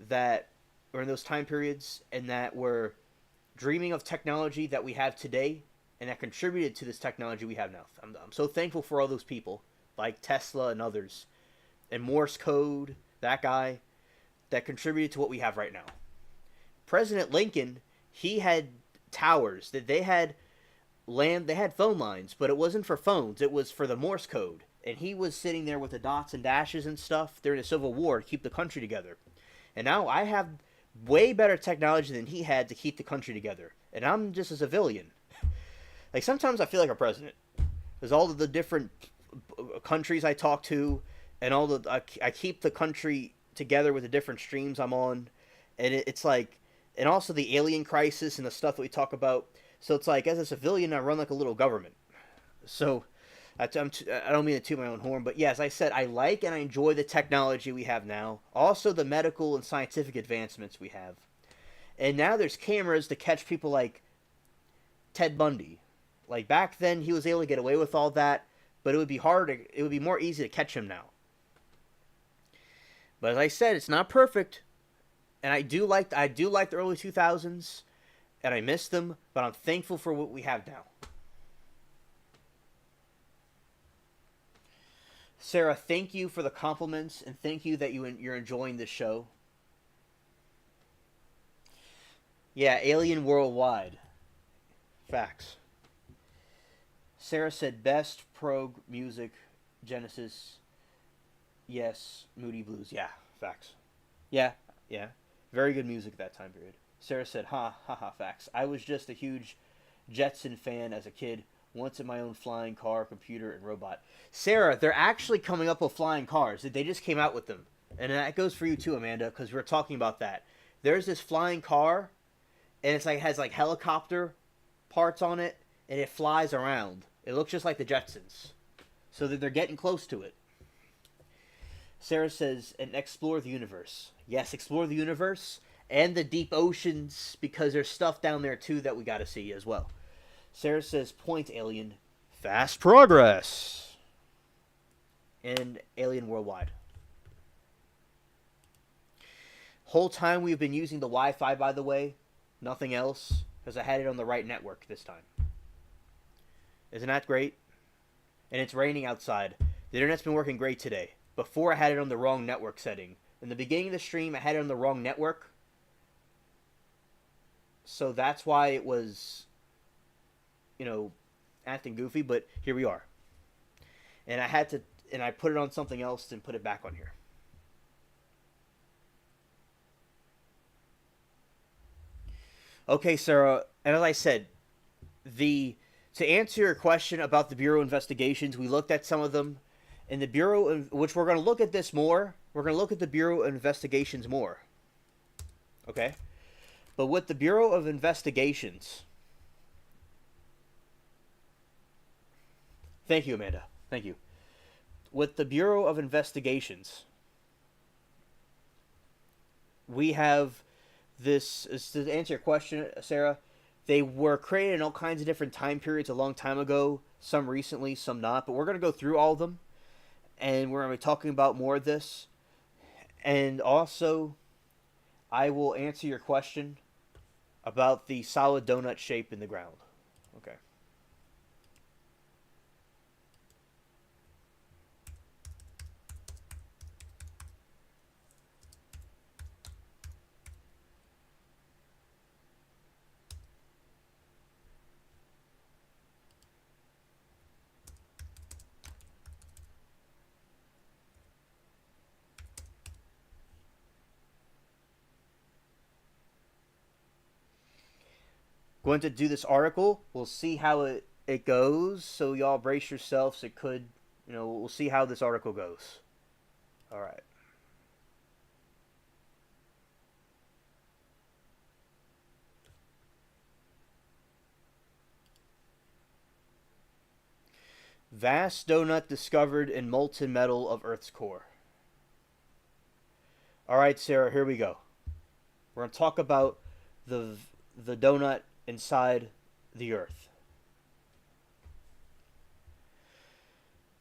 that were in those time periods and that were dreaming of technology that we have today and that contributed to this technology we have now. I'm so thankful for all those people, like Tesla and others, and Morse code, that guy, that contributed to what we have right now. President Lincoln, he had towers that they had phone lines, but it wasn't for phones, it was for the Morse code. And he was sitting there with the dots and dashes and stuff during the Civil War to keep the country together. And now I have way better technology than he had to keep the country together. And I'm just a civilian. Like, sometimes I feel like a president. There's all of the different countries I talk to, and I keep the country together with the different streams I'm on. And it's like, and also the alien crisis and the stuff that we talk about. So it's like, as a civilian, I run like a little government. So I don't mean to toot my own horn, but yeah, as I said, I like and I enjoy the technology we have now. Also, the medical and scientific advancements we have. And now there's cameras to catch people like Ted Bundy. Like, back then, he was able to get away with all that, but it would be more easy to catch him now. But as I said, it's not perfect. And I do like the early 2000s, and I miss them, but I'm thankful for what we have now. Sarah, thank you for the compliments, and thank you that you're enjoying this show. Yeah, Alien Worldwide. Facts. Sarah said best prog music, Genesis. Yes, Moody Blues. Yeah, facts. Yeah. Very good music that time period. Sarah said, ha, facts. I was just a huge Jetson fan as a kid. Once in my own flying car, computer, and robot. Sarah, they're actually coming up with flying cars. They just came out with them. And that goes for you too, Amanda, because we were talking about that. There's this flying car, and it has like helicopter parts on it, and it flies around. It looks just like the Jetsons. So that they're getting close to it. Sarah says, and explore the universe. Yes, explore the universe and the deep oceans, because there's stuff down there too that we got to see as well. Sarah says, point alien. Fast progress. And Alien Worldwide. Whole time we've been using the Wi-Fi, by the way. Nothing else. Because I had it on the right network this time. Isn't that great? And it's raining outside. The internet's been working great today. Before I had it on the wrong network setting. In the beginning of the stream, I had it on the wrong network. So that's why it was, acting goofy, but here we are. And I put it on something else and put it back on here. Okay, Sarah, and as I said, to answer your question about the Bureau investigations, we looked at some of them. In the Bureau, which we're going to look at this more, we're going to look at the Bureau of Investigations more. Okay? But with the Bureau of Investigations... Thank you, Amanda. Thank you. With the Bureau of Investigations, we have this... To answer your question, Sarah, They were created in all kinds of different time periods a long time ago, some recently, some not, but we're going to go through all of them, and we're going to be talking about more of this. And also, I will answer your question about the solid donut shape in the ground. Okay. Going to do this article. We'll see how it goes. So y'all brace yourselves. It could, we'll see how this article goes. All right. Vast donut discovered in molten metal of Earth's core. All right, Sarah, here we go. We're going to talk about the the donut inside the Earth.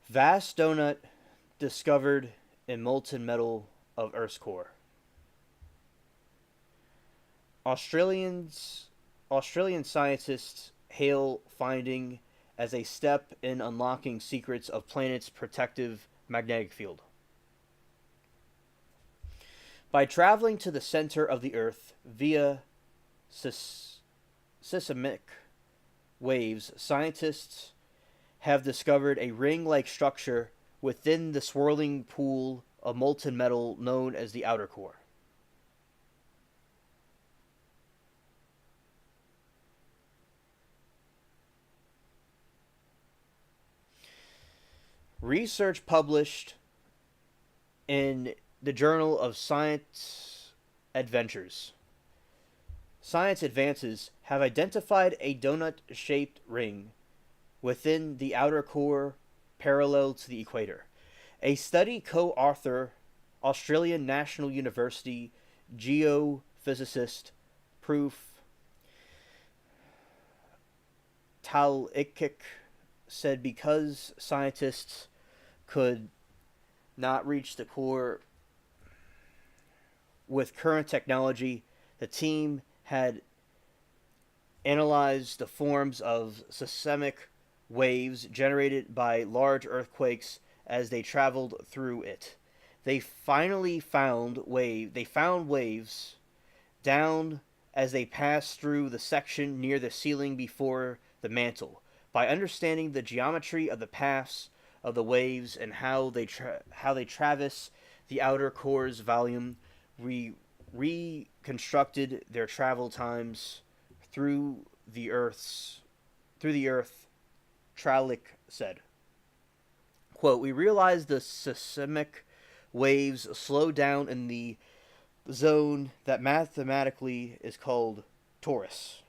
Vast donut discovered in molten metal of Earth's core. Australians Australian scientists hail finding as a step in unlocking secrets of planet's protective magnetic field. By traveling to the center of the Earth via seismic waves, scientists have discovered a ring-like structure within the swirling pool of molten metal known as the outer core. Research published in the Journal of Science Advances have identified a donut-shaped ring within the outer core parallel to the equator. A study co-author Australian National University geophysicist Proof Eclectic said because scientists could not reach the core with current technology, the team had analyzed the forms of seismic waves generated by large earthquakes as they traveled through it. They found waves down as they passed through the section near the ceiling before the mantle. By understanding the geometry of the paths of the waves and how they traverse the outer core's volume, we reconstructed their travel times through the earth. Tralick said, quote, "We realized the seismic waves slow down in the zone that mathematically is called torus.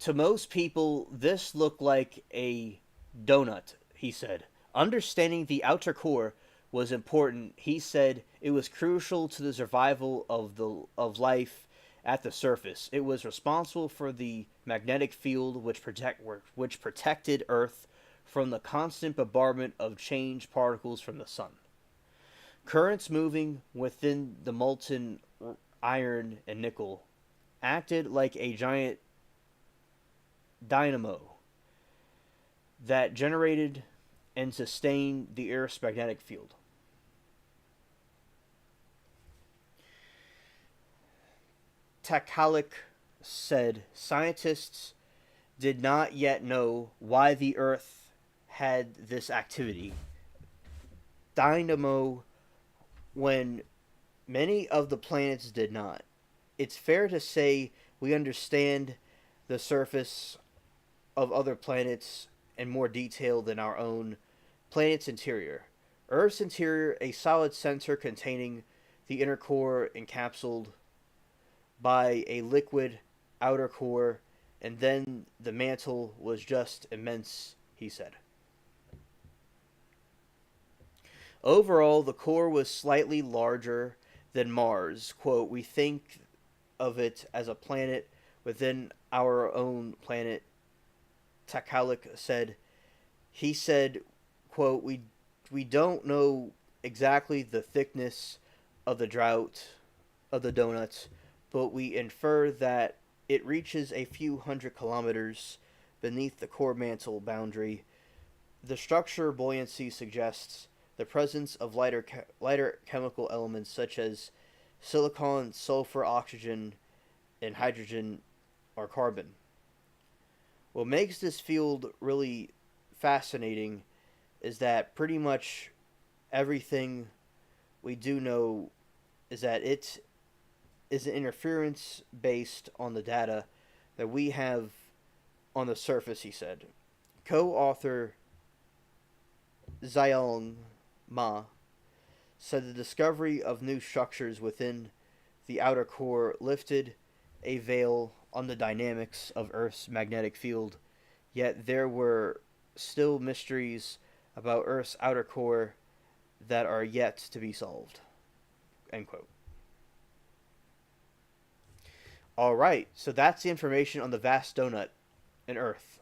To most people, this looked like a donut," he said. Understanding the outer core was important. He said it was crucial to the survival of life at the surface. It was responsible for the magnetic field which protected Earth from the constant bombardment of change particles from the sun. Currents moving within the molten iron and nickel acted like a giant dynamo that generated and sustained the Earth's magnetic field. Takalik said scientists did not yet know why the Earth had this activity. Dynamo when many of the planets did not. It's fair to say we understand the surface of other planets in more detail than our own planet's interior. Earth's interior, a solid center containing the inner core encapsulated by a liquid outer core, and then the mantle was just immense, he said. Overall, the core was slightly larger than Mars. Quote, we think of it as a planet within our own planet, Takalik said. He said, quote, we don't know exactly the thickness of the drought of the donuts, but we infer that it reaches a few hundred kilometers beneath the core mantle boundary. The structure buoyancy suggests the presence of lighter chemical elements such as silicon, sulfur, oxygen, and hydrogen or carbon. What makes this field really fascinating is that pretty much everything we do know is that it is an interference based on the data that we have on the surface, he said. Co author Xiaong Ma said the discovery of new structures within the outer core lifted a veil on the dynamics of Earth's magnetic field, yet there were still mysteries about Earth's outer core that are yet to be solved. End quote. All right, so that's the information on the vast donut in Earth.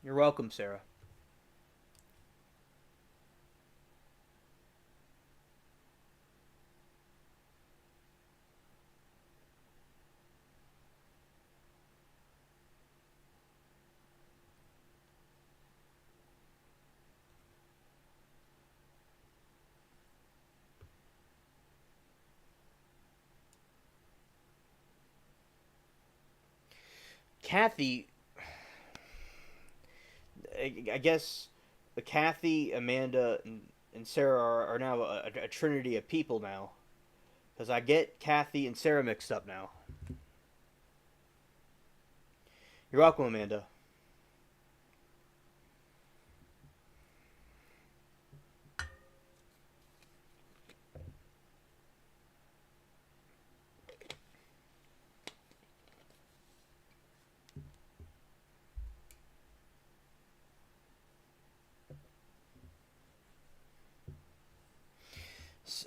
You're welcome, Sarah. Kathy, I guess the Kathy, Amanda, and Sarah are now a trinity of people now. Because I get Kathy and Sarah mixed up now. You're welcome, Amanda.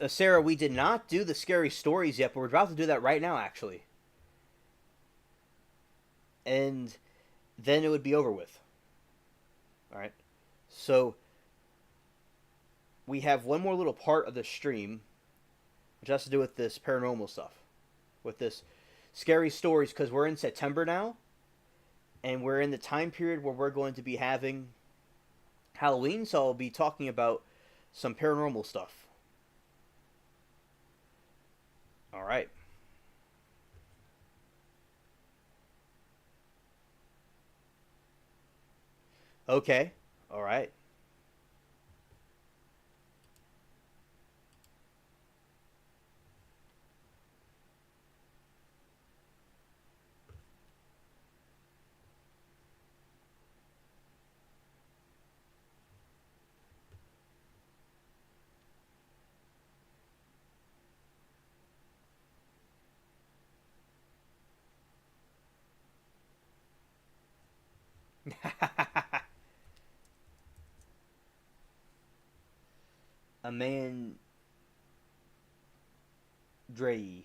Sarah, we did not do the scary stories yet, but we're about to do that right now, actually. And then it would be over with. All right. So we have one more little part of the stream, which has to do with this paranormal stuff, with this scary stories, because we're in September now, and we're in the time period where we're going to be having Halloween, so I'll be talking about some paranormal stuff. All right. Okay. All right. A man Dre.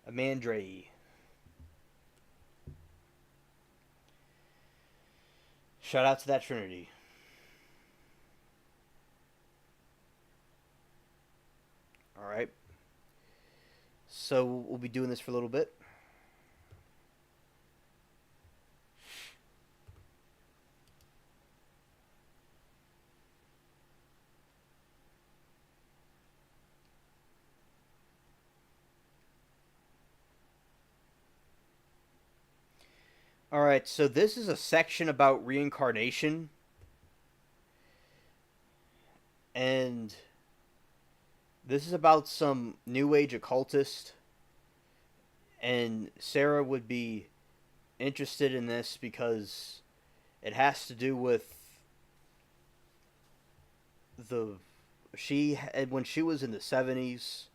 A man Dre. Shout out to that Trinity. All right. So we'll be doing this for a little bit. All right. So this is a section about reincarnation. And this is about some New Age occultist, and Sarah would be interested in this because it has to do with the she had when she was in the 70s.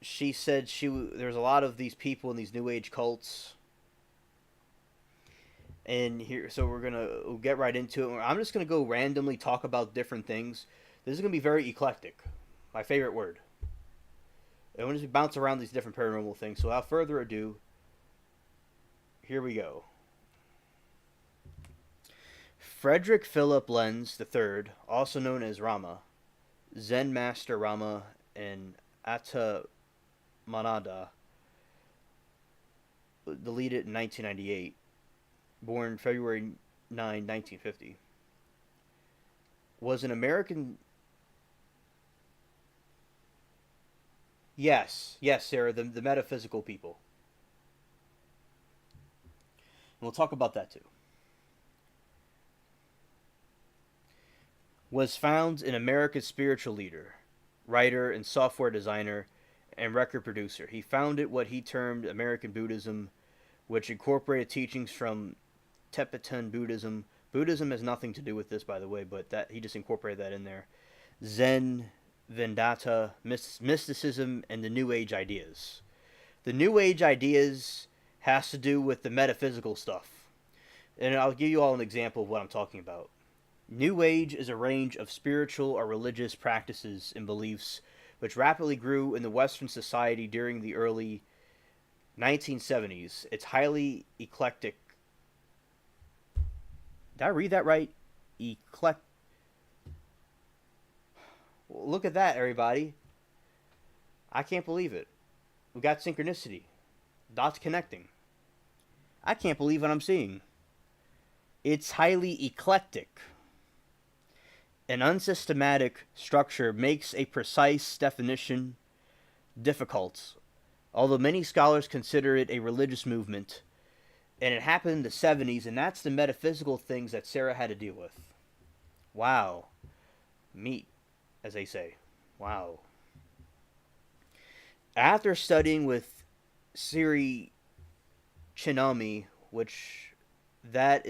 She said there's a lot of these people in these New Age cults, and here so we'll get right into it. I'm just gonna go randomly talk about different things. This is gonna be very eclectic, my favorite word. And we'll just bounce around these different paranormal things. So without further ado, here we go. Frederick Philip Lenz III, also known as Rama, Zen Master Rama, and Atta Manada, deleted in 1998, born February 9, 1950, was an American. Yes, yes, Sarah, the metaphysical people. And we'll talk about that too. Was found an American spiritual leader, writer, and software designer, and record producer. He founded what he termed American Buddhism, which incorporated teachings from Tibetan Buddhism. Buddhism has nothing to do with this, by the way, but that he just incorporated that in there. Zen, Vedanta, mysticism, and the New Age ideas. The New Age ideas has to do with the metaphysical stuff. And I'll give you all an example of what I'm talking about. New Age is a range of spiritual or religious practices and beliefs which rapidly grew in the Western society during the early 1970s. It's highly eclectic. Did I read that right? Eclectic. Look at that, everybody. I can't believe it. We got synchronicity. Dots connecting. I can't believe what I'm seeing. It's highly eclectic. An unsystematic structure makes a precise definition difficult, although many scholars consider it a religious movement. And it happened in the 70s, and that's the metaphysical things that Sarah had to deal with. Wow. Meat, as they say. Wow. After studying with Sri Chinami, which that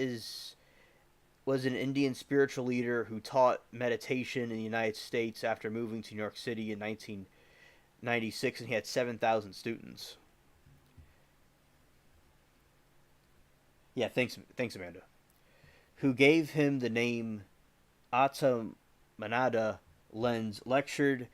was an Indian spiritual leader who taught meditation in the United States after moving to New York City in 1996, and he had 7,000 students. Yeah, thanks, Amanda. Who gave him the name Atamanada. Lenz lectured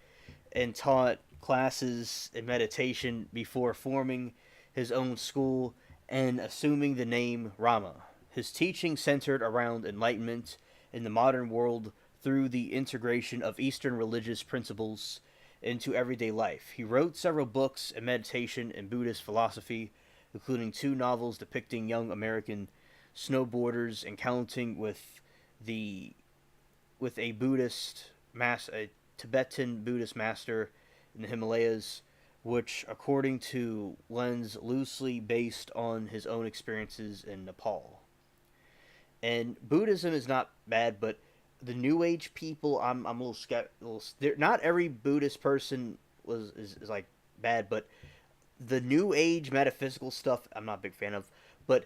and taught classes in meditation before forming his own school and assuming the name Rama. His teaching centered around enlightenment in the modern world through the integration of Eastern religious principles into everyday life. He wrote several books in meditation and Buddhist philosophy, including 2 novels depicting young American snowboarders encountering with a Tibetan Buddhist master in the Himalayas, which, according to Lenz, loosely based on his own experiences in Nepal. And Buddhism is not bad, but the New Age people, I'm a little skeptical. Not every Buddhist person is like bad, but the New Age metaphysical stuff, I'm not a big fan of. But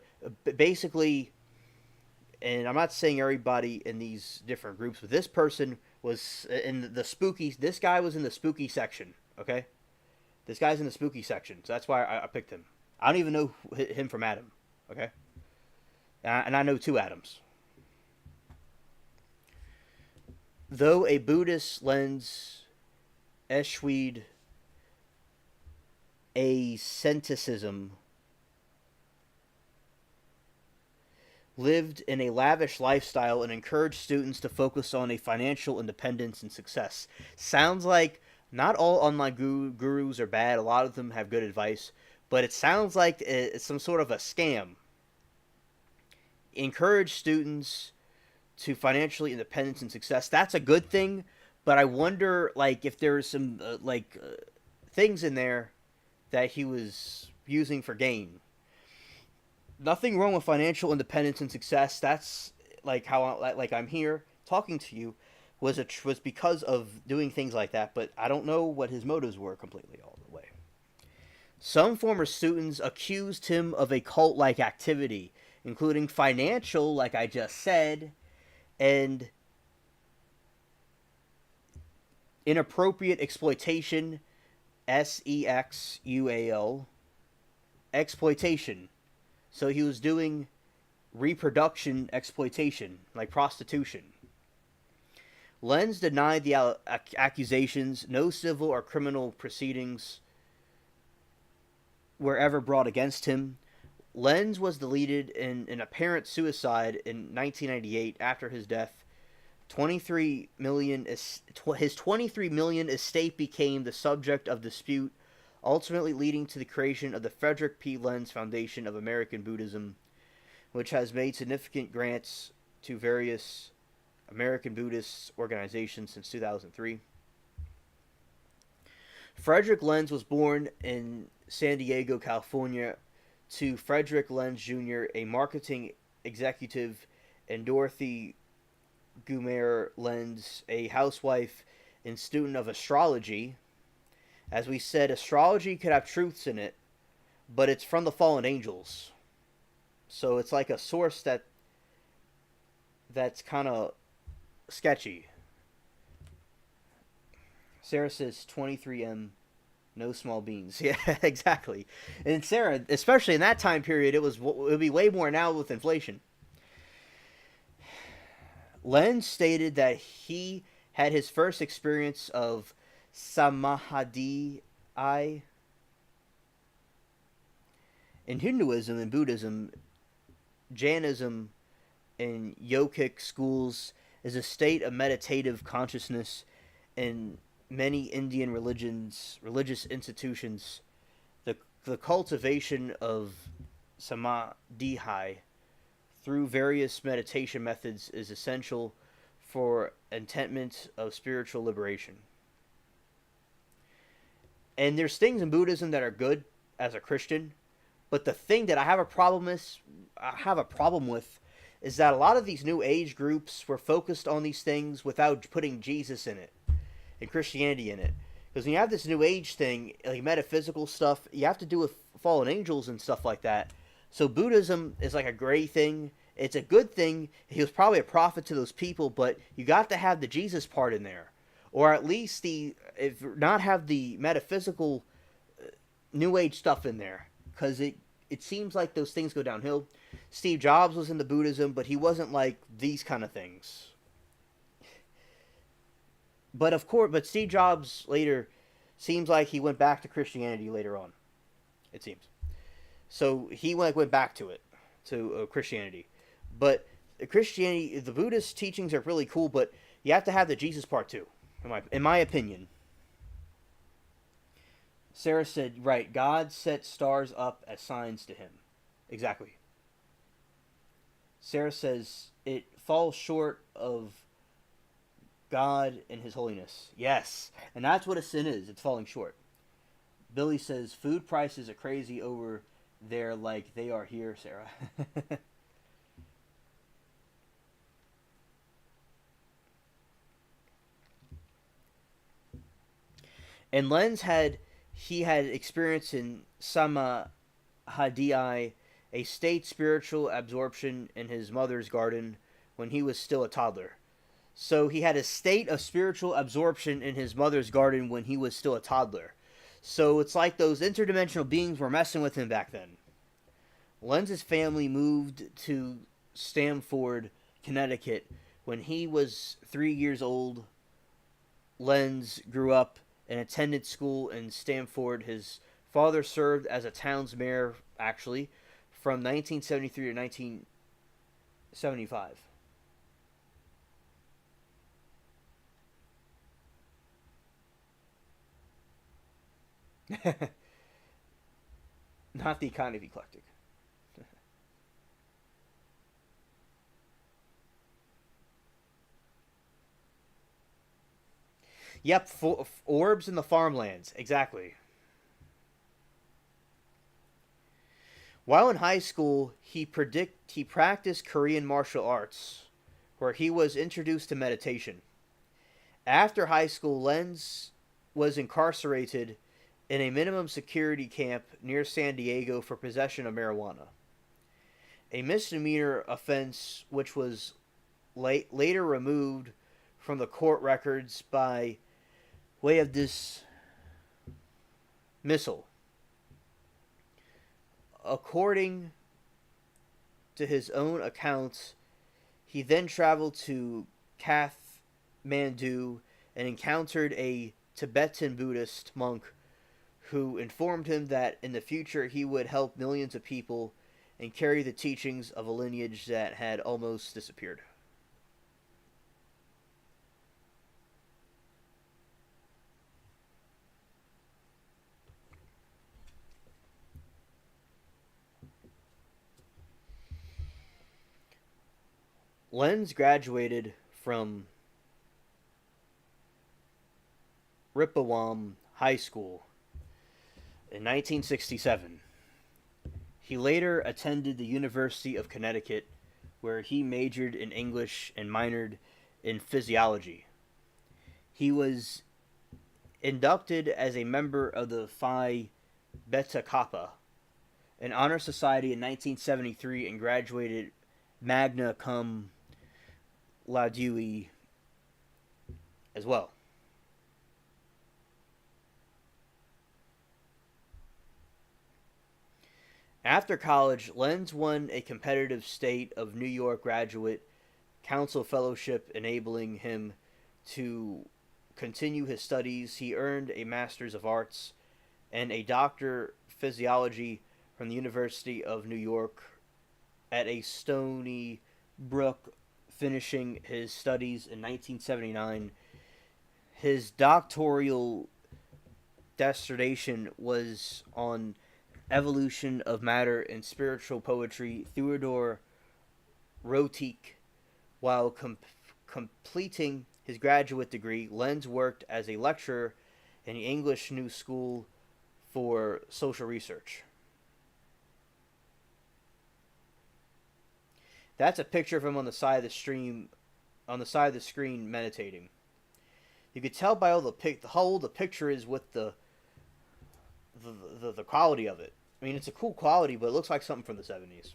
basically, and I'm not saying everybody in these different groups, but this person was in the spooky. This guy was in the spooky section. Okay, this guy's in the spooky section, so that's why I picked him. I don't even know him from Adam. Okay. And I know 2 Adams. Though a Buddhist, Lenz eschewed asceticism, lived in a lavish lifestyle, and encouraged students to focus on a financial independence and success. Sounds like not all online gurus are bad. A lot of them have good advice, but it sounds like it's some sort of a scam. Encourage students to financially independence and success. That's a good thing, but I wonder, like, if there's some things in there that he was using for gain. Nothing wrong with financial independence and success. That's like how I'm here talking to you, was because of doing things like that, but I don't know what his motives were completely all the way. Some former students accused him of a cult like activity, including financial, like I just said, and inappropriate exploitation, sexual, exploitation. So he was doing reproduction exploitation, like prostitution. Lenz denied the accusations. No civil or criminal proceedings were ever brought against him. Lenz was deleted in an apparent suicide in 1998 after his death. 23 million his 23 million estate became the subject of dispute, ultimately leading to the creation of the Frederick P. Lenz Foundation of American Buddhism, which has made significant grants to various American Buddhist organizations since 2003. Frederick Lenz was born in San Diego, California, to Frederick Lenz Jr., a marketing executive, and Dorothy Gumer Lenz, a housewife and student of astrology. As we said, astrology could have truths in it, but it's from the fallen angels. So it's like a source that's kind of sketchy. Sarah says 23M, no small beans. Yeah, exactly. And Sarah, especially in that time period, it would be way more now with inflation. Lenz stated that he had his first experience of samadhi in Hinduism and Buddhism, Jainism, and yogic schools is a state of meditative consciousness. In many Indian religious institutions, the cultivation of samadhi through various meditation methods is essential for attainment of spiritual liberation. And there's things in Buddhism that are good as a Christian, but the thing that I have a problem with is that a lot of these new age groups were focused on these things without putting Jesus in it and Christianity in it. Because when you have this new age thing, like metaphysical stuff, you have to do with fallen angels and stuff like that. So Buddhism is like a gray thing. It's a good thing. He was probably a prophet to those people, but you got to have the Jesus part in there. Or at least if not have the metaphysical new age stuff in there. Because it seems like those things go downhill. Steve Jobs was into Buddhism, but he wasn't like these kind of things. But Steve Jobs later seems like he went back to Christianity later on. It seems. So he went back to it, to Christianity. But Christianity, the Buddhist teachings are really cool, but you have to have the Jesus part too, in my opinion. Sarah said, right, God set stars up as signs to him. Exactly. Sarah says, it falls short of God and his holiness. Yes, and that's what a sin is. It's falling short. Billy says, food prices are crazy over there like they are here, Sarah. And Lenz had experience in samadhi, a state spiritual absorption in his mother's garden when he was still a toddler. So he had a state of spiritual absorption in his mother's garden when he was still a toddler. So it's like those interdimensional beings were messing with him back then. Lenz's family moved to Stamford, Connecticut when he was 3 years old. Lenz grew up and attended school in Stamford. His father served as a town's mayor, actually, from 1973 to 1975. Not the kind of eclectic. Yep, orbs in the farmlands. Exactly. While in high school, he practiced Korean martial arts, where he was introduced to meditation. After high school, Lenz was incarcerated in a minimum security camp near San Diego for possession of marijuana, a misdemeanor offense which was later removed from the court records by way of dismissal. According to his own accounts, he then traveled to Kathmandu and encountered a Tibetan Buddhist monk who informed him that in the future he would help millions of people and carry the teachings of a lineage that had almost disappeared. Lenz graduated from Ripawam High School in 1967. He later attended the University of Connecticut, where he majored in English and minored in physiology. He was inducted as a member of the Phi Beta Kappa, an honor society in 1973, and graduated magna cum laude as well. After college, Lenz won a competitive State of New York Graduate Council Fellowship, enabling him to continue his studies. He earned a Master's of Arts and a Doctor of Physiology from the University of New York at a Stony Brook, finishing his studies in 1979. His doctoral dissertation was on evolution of matter and spiritual poetry, Theodore Rotique. While completing his graduate degree, Lenz worked as a lecturer in the English New School for Social Research. That's a picture of him on the side of the stream, on the side of the screen, meditating. You could tell by all how old the picture is with the quality of it. I mean, it's a cool quality, but it looks like something from the 70s.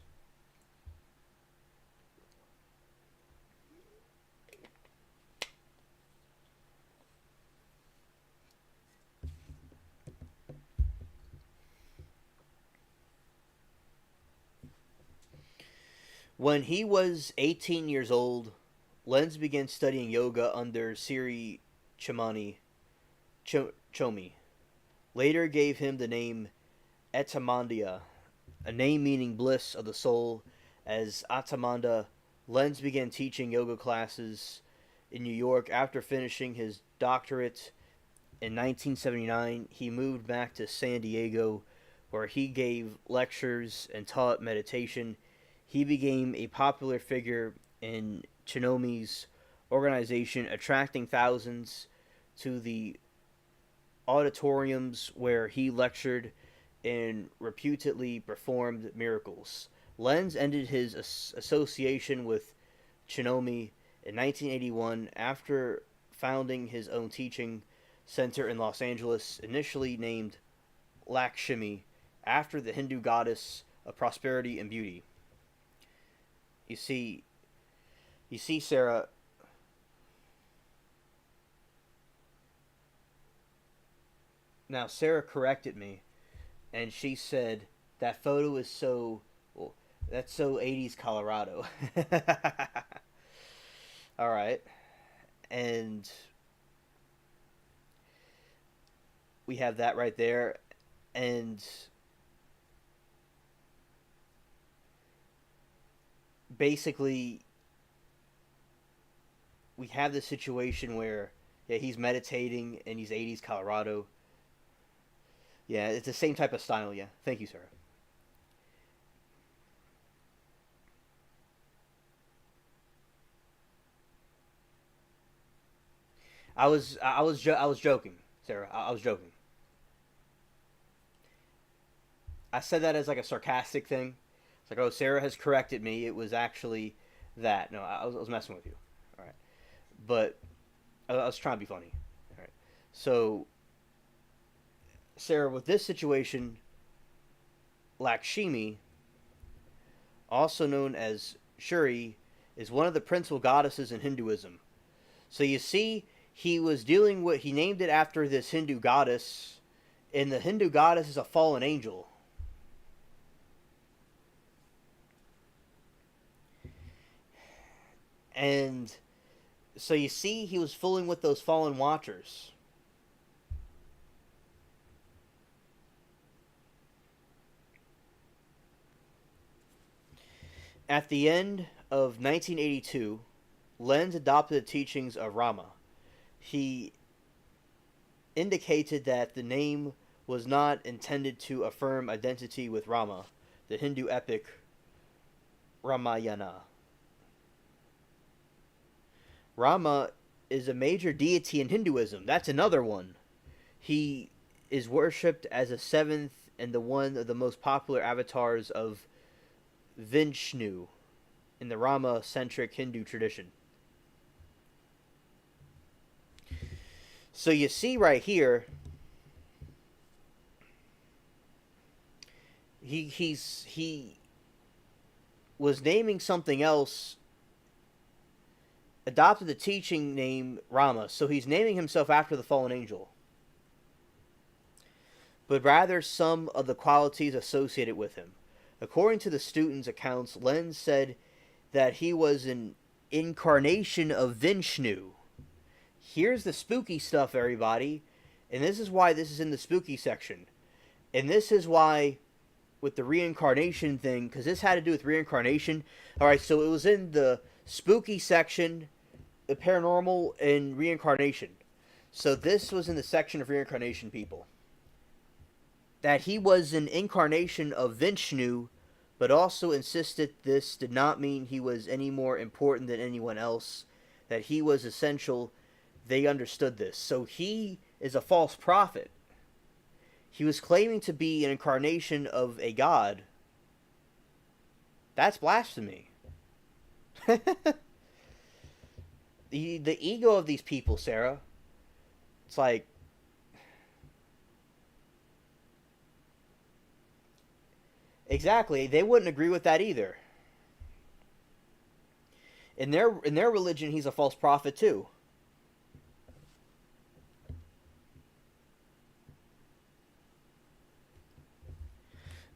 When he was 18 years old, Lenz began studying yoga under Sri Chomi. Later gave him the name Atamandia, a name meaning bliss of the soul. As Atamanda, Lenz began teaching yoga classes in New York. After finishing his doctorate in 1979, he moved back to San Diego, where he gave lectures and taught meditation. He became a popular figure in Chinomi's organization, attracting thousands to the auditoriums where he lectured and reputedly performed miracles. Lenz ended his association with Chinomi in 1981 after founding his own teaching center in Los Angeles, initially named Lakshmi, after the Hindu goddess of prosperity and beauty. You see, Sarah. Now, Sarah corrected me, and she said that photo is so. Well, that's so 80s Colorado. All right, and we have that right there, and basically we have this situation where yeah, he's meditating and he's 80s Colorado. Yeah, it's the same type of style. Yeah, thank you, Sarah. I was joking, Sarah. I was joking. I said that as like a sarcastic thing. It's like, oh, Sarah has corrected me. It was actually that. No, I was messing with you. All right, but I was trying to be funny. All right. So, Sarah, with this situation, Lakshmi, also known as Shuri, is one of the principal goddesses in Hinduism. So you see, he named it after this Hindu goddess, and the Hindu goddess is a fallen angel. And so you see, he was fooling with those fallen watchers. At the end of 1982, Lenz adopted the teachings of Rama. He indicated that the name was not intended to affirm identity with Rama, the Hindu epic Ramayana. Rama is a major deity in Hinduism. That's another one. He is worshipped as a seventh and the one of the most popular avatars of Vishnu in the Rama-centric Hindu tradition. So you see right here, he was naming something else, adopted the teaching name Rama, so he's naming himself after the fallen angel, but rather some of the qualities associated with him. According to the student's accounts, Lenz said that he was an incarnation of Vishnu. Here's the spooky stuff, everybody. And this is why this is in the spooky section. And this is why, with the reincarnation thing, because this had to do with reincarnation. Alright, so it was in the spooky section, the paranormal, and reincarnation. So this was in the section of reincarnation, people. That he was an incarnation of Vishnu, but also insisted this did not mean he was any more important than anyone else, that he was essential. They understood this. So he is a false prophet. He was claiming to be an incarnation of a god. That's blasphemy. The ego of these people, Sarah. It's like, exactly, they wouldn't agree with that either. In their religion, he's a false prophet too.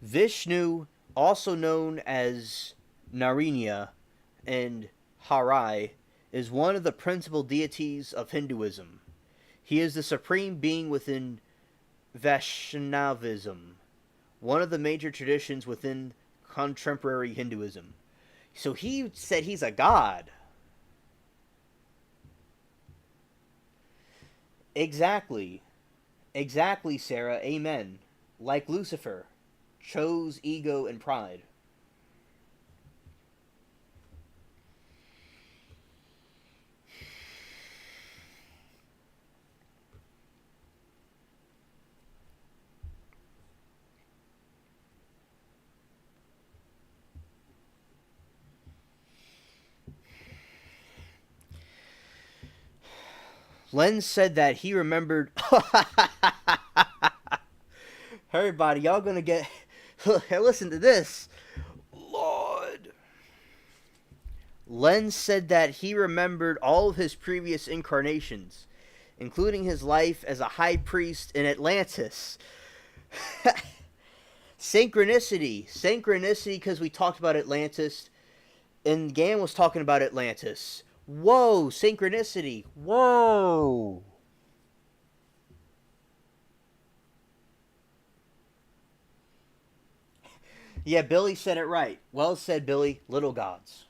Vishnu, also known as Narayana and Harai, is one of the principal deities of Hinduism. He is the supreme being within Vaishnavism, one of the major traditions within contemporary Hinduism. So he said he's a god. Exactly. Exactly, Sarah. Amen. Like Lucifer. Chose ego and pride. Lenz said that he remembered... Everybody, y'all gonna get... Listen to this. Lord. Lenz said that he remembered all of his previous incarnations, including his life as a high priest in Atlantis. Synchronicity. Synchronicity, because we talked about Atlantis, and Gan was talking about Atlantis. Whoa, synchronicity. Whoa. Yeah, Billy said it right. Well said, Billy. Little gods.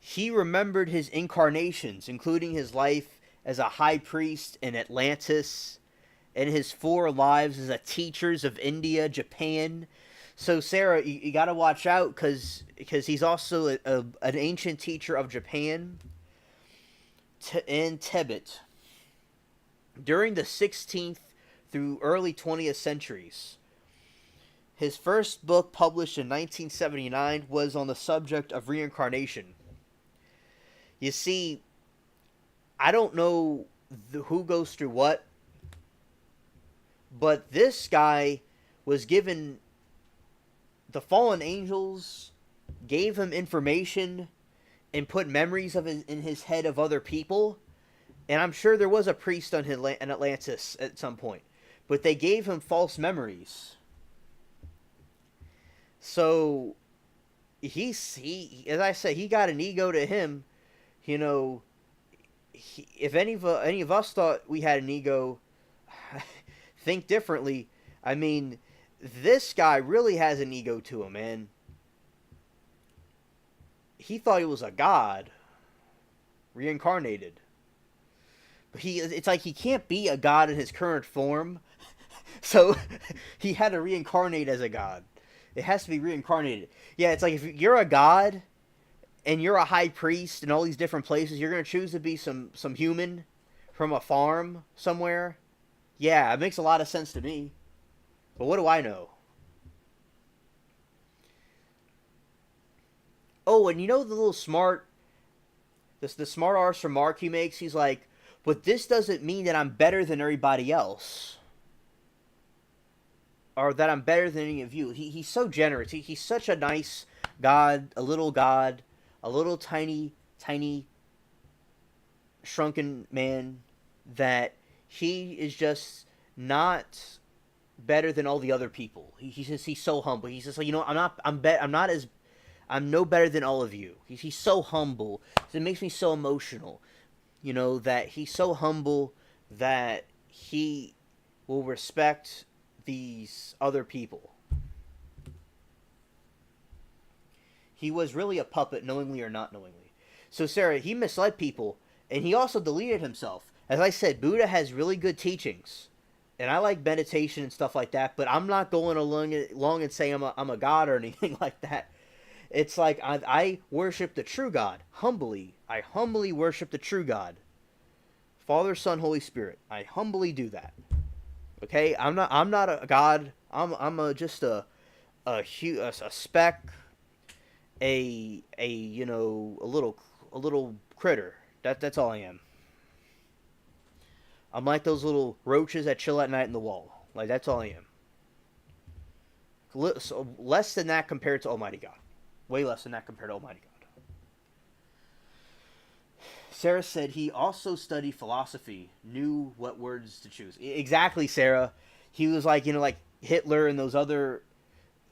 He remembered his incarnations, including his life as a high priest in Atlantis, and his 4 lives as a teachers of India, Japan. So, Sarah, you got to watch out because he's also an ancient teacher of Japan and Tibet. During the 16th through early 20th centuries, his first book, published in 1979, was on the subject of reincarnation. You see, I don't know who goes through what, but this guy was given the fallen angels gave him information and put memories of in his head of other people. And I'm sure there was a priest on in Atlantis at some point, but they gave him false memories. So he as I said, he got an ego to him. You know, if any of us thought we had an ego, think differently. I mean, this guy really has an ego to him, man. He thought he was a god, reincarnated. But it's like he can't be a god in his current form, so he had to reincarnate as a god. It has to be reincarnated. Yeah, it's like if you're a god and you're a high priest in all these different places, you're gonna choose to be some human from a farm somewhere. Yeah, it makes a lot of sense to me. But what do I know? Oh, and you know the little the smart arse remark he makes? He's like, but this doesn't mean that I'm better than everybody else. Or that I'm better than any of you. He's so generous. He's such a nice God, a little tiny, tiny, shrunken man that he is just not better than all the other people. He's so humble. He's just like, I'm no better than all of you. He's so humble. It makes me so emotional. You know, that he's so humble that he will respect these other people. He was really a puppet, knowingly or not knowingly. So, Sarah, he misled people, and he also deleted himself. As I said, Buddha has really good teachings, and I like meditation and stuff like that, but I'm not going along and saying I'm a god or anything like that. It's like I worship the true God humbly. I humbly worship the true God, Father, Son, Holy Spirit. I humbly do that. Okay, I'm not a god. Just a speck, a a little critter. That's all I am. I'm like those little roaches that chill at night in the wall. Like, that's all I am. So less than that compared to Almighty God. Way less than that compared to Almighty God. Sarah said he also studied philosophy, knew what words to choose. Exactly, Sarah. He was like, like Hitler and those other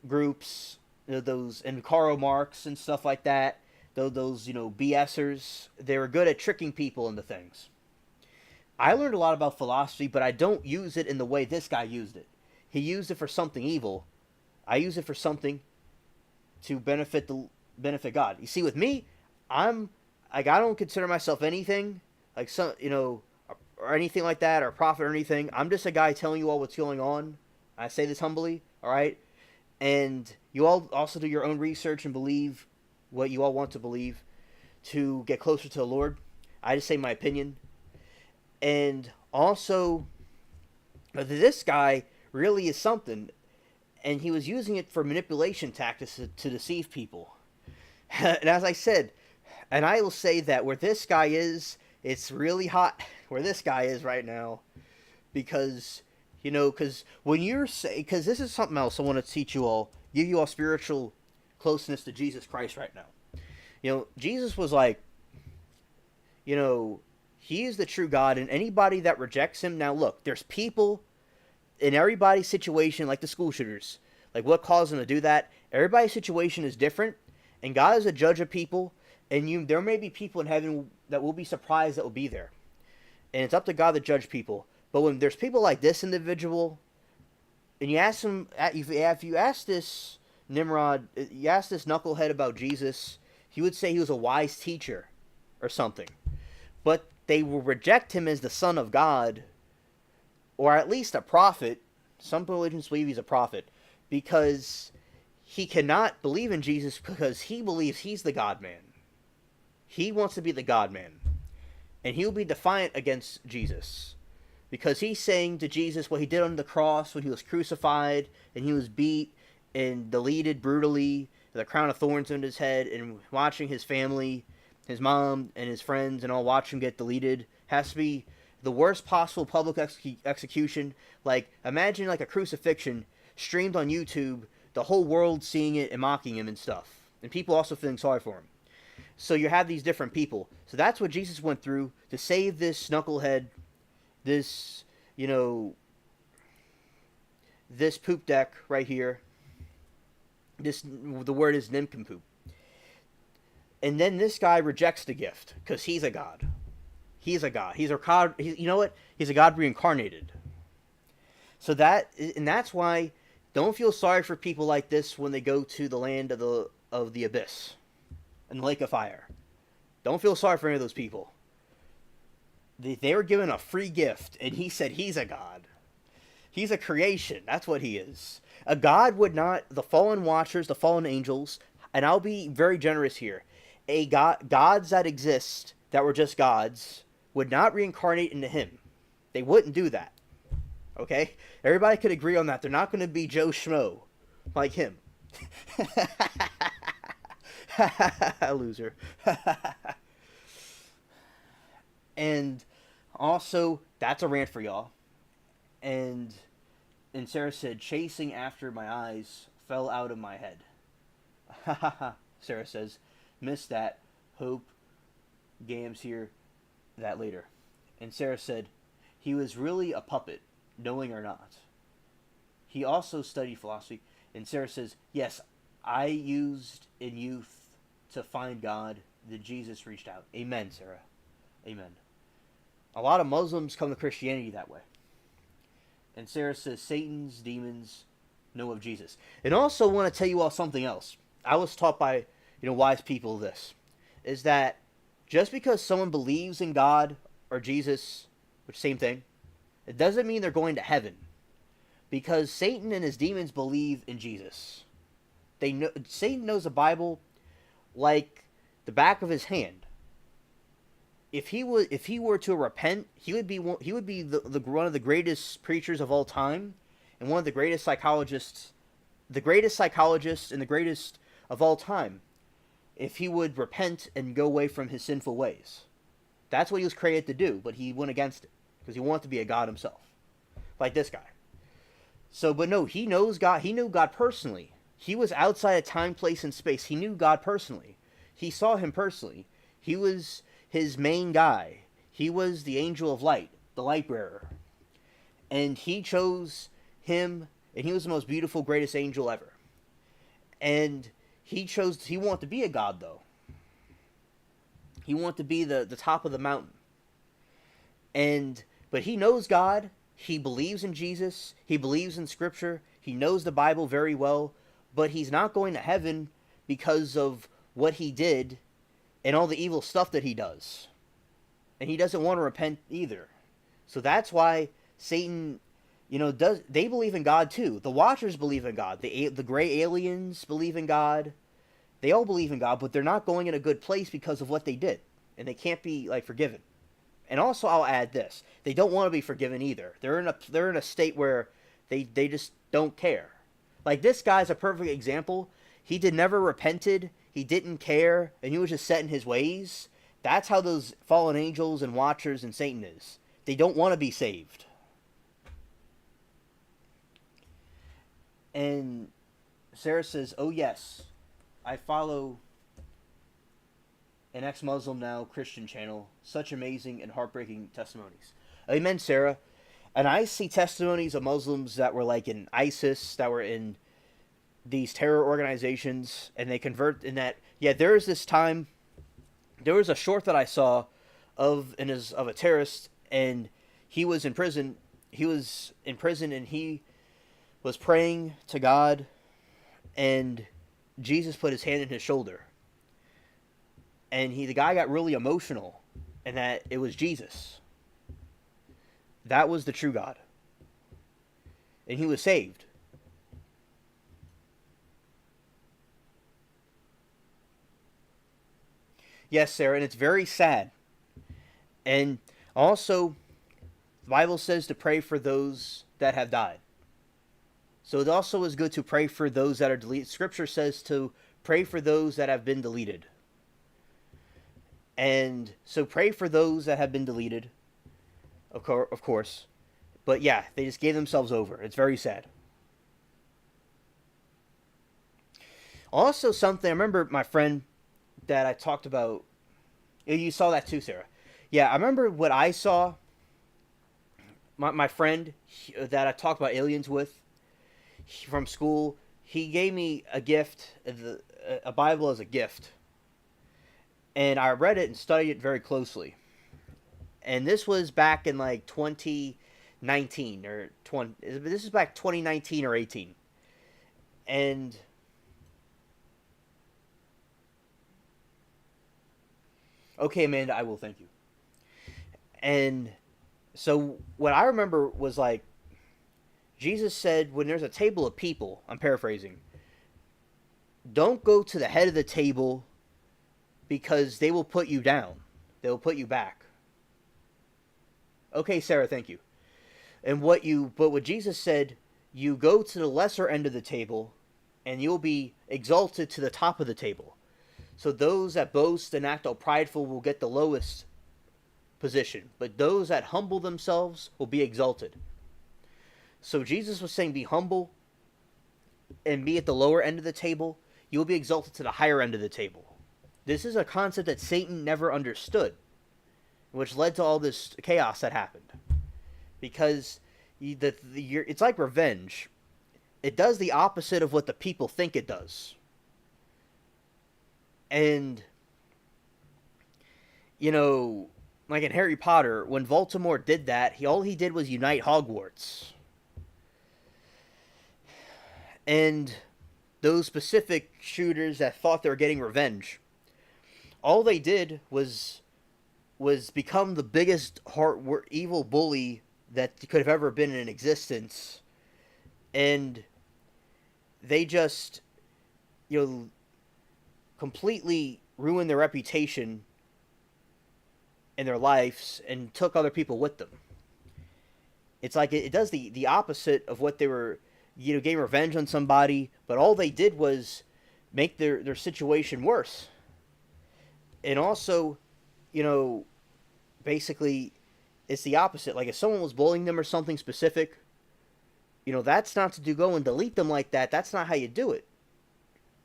groups, those, and Karl Marx and stuff like that. Those BSers. They were good at tricking people into things. I learned a lot about philosophy, but I don't use it in the way this guy used it. He used it for something evil. I use it for something to benefit God. You see, with me, I don't consider myself anything like or anything like that, or a prophet or anything. I'm just a guy telling you all what's going on. I say this humbly, all right? And you all also do your own research and believe what you all want to believe to get closer to the Lord. I just say my opinion. And also, this guy really is something, and he was using it for manipulation tactics to deceive people. And as I said, and I will say that where this guy is, it's really hot where this guy is right now, because when because this is something else I want to teach you all, give you all spiritual closeness to Jesus Christ right now. Jesus was like, he is the true God, and anybody that rejects him. Now look, there's people in everybody's situation, like the school shooters, like what caused them to do that. Everybody's situation is different, and God is a judge of people, and there may be people in heaven that will be surprised that will be there, and it's up to God to judge people. But when there's people like this individual, and you ask him, if you ask this Nimrod, you ask this knucklehead about Jesus, he would say he was a wise teacher or something. But they will reject him as the Son of God, or at least a prophet. Some religions believe he's a prophet, because he cannot believe in Jesus because he believes he's the God-man. He wants to be the God-man. And he'll be defiant against Jesus, because he's saying to Jesus what he did on the cross when he was crucified and he was beat and deleted brutally, with a crown of thorns on his head, and watching his family, his mom and his friends and all watch him get deleted, Has to be the worst possible public execution. Like, imagine like a crucifixion streamed on YouTube, the whole world seeing it and mocking him and stuff, and people also feeling sorry for him. So you have these different people. So that's what Jesus went through to save this knucklehead, this, you know, this poop deck right here. The word is nincompoop. And then this guy rejects the gift because he's a god. He's a god. He's a god. You know what? He's a god reincarnated. So that's why don't feel sorry for people like this when they go to the land of the abyss and the lake of fire. Don't feel sorry for any of those people. They were given a free gift, and he said he's a god. He's a creation. That's what he is. A god would not. The fallen watchers, the fallen angels, and I'll be very generous here. Gods that exist that were just gods would not reincarnate into him. They wouldn't do that. Okay? Everybody could agree on that. They're not going to be Joe Schmo like him. Loser. And also, that's a rant for y'all. And Sarah said, chasing after my eyes fell out of my head. Sarah says, missed that. Hope Gam's here that later. And Sarah said, he was really a puppet, knowing or not. He also studied philosophy. And Sarah says, yes, I used in youth to find God. Then Jesus reached out. Amen, Sarah. Amen. A lot of Muslims come to Christianity that way. And Sarah says, Satan's demons know of Jesus. And also want to tell you all something else. I was taught by, wise people this. Is that just because someone believes in God or Jesus, which same thing, it doesn't mean they're going to heaven. Because Satan and his demons believe in Jesus. Satan knows the Bible like the back of his hand. If he were to repent, he would be one of the greatest preachers of all time, and one of the greatest psychologists, and the greatest of all time. If he would repent and go away from his sinful ways, that's what he was created to do. But he went against it because he wanted to be a god himself, like this guy. So, but no, he knows God. He knew God personally. He was outside of time, place, and space. He knew God personally. He saw him personally. He was his main guy. He was the angel of light, the light bearer. And he chose him, and he was the most beautiful, greatest angel ever. And he wanted to be a god, though. He wanted to be the top of the mountain. But he knows God. He believes in Jesus. He believes in Scripture. He knows the Bible very well. But he's not going to heaven because of what he did and all the evil stuff that he does. And he doesn't want to repent either. So that's why Satan, they believe in God too. The Watchers believe in God. The gray aliens believe in God. They all believe in God, but they're not going in a good place because of what they did. And they can't be, forgiven. And also, I'll add this. They don't want to be forgiven either. They're in a state where they just don't care. Like, this guy's a perfect example. He never repented. He didn't care. And he was just set in his ways. That's how those fallen angels and Watchers and Satan is. They don't want to be saved. And Sarah says, oh yes, I follow an ex-Muslim now Christian channel. Such amazing and heartbreaking testimonies. Amen, Sarah. And I see testimonies of Muslims that were in ISIS, that were in these terror organizations, and they convert in that. Yeah, there was a short that I saw of a terrorist, and he was in prison. He was in prison, and he was praying to God, and Jesus put his hand in his shoulder. And the guy got really emotional, and that it was Jesus. That was the true God. And he was saved. Yes, Sarah, and it's very sad. And also, the Bible says to pray for those that have died. So it also is good to pray for those that are deleted. Scripture says to pray for those that have been deleted. And so pray for those that have been deleted. of course. But yeah, they just gave themselves over. It's very sad. Also, something I remember my friend that I talked about. You saw that too, Sarah. Yeah, I remember what I saw. My friend that I talked about aliens with from school, he gave me a gift, a Bible as a gift, and I read it and studied it very closely. And this was back in like 2019 or 20. This is back 2019 or 18. And okay, Amanda, I will thank you. And so what I remember was like Jesus said, when there's a table of people, I'm paraphrasing, don't go to the head of the table because they will put you down. They will put you back. Okay, Sarah, thank you. But what Jesus said, you go to the lesser end of the table and you'll be exalted to the top of the table. So those that boast and act all prideful will get the lowest position, but those that humble themselves will be exalted. So Jesus was saying, be humble and be at the lower end of the table. You'll be exalted to the higher end of the table. This is a concept that Satan never understood, which led to all this chaos that happened. Because it's like revenge. It does the opposite of what the people think it does. And, you know, like in Harry Potter, when Voldemort did that, all he did was unite Hogwarts. And those specific shooters that thought they were getting revenge, all they did was become the biggest evil bully that could have ever been in existence. And they just, completely ruined their reputation and their lives and took other people with them. It's like it does the opposite of what they were, getting revenge on somebody, but all they did was make their situation worse. And also, basically, it's the opposite. Like if someone was bullying them or something specific, that's not to go and delete them like that. That's not how you do it.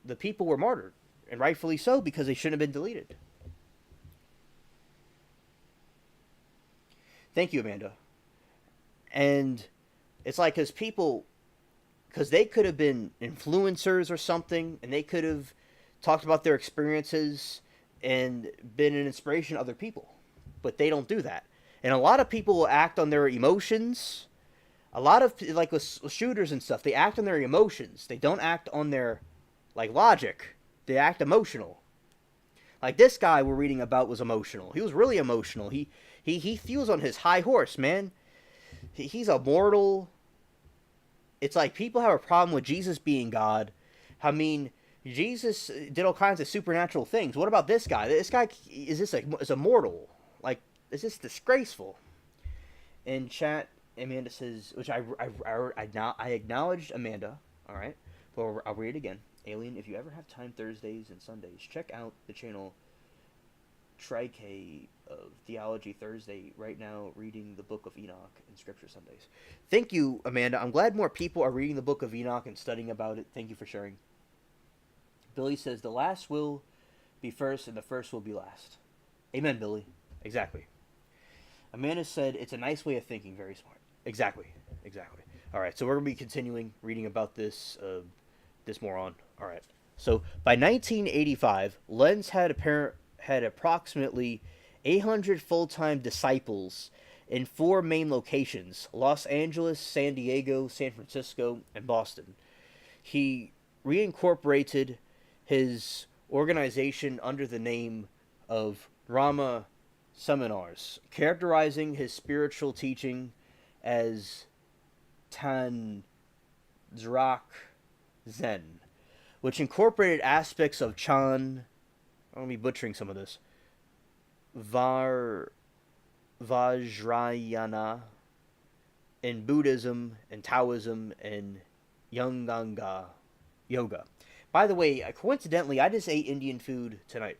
The people were martyred, and rightfully so, because they shouldn't have been deleted. Thank you, Amanda. And it's like because they could have been influencers or something, and they could have talked about their experiences and been an inspiration to other people. But they don't do that. And a lot of people will act on their emotions. A lot of, like with shooters and stuff, they act on their emotions. They don't act on their, logic. They act emotional. Like this guy we're reading about was emotional. He was really emotional. He feels on his high horse, man. He's immortal. It's like people have a problem with Jesus being God. I mean, Jesus did all kinds of supernatural things. What about this guy? This guy is immortal. Like, it's just disgraceful. In chat, Amanda says, which I acknowledged Amanda. All right, but I'll read it again. Alien, if you ever have time Thursdays and Sundays, check out the channel Trike of Theology Thursday. Right now, reading the Book of Enoch and Scripture Sundays. Thank you, Amanda. I'm glad more people are reading the Book of Enoch and studying about it. Thank you for sharing. Billy says, the last will be first and the first will be last. Amen, Billy. Exactly. Amanda said, it's a nice way of thinking. Very smart. Exactly. All right, so we're going to be continuing reading about this moron. All right. So by 1985, Lenz had approximately 800 full-time disciples in 4 main locations: Los Angeles, San Diego, San Francisco, and Boston. He reincorporated his organization under the name of Rama Seminars, characterizing his spiritual teaching as Tanzrak Zen, which incorporated aspects of Chan, I'm going to be butchering some of this, Vajrayana, in Buddhism and Taoism and Yanganga yoga. By the way, coincidentally, I just ate Indian food tonight.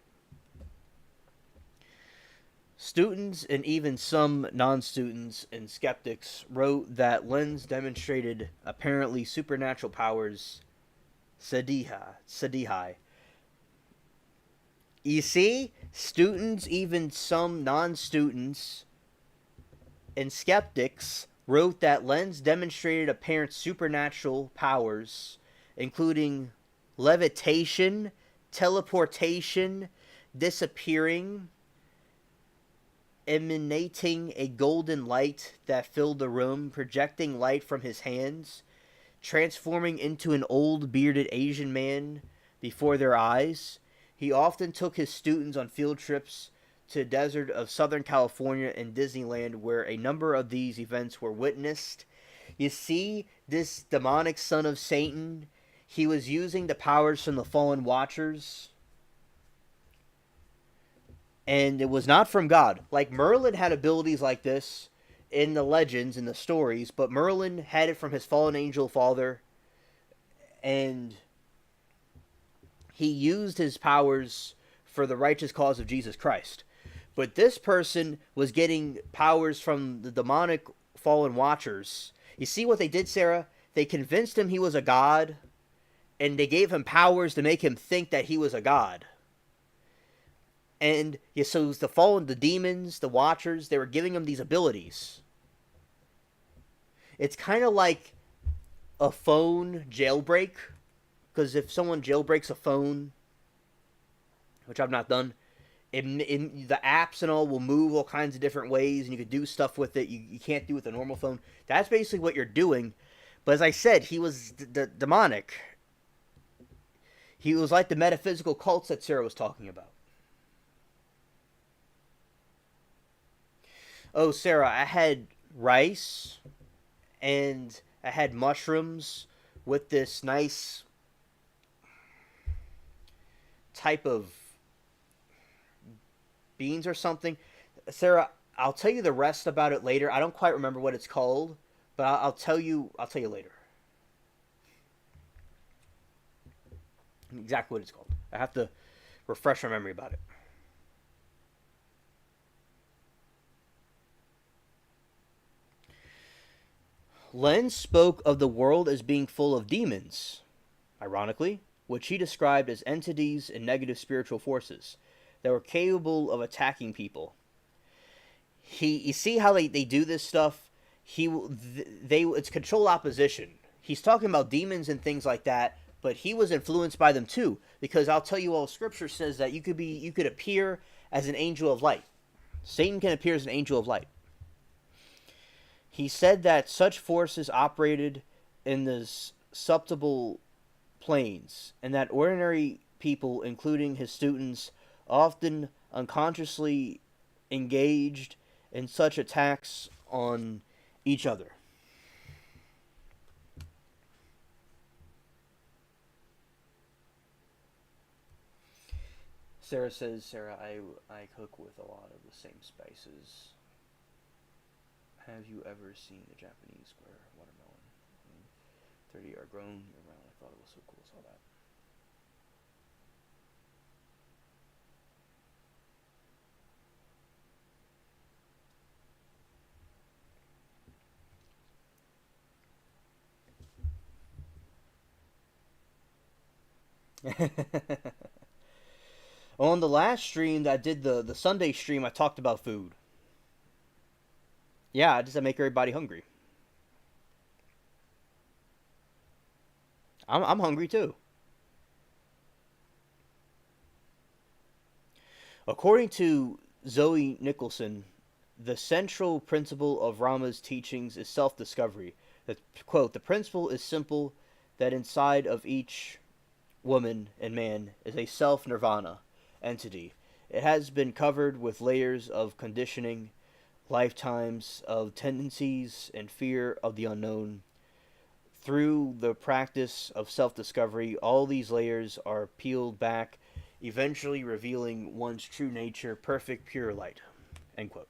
Students and even some non-students and skeptics wrote that Lenz demonstrated apparently supernatural powers. Sadihai. You see, students, even some non-students and skeptics wrote that Lenz demonstrated apparent supernatural powers, including levitation, teleportation, disappearing, emanating a golden light that filled the room, projecting light from his hands, transforming into an old bearded Asian man before their eyes. He often took his students on field trips to the desert of Southern California and Disneyland, where a number of these events were witnessed. You see, this demonic son of Satan, he was using the powers from the fallen watchers, and it was not from God. Like, Merlin had abilities like this in the legends, in the stories, but Merlin had it from his fallen angel father, and he used his powers for the righteous cause of Jesus Christ. But this person was getting powers from the demonic fallen watchers. You see what they did, Sarah? They convinced him he was a god, and they gave him powers to make him think that he was a god. And yeah, so the fallen, the demons, the watchers, they were giving him these abilities. It's kind of like a phone jailbreak, because if someone jailbreaks a phone, which I've not done, in the apps and all will move all kinds of different ways, and you could do stuff with it you can't do with a normal phone. That's basically what you're doing. But as I said, he was demonic. He was like the metaphysical cults that Sarah was talking about. Oh, Sarah, I had rice and I had mushrooms with this nice type of beans or something. Sarah, I'll tell you the rest about it later. I don't quite remember what it's called, but I'll tell you. I'll tell you later. Exactly what it's called. I have to refresh my memory about it. Len spoke of the world as being full of demons, ironically, which he described as entities and negative spiritual forces that were capable of attacking people. You see how they do this stuff? It's controlled opposition. He's talking about demons and things like that, but he was influenced by them too, because I'll tell you all, Scripture says that you could appear as an angel of light. Satan can appear as an angel of light. He said that such forces operated in the subtile planes, and that ordinary people, including his students, often unconsciously engaged in such attacks on each other. Sarah says, Sarah, I cook with a lot of the same spices. Have you ever seen a Japanese square watermelon? 30 are grown year round. I thought it was so cool. Saw that. On the last stream that I did, the Sunday stream, I talked about food. Yeah, I just make everybody hungry. I'm hungry too. According to Zoe Nicholson, the central principle of Rama's teachings is self-discovery. That, quote, the principle is simple, that inside of each woman and man is a self-nirvana entity. It has been covered with layers of conditioning, lifetimes of tendencies, and fear of the unknown. Through the practice of self-discovery, all these layers are peeled back, eventually revealing one's true nature, perfect, pure light. End quote.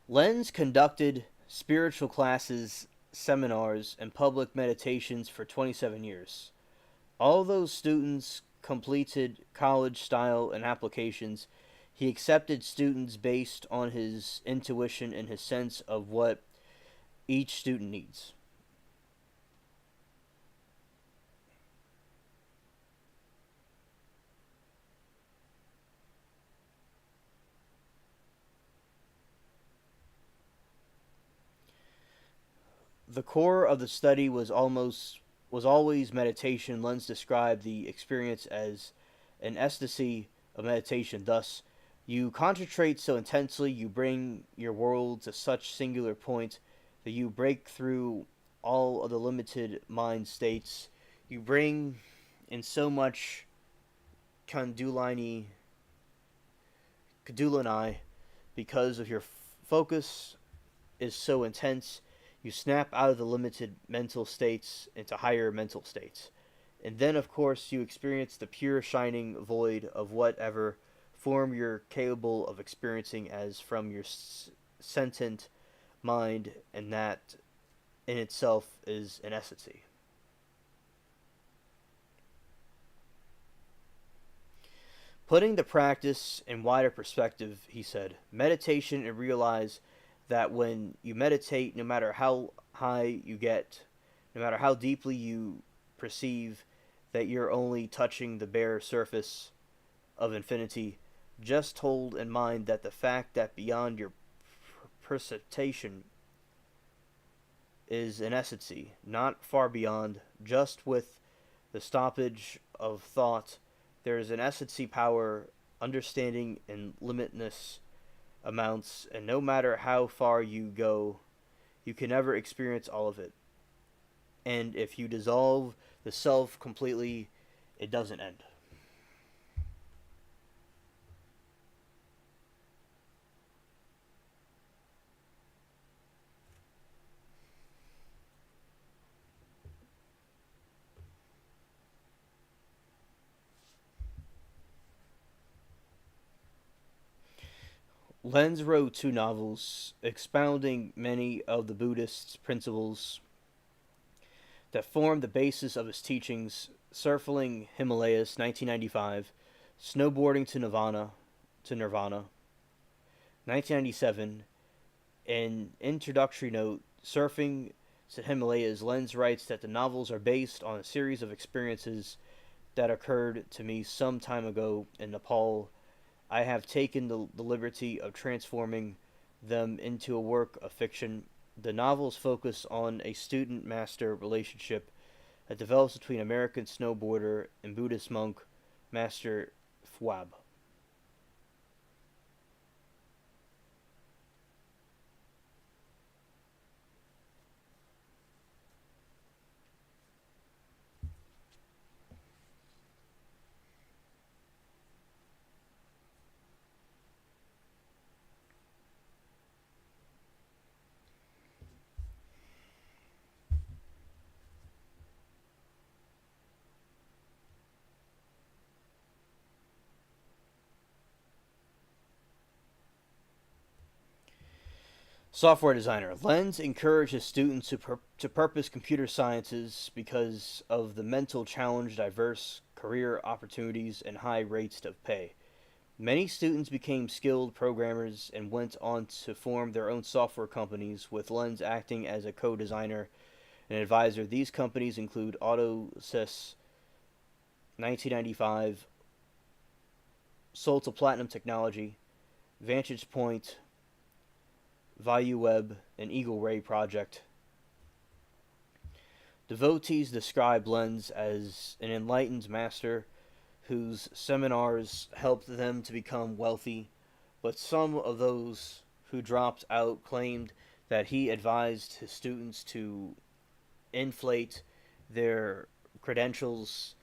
Lenz conducted spiritual classes seminars, and public meditations for 27 years. All those students completed college style and applications. He accepted students based on his intuition and his sense of what each student needs. The core of the study was always meditation. Lenz described the experience as an ecstasy of meditation. Thus, you concentrate so intensely, you bring your world to such singular point that you break through all of the limited mind states. You bring in so much kundalini, kundalini because of your focus is so intense, you snap out of the limited mental states into higher mental states. And then, of course, you experience the pure shining void of whatever form you're capable of experiencing as from your sentient mind, and that in itself is an essency. Putting the practice in wider perspective, he said, meditation and realize that when you meditate, no matter how high you get, no matter how deeply you perceive that you're only touching the bare surface of infinity, just hold in mind that the fact that beyond your perception is an essency, not far beyond, just with the stoppage of thought, there is an essency power, understanding, and limitless amounts, and no matter how far you go, you can never experience all of it. And if you dissolve the self completely, it doesn't end. Lenz wrote two novels expounding many of the Buddhist principles that formed the basis of his teachings: Surfing Himalayas, 1995, Snowboarding to Nirvana, 1997. An introductory note: Surfing to Himalayas, Lenz writes that the novels are based on a series of experiences that occurred to me some time ago in Nepal. I have taken the liberty of transforming them into a work of fiction. The novels focus on a student master relationship that develops between American snowboarder and Buddhist monk Master Fwab. Software designer. Lenz encouraged his students to purpose computer sciences because of the mental challenge, diverse career opportunities, and high rates of pay. Many students became skilled programmers and went on to form their own software companies, with Lenz acting as a co designer and advisor. These companies include AutoSys, 1995, Sold to Platinum Technology, Vantage Point, ValueWeb, and Eagle Ray Project. Devotees describe Lenz as an enlightened master whose seminars helped them to become wealthy, but some of those who dropped out claimed that he advised his students to inflate their credentials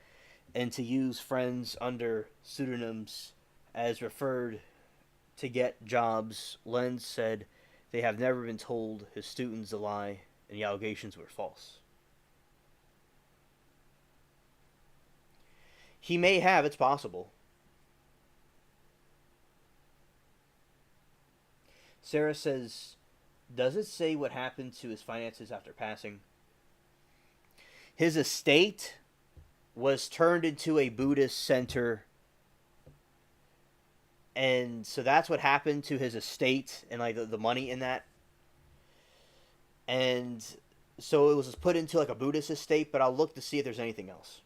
and to use friends under pseudonyms as referred to get jobs. Lenz said they have never been told his students a lie and the allegations were false. He may have, it's possible. Sarah says Does it say what happened to his finances after passing? His estate was turned into a Buddhist center, and so that's what happened to his estate and like the money in that. And so it was put into like a Buddhist estate, but I'll look to see if there's anything else.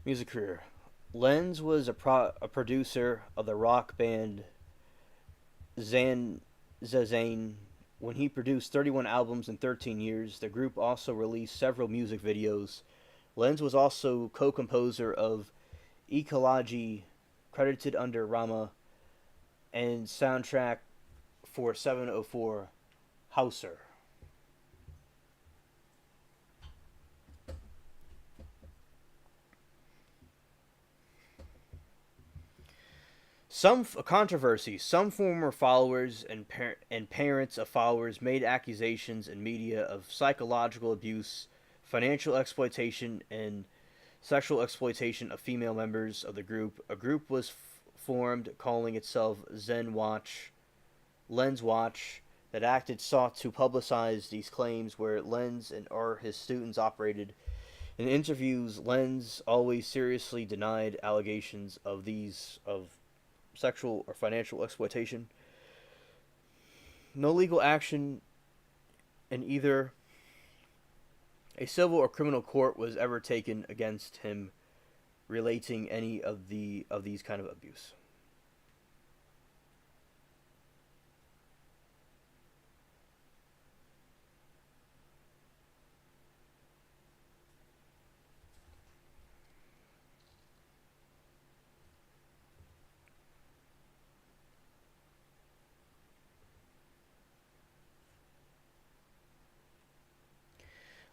Music career. Lenz was a producer of the rock band Zan Zazane. When he produced 31 albums in 13 years, the group also released several music videos. Lenz was also co-composer of Ecology, credited under Rama, and soundtrack for 704 Hauser. Some controversy. Some former followers and parents of followers made accusations in media of psychological abuse, financial exploitation, and sexual exploitation of female members of the group. A group was formed calling itself Lens Watch, that acted sought to publicize these claims where Lenz and or his students operated. In interviews, Lenz always seriously denied allegations of sexual or financial exploitation. No legal action in either a civil or criminal court was ever taken against him relating any of these kind of abuse.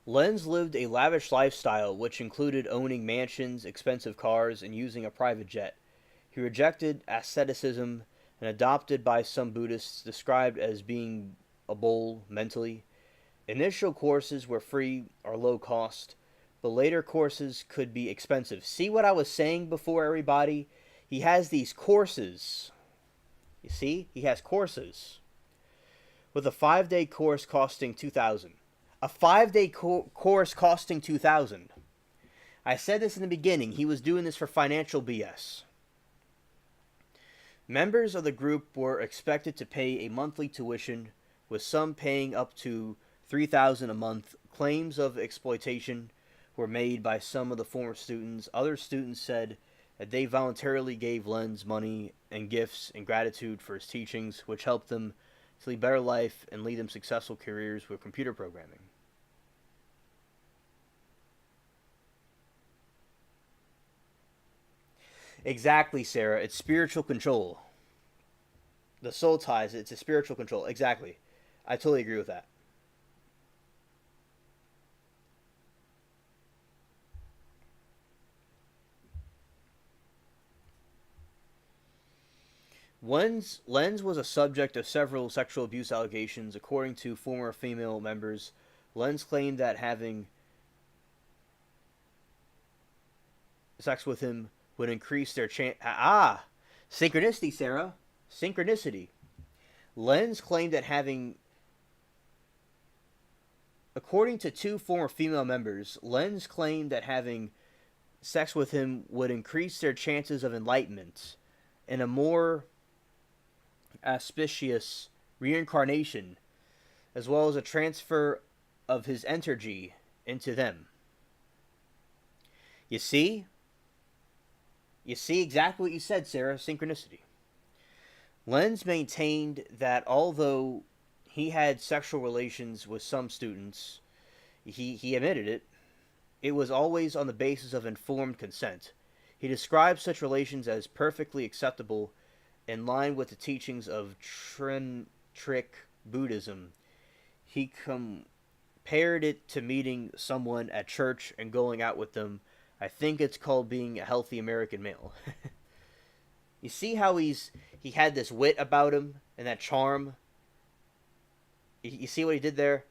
Lenz lived a lavish lifestyle which included owning mansions, expensive cars, and using a private jet. He rejected asceticism and adopted by some Buddhists described as being a bull mentally. Initial courses were free or low cost, but later courses could be expensive. See what I was saying before, everybody? He has these courses. You see? He has courses. With a 5-day course costing 2000. A 5-day course costing 2000. I said this in the beginning. He was doing this for financial BS. Members of the group were expected to pay a monthly tuition, with some paying up to 3000 a month. Claims of exploitation were made by some of the former students. Other students said that they voluntarily gave Lenz money and gifts in gratitude for his teachings, which helped them to lead a better life and lead them successful careers with computer programming. Exactly, Sarah. It's spiritual control. The soul ties. It's a spiritual control. Exactly. I totally agree with that. Lenz was a subject of several sexual abuse allegations. According to former female members, Lenz claimed that having sex with him would increase their chance. Synchronicity, Sarah. Synchronicity. Lenz claimed that having, according to two former female members, Lenz claimed that having sex with him would increase their chances of enlightenment and a more auspicious reincarnation, as well as a transfer of his energy into them. You see? You see exactly what you said, Sarah. Synchronicity. Lenz maintained that although he had sexual relations with some students, he admitted it, it was always on the basis of informed consent. He described such relations as perfectly acceptable in line with the teachings of Trick Buddhism. He compared it to meeting someone at church and going out with them. I think it's called being a healthy American male. You see how he had this wit about him and that charm. You see what he did there?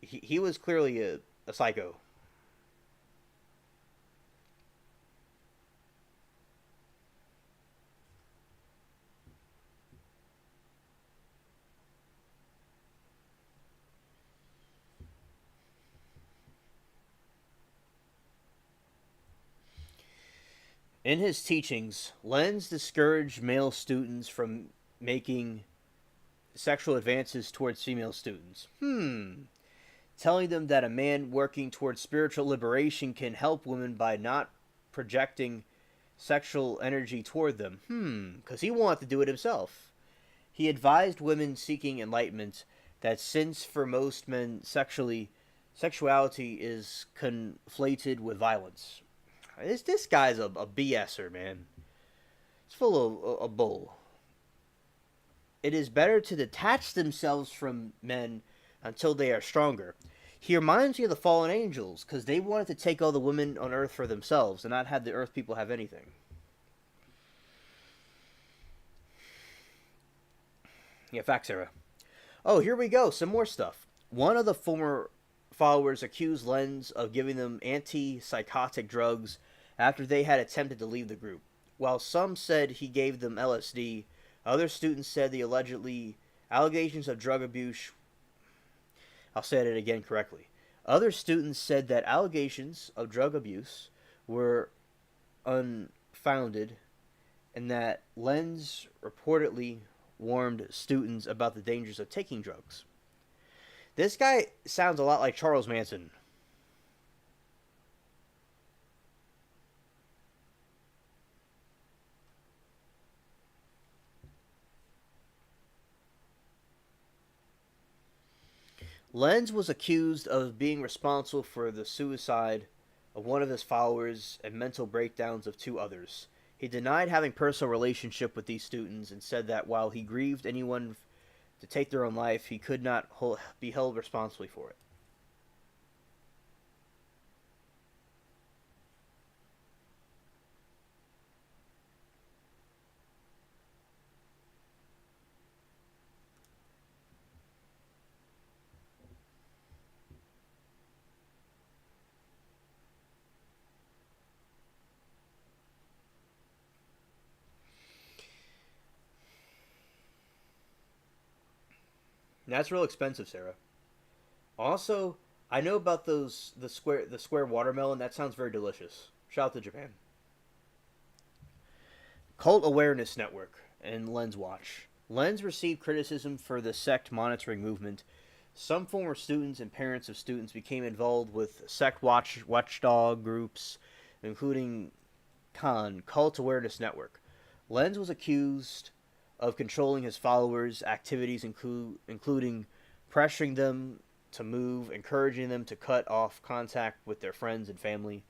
He was clearly a psycho. In his teachings, Lenz discouraged male students from making sexual advances towards female students. Telling them that a man working towards spiritual liberation can help women by not projecting sexual energy toward them. Because he wanted to do it himself. He advised women seeking enlightenment that since for most men sexuality is conflated with violence. This guy's a BSer, man. It's full of bull. It is better to detach themselves from men until they are stronger. He reminds me of the fallen angels because they wanted to take all the women on Earth for themselves and not have the Earth people have anything. Yeah, facts, Sarah. Oh, here we go. Some more stuff. One of the former followers accused Lenz of giving them antipsychotic drugs after they had attempted to leave the group. While some said he gave them LSD, other students said the allegedly allegations of drug abuse. I'll say it again correctly. Other students said that allegations of drug abuse were unfounded and that Lenz reportedly warned students about the dangers of taking drugs. This guy sounds a lot like Charles Manson. Lenz was accused of being responsible for the suicide of one of his followers and mental breakdowns of two others. He denied having personal relationship with these students and said that while he grieved anyone to take their own life, he could not be held responsibly for it. And that's real expensive, Sarah. Also, I know about the square watermelon. That sounds very delicious. Shout out to Japan. Cult Awareness Network and Lens Watch. Lens received criticism for the sect monitoring movement. Some former students and parents of students became involved with sect watchdog groups, including Cult Awareness Network. Lenz was accused of controlling his followers' activities, including pressuring them to move, encouraging them to cut off contact with their friends and family.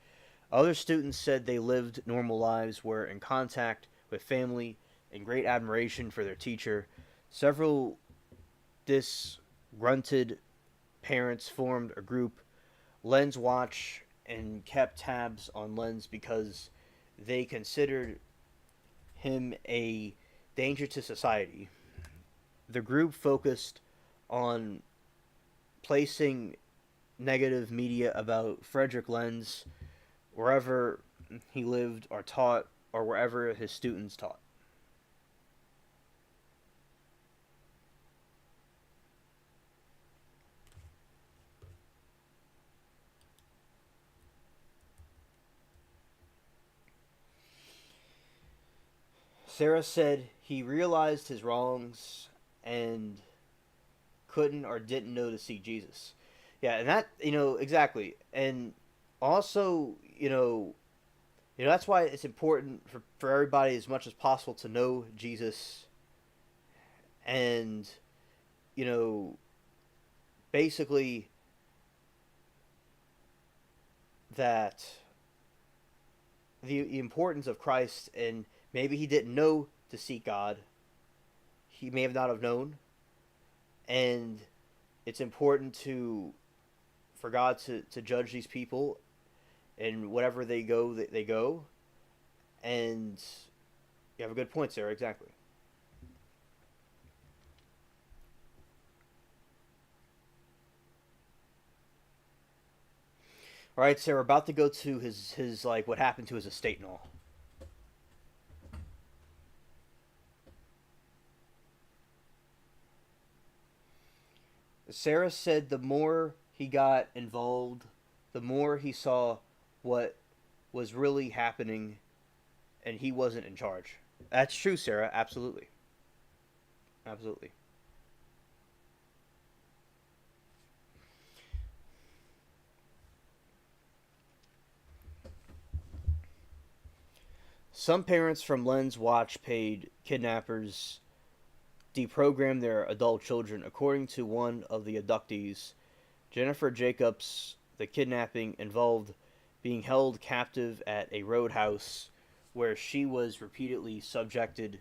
Other students said they lived normal lives, were in contact with family, and great admiration for their teacher. Several disgruntled parents formed a group, Lens Watch, and kept tabs on Lens because they considered him a danger to society. The group focused on placing negative media about Frederick Lenz wherever he lived or taught or wherever his students taught. Sarah said he realized his wrongs and couldn't or didn't know to see Jesus. Yeah, and that, exactly. And also, that's why it's important for everybody as much as possible to know Jesus and, you know, basically that the importance of Christ, and maybe he didn't know to seek God. He may have not have known, and it's important for God to judge these people, and whatever they go, they go, and You have a good point, Sarah. Exactly. All right, Sarah. We're about to go to his like what happened to his estate and all. Sarah said the more he got involved, the more he saw what was really happening, and he wasn't in charge. That's true, Sarah. Absolutely. Absolutely. Some parents from Len's watch paid kidnappers deprogram their adult children. According to one of the abductees, Jennifer Jacobs, the kidnapping involved being held captive at a roadhouse where she was repeatedly subjected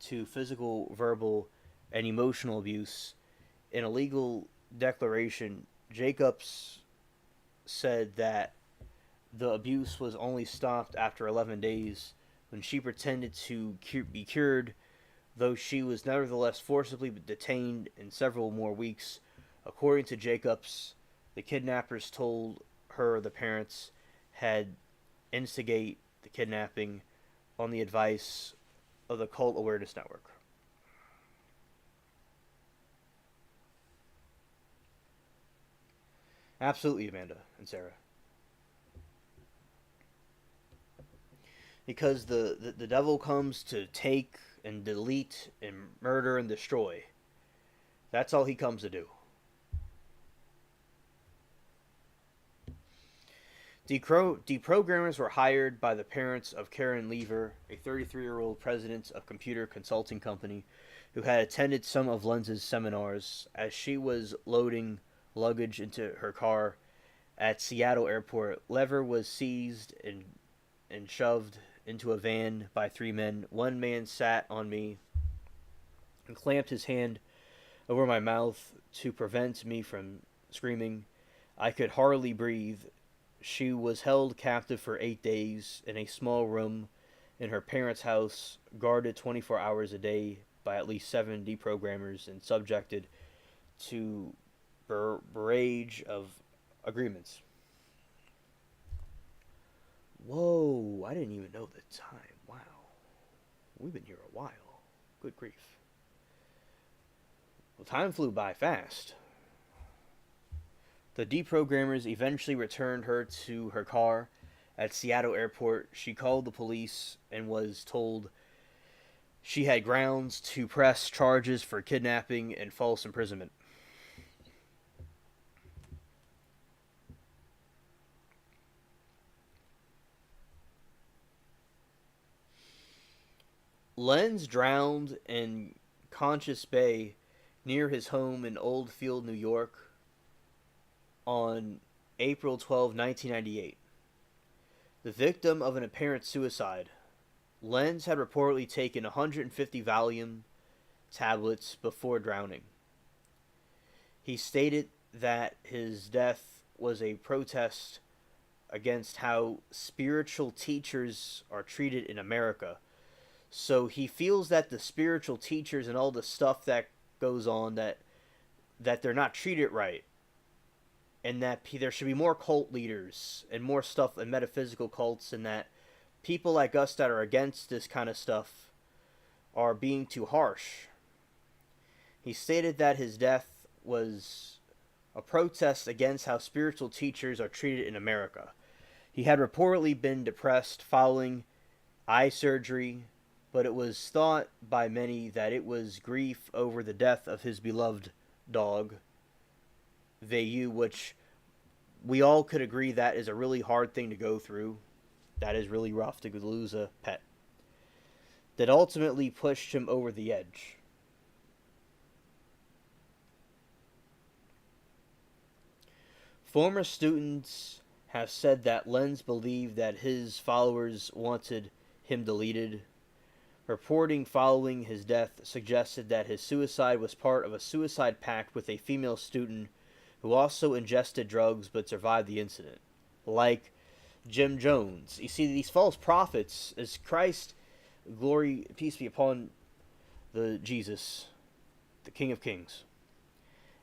to physical, verbal, and emotional abuse. In a legal declaration, Jacobs said that the abuse was only stopped after 11 days when she pretended to be cured, though she was nevertheless forcibly detained in several more weeks. According to Jacobs, the kidnappers told her the parents had instigate the kidnapping on the advice of the Cult Awareness Network. Absolutely, Amanda and Sarah. Because the devil comes to take and delete and murder and destroy. That's all he comes to do. Deprogrammers were hired by the parents of Karen Lever, a 33-year-old president of computer consulting company who had attended some of Lenz's seminars. As she was loading luggage into her car at Seattle Airport, Lever was seized and shoved into a van by three men. One man sat on me and clamped his hand over my mouth to prevent me from screaming. I could hardly breathe. She was held captive for 8 days in a small room in her parents' house, guarded 24 hours a day by at least 7 deprogrammers and subjected to barrage of agreements. Whoa, I didn't even know the time. Wow. We've been here a while. Good grief. Well, time flew by fast. The deprogrammers eventually returned her to her car at Seattle Airport. She called the police and was told she had grounds to press charges for kidnapping and false imprisonment. Lenz drowned in Conscious Bay near his home in Oldfield, New York on April 12, 1998. The victim of an apparent suicide, Lenz had reportedly taken 150 Valium tablets before drowning. He stated that his death was a protest against how spiritual teachers are treated in America. So he feels that the spiritual teachers and all the stuff that goes on that they're not treated right, and that there should be more cult leaders and more stuff and metaphysical cults, and that people like us that are against this kind of stuff are being too harsh. He stated that his death was a protest against how spiritual teachers are treated in America. He had reportedly been depressed following eye surgery, but it was thought by many that it was grief over the death of his beloved dog, Vayu, which we all could agree that is a really hard thing to go through. That is really rough to lose a pet. That ultimately pushed him over the edge. Former students have said that Lenz believed that his followers wanted him deleted. Reporting following his death suggested that his suicide was part of a suicide pact with a female student who also ingested drugs but survived the incident. Like Jim Jones. You see, these false prophets, as Christ, glory, peace be upon the Jesus, the King of Kings,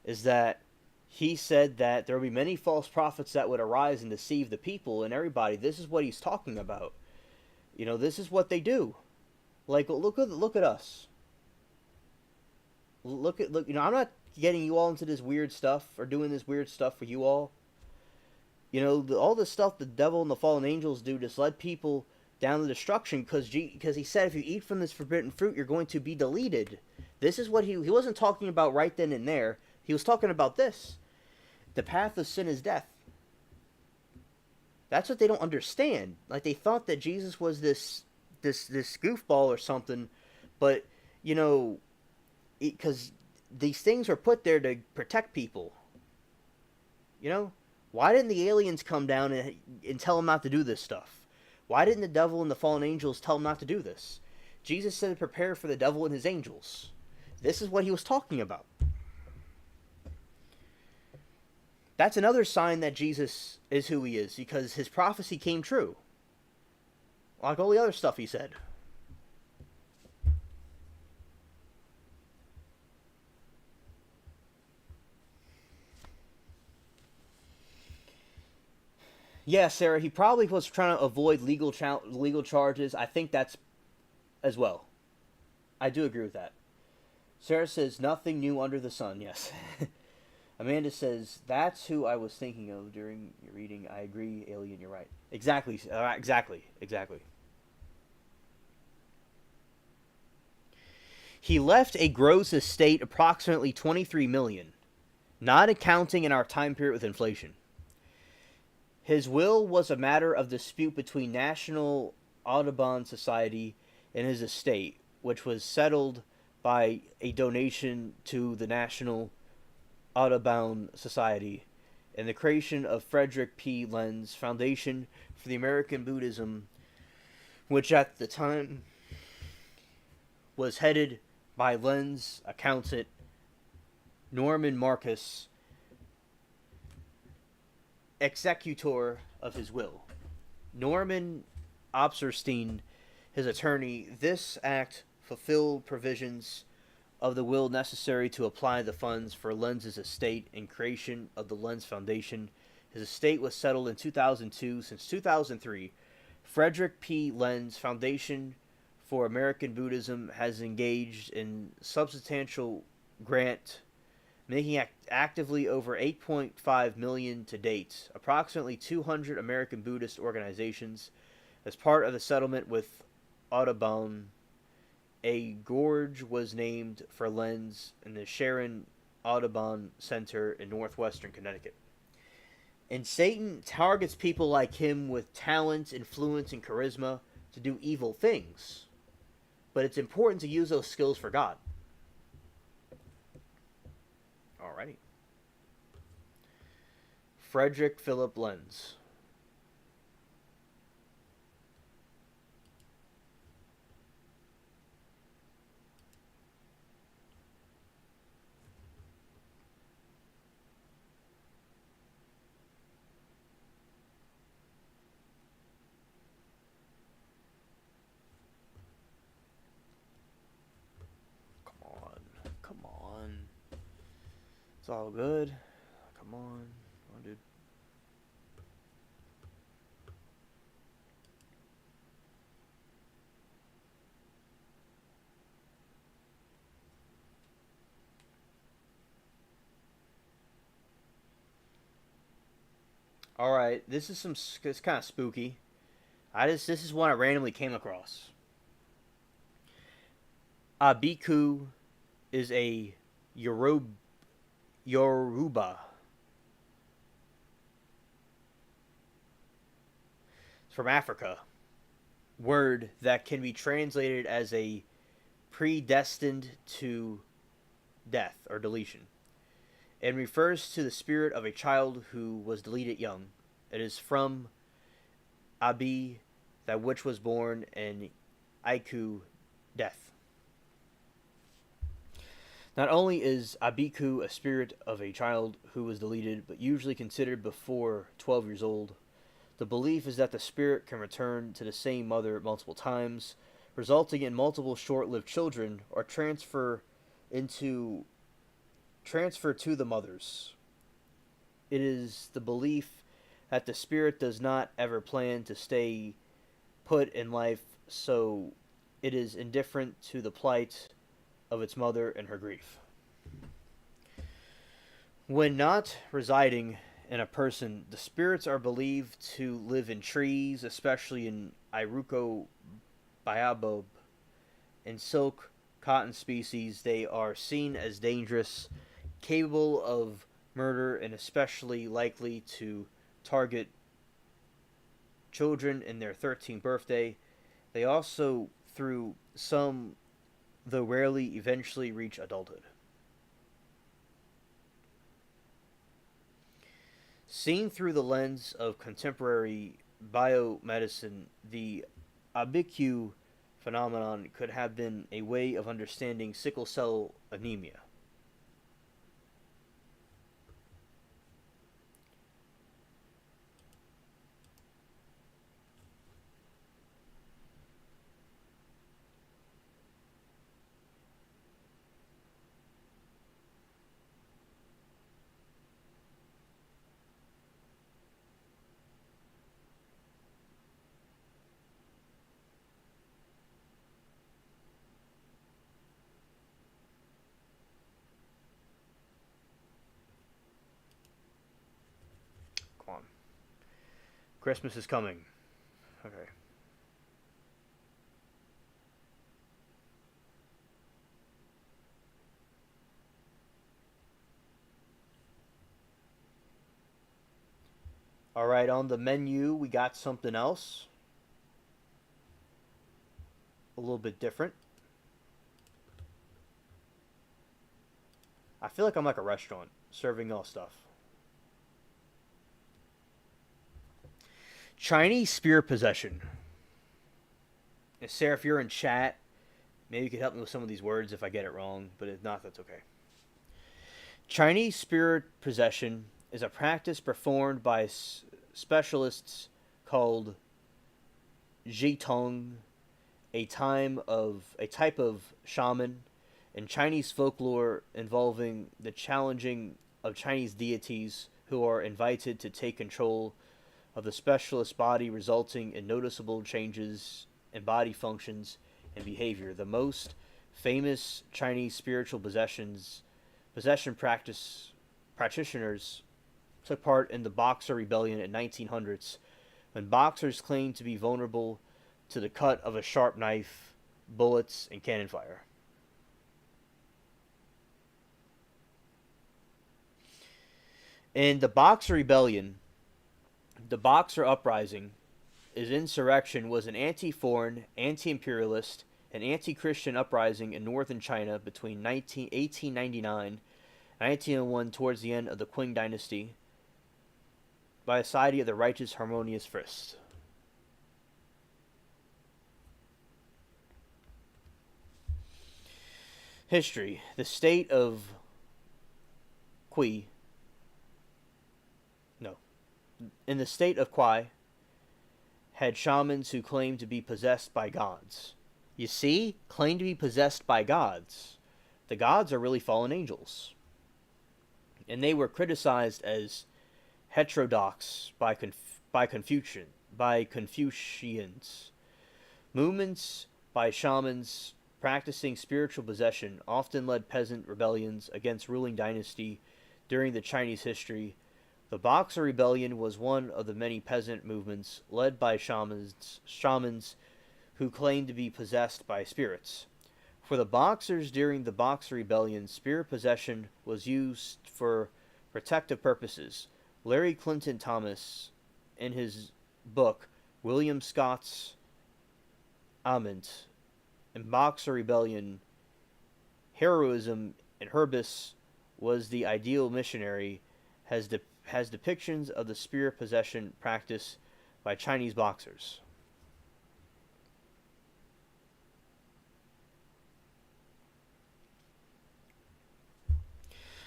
is that he said that there will be many false prophets that would arise and deceive the people and everybody. This is what he's talking about. This is what they do. Like, look at us. Look. I'm not getting you all into this weird stuff or doing this weird stuff for you all. All the stuff the devil and the fallen angels do just led people down to destruction because he said if you eat from this forbidden fruit, you're going to be deleted. This is what he wasn't talking about right then and there. He was talking about this. The path of sin is death. That's what they don't understand. Like, they thought that Jesus was this goofball or something, but because these things are put there to protect people. Why didn't the aliens come down and tell them not to do this stuff? Why didn't the devil and the fallen angels tell them not to do this? Jesus said, prepare for the devil and his angels. This is what he was talking about. That's another sign that Jesus is who he is, because his prophecy came true. Like all the other stuff he said. Yeah, Sarah, he probably was trying to avoid legal charges. I think that's as well. I do agree with that. Sarah says, nothing new under the sun, yes. Amanda says, that's who I was thinking of during your reading. I agree, Alien, you're right. Exactly. Exactly. He left a gross estate approximately $23 million, not accounting in our time period with inflation. His will was a matter of dispute between National Audubon Society and his estate, which was settled by a donation to the National Audubon Society and the creation of Frederick P. Lenz Foundation for the American Buddhism, which at the time was headed by Lenz accountant Norman Marcus, executor of his will. Norman Obsterstein, his attorney, this act fulfilled provisions of the will necessary to apply the funds for Lenz's estate and creation of the Lenz Foundation. His estate was settled in 2002. Since 2003, Frederick P. Lenz Foundation for American Buddhism has engaged in substantial grant, making actively over $8.5 million to date. Approximately 200 American Buddhist organizations, as part of the settlement with Audubon, a gorge was named for Lenz in the Sharon Audubon Center in northwestern Connecticut. And Satan targets people like him with talent, influence, and charisma to do evil things. But it's important to use those skills for God. Alrighty. Frederick Philip Lenz. Come on. It's all good. Come on, dude. All right, it's kind of spooky. This is one I randomly came across. Abiku is a Yoruba. It's from Africa. Word that can be translated as a predestined to death or deletion, and refers to the spirit of a child who was deleted young. It is from Abi, that which was born, and Aiku, death. Not only is Abiku a spirit of a child who was deleted, but usually considered before 12 years old, the belief is that the spirit can return to the same mother multiple times, resulting in multiple short-lived children, or into transfer to the mothers. It is the belief that the spirit does not ever plan to stay put in life, so it is indifferent to the plight of its mother and her grief. When not residing in a person, the spirits are believed to live in trees, especially in Iruko baobab and silk cotton species. They are seen as dangerous, capable of murder, and especially likely to target children in their 13th birthday. They also, through some, though rarely, eventually reach adulthood. Seen through the lens of contemporary biomedicine, the ABIQ phenomenon could have been a way of understanding sickle cell anemia. Come on. Christmas is coming. Okay. All right, on the menu, we got something else. A little bit different. I feel like I'm like a restaurant serving all stuff. Chinese spear possession. And Sarah, if you're in chat, maybe you could help me with some of these words if I get it wrong, but if not, that's okay. Chinese spirit possession is a practice performed by specialists called Jitong, a type of shaman in Chinese folklore involving the challenging of Chinese deities who are invited to take control of the specialist body, resulting in noticeable changes in body functions and behavior. The most famous Chinese spiritual possession practitioners took part in the Boxer Rebellion in 1900s, when boxers claimed to be vulnerable to the cut of a sharp knife, bullets, and cannon fire. In the Boxer Rebellion, the Boxer Uprising is insurrection was an anti-foreign, anti-imperialist, and anti-Christian uprising in northern China between 1899 and 1901 towards the end of the Qing dynasty by the Society of the Righteous Harmonious First. History. The state of Qi. No. In the state of Qi had shamans who claimed to be possessed by gods. You see? Claimed to be possessed by gods. The gods are really fallen angels. And they were criticized as heterodox by Confucians. Movements by shamans practicing spiritual possession often led peasant rebellions against ruling dynasty during the Chinese history. The Boxer Rebellion was one of the many peasant movements led by shamans who claimed to be possessed by spirits. For the Boxers during the Boxer Rebellion, spirit possession was used for protective purposes. Larry Clinton Thomas, in his book William Scott's Ament and Boxer Rebellion, Heroism in Herbis was the ideal missionary, has depictions of the spirit possession practice by Chinese boxers.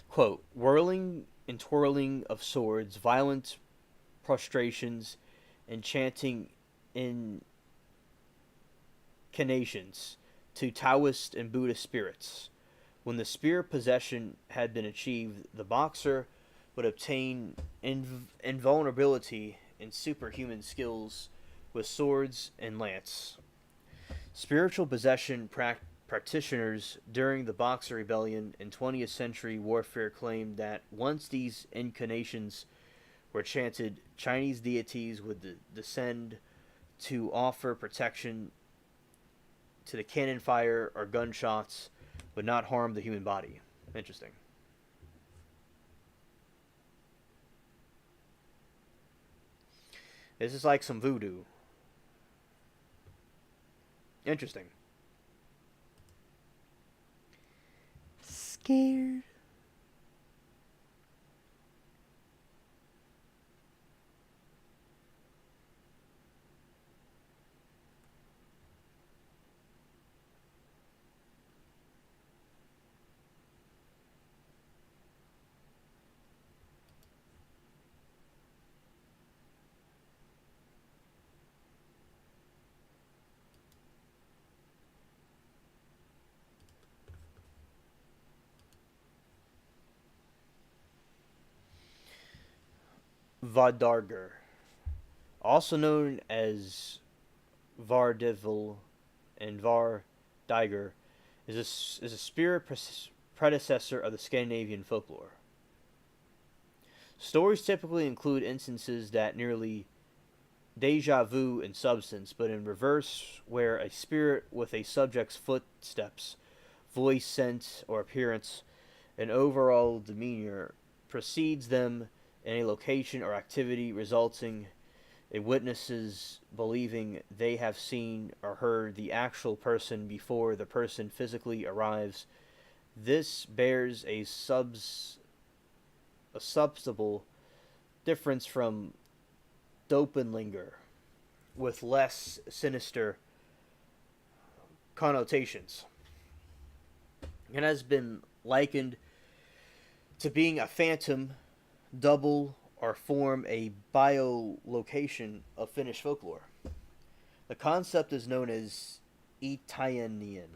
Quote, whirling and twirling of swords, violent prostrations, and chanting incarnations to Taoist and Buddhist spirits. When the spirit possession had been achieved, the boxer would obtain invulnerability and superhuman skills with swords and lance. Spiritual possession practitioners during the Boxer Rebellion and 20th century warfare claimed that once these incarnations were chanted, Chinese deities would descend to offer protection to the cannon fire or gunshots would not harm the human body. Interesting. This is like some voodoo. Interesting. Scared. Vadarger, also known as Vardivil and Vardiger, is a spirit predecessor of the Scandinavian folklore. Stories typically include instances that nearly deja vu in substance, but in reverse, where a spirit with a subject's footsteps, voice, scent, or appearance, and overall demeanor precedes them in a location or activity, resulting in witnesses believing they have seen or heard the actual person before the person physically arrives. This bears a substantial difference from Doppelganger, with less sinister connotations. It has been likened to being a phantom, double, or form a biolocation of Finnish folklore. The concept is known as Italian.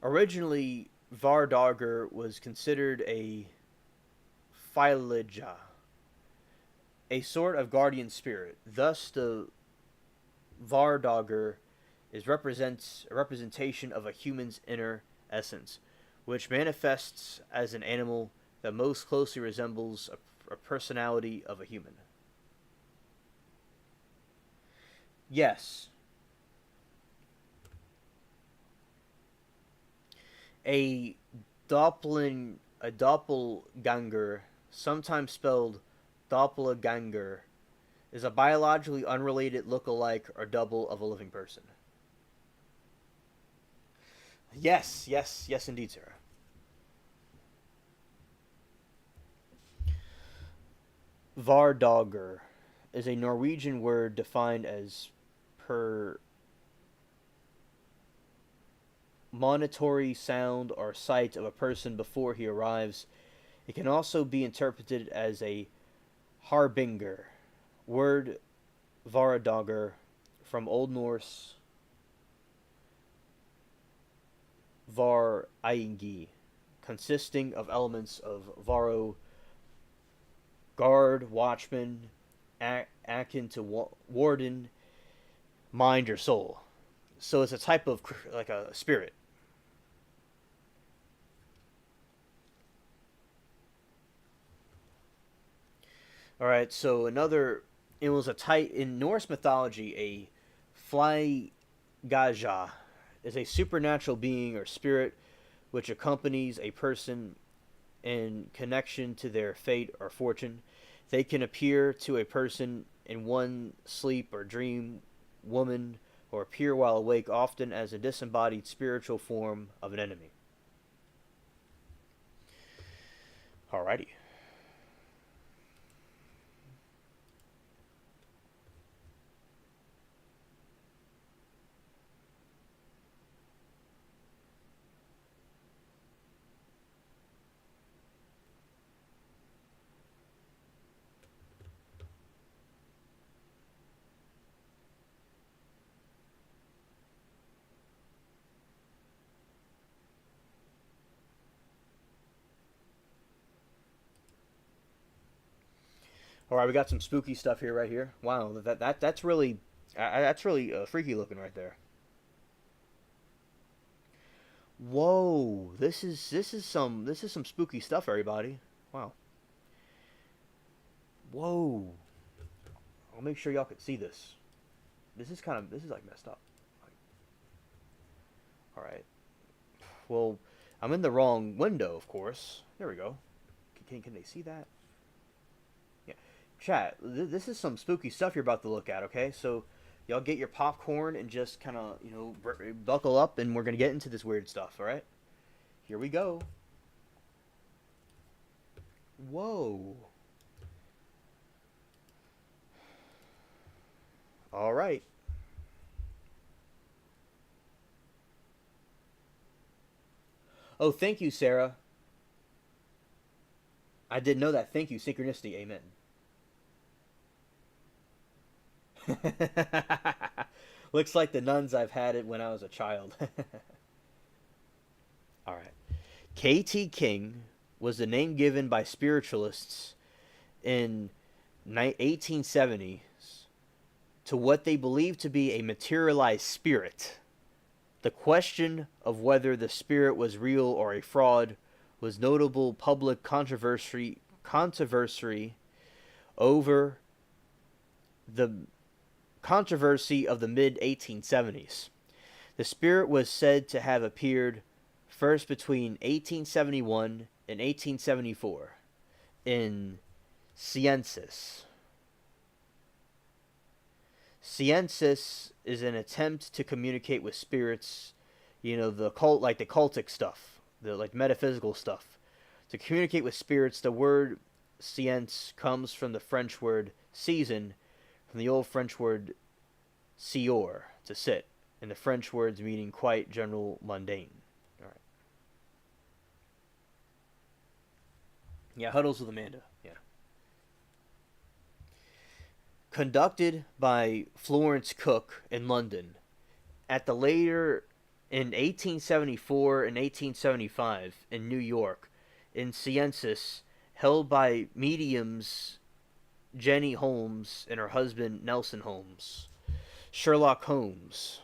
Originally, Vardager was considered a Phylija, a sort of guardian spirit. Thus, the Vardager represents a representation of a human's inner essence, which manifests as an animal that most closely resembles a personality of a human. Yes, a a doppelganger, sometimes spelled doppelganger, is a biologically unrelated look-alike or double of a living person. Yes, yes, yes, indeed, sir. Vardogger is a Norwegian word defined as per monitory sound or sight of a person before he arrives. It can also be interpreted as a harbinger, word Varadogger from Old Norse var aingi, consisting of elements of varo, guard, watchman, akin to warden, mind or soul. So it's a type of like a spirit. All right, so another it was a type in Norse mythology. A fly gaja is a supernatural being or spirit which accompanies a person in connection to their fate or fortune. They can appear to a person in one sleep or dream woman or appear while awake, often as a disembodied spiritual form of an enemy. Alrighty. All right, we got some spooky stuff here, right here. Wow, that's really freaky looking right there. Whoa, this is some spooky stuff, everybody. Wow. Whoa. I'll make sure y'all can see this. This is like messed up. Like, all right. Well, I'm in the wrong window, of course. There we go. Can they see that? Yeah. Chat. This is some spooky stuff you're about to look at. Okay, so y'all get your popcorn and just kind of buckle up, and we're gonna get into this weird stuff. All right. Here we go. Whoa. All right. Oh, thank you, Sarah. I didn't know that. Thank you, synchronicity. Amen. Looks like the nuns I've had it when I was a child. All right. K.T. King was the name given by spiritualists in 1870s to what they believed to be a materialized spirit. The question of whether the spirit was real or a fraud was notable public controversy over the controversy of the mid 1870s. The spirit was said to have appeared first between 1871 and 1874 in Ciensis. Ciensis is an attempt to communicate with spirits, the cult, like the cultic stuff, the like metaphysical stuff. To communicate with spirits, the word science comes from the French word season, from the old French word sieur, to sit, and the French words meaning quite general mundane. All right. Yeah, huddles with Amanda. Yeah. Conducted by Florence Cook in London. At the later in 1874 and 1875 in New York, in Ciensis, held by mediums Jenny Holmes and her husband Nelson Holmes. Sherlock Holmes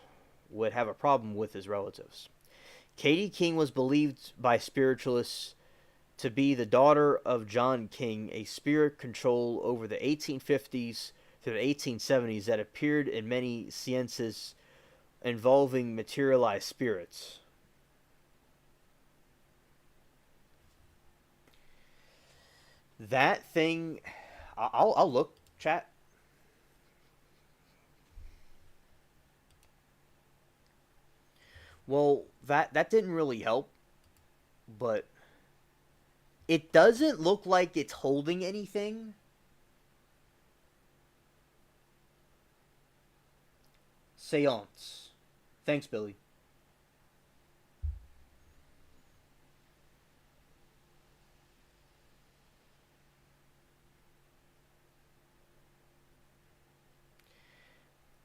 would have a problem with his relatives. Katie King was believed by spiritualists to be the daughter of John King, a spirit control over the 1850s through the 1870s that appeared in many seances involving materialized spirits. That thing, I'll look, chat. Well, that didn't really help, but it doesn't look like it's holding anything. Seance. Thanks, Billy.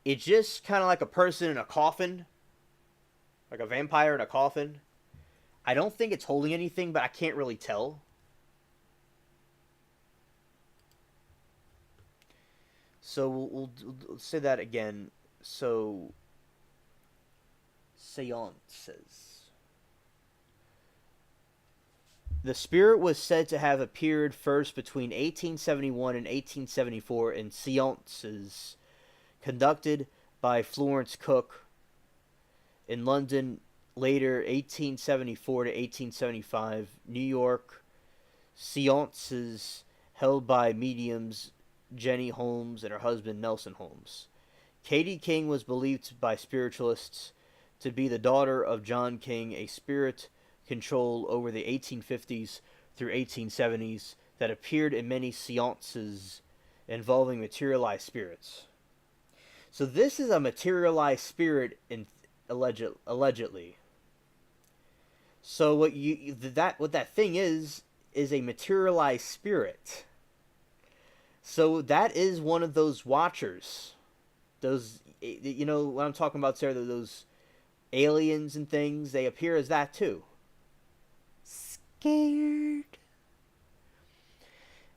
It's just kind of like a person in a coffin, like a vampire in a coffin. I don't think it's holding anything, but I can't really tell. So we'll say that again. So, seances. The spirit was said to have appeared first between 1871 and 1874 in seances conducted by Florence Cook in London, later 1874 to 1875, New York, seances held by mediums Jenny Holmes and her husband Nelson Holmes. Katie King was believed by spiritualists to be the daughter of John King, a spirit control over the 1850s through 1870s that appeared in many seances involving materialized spirits. So this is a materialized spirit allegedly. So what that thing is a materialized spirit. So that is one of those watchers. Those, what I'm talking about, Sarah, those aliens and things, they appear as that too. Scared.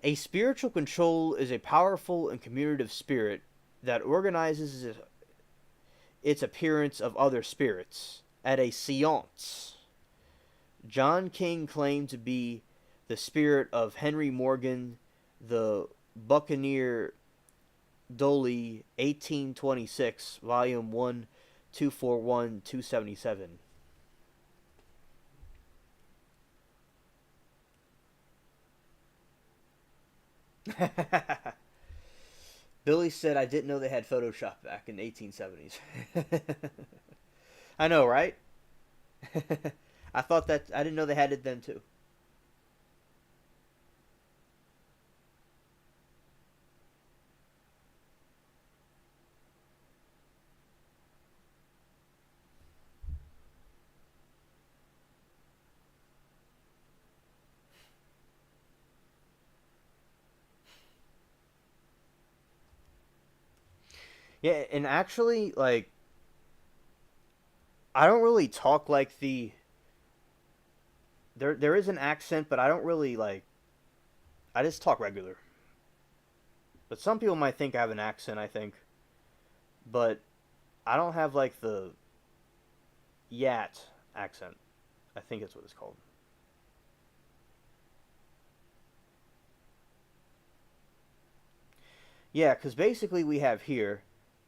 A spiritual control is a powerful and commutative spirit that organizes its appearance of other spirits at a seance. John King claimed to be the spirit of Henry Morgan, the Buccaneer Dolly, 1826, Volume 1, 241, 277. Billy said, I didn't know they had Photoshop back in the 1870s. I know, right? I thought that, I didn't know they had it then too. Yeah, and actually, like, I don't really talk like there is an accent, but I don't really like, I just talk regular. But some people might think I have an accent, I think. But I don't have like the Yat accent. I think that's what it's called. Yeah, because basically we have here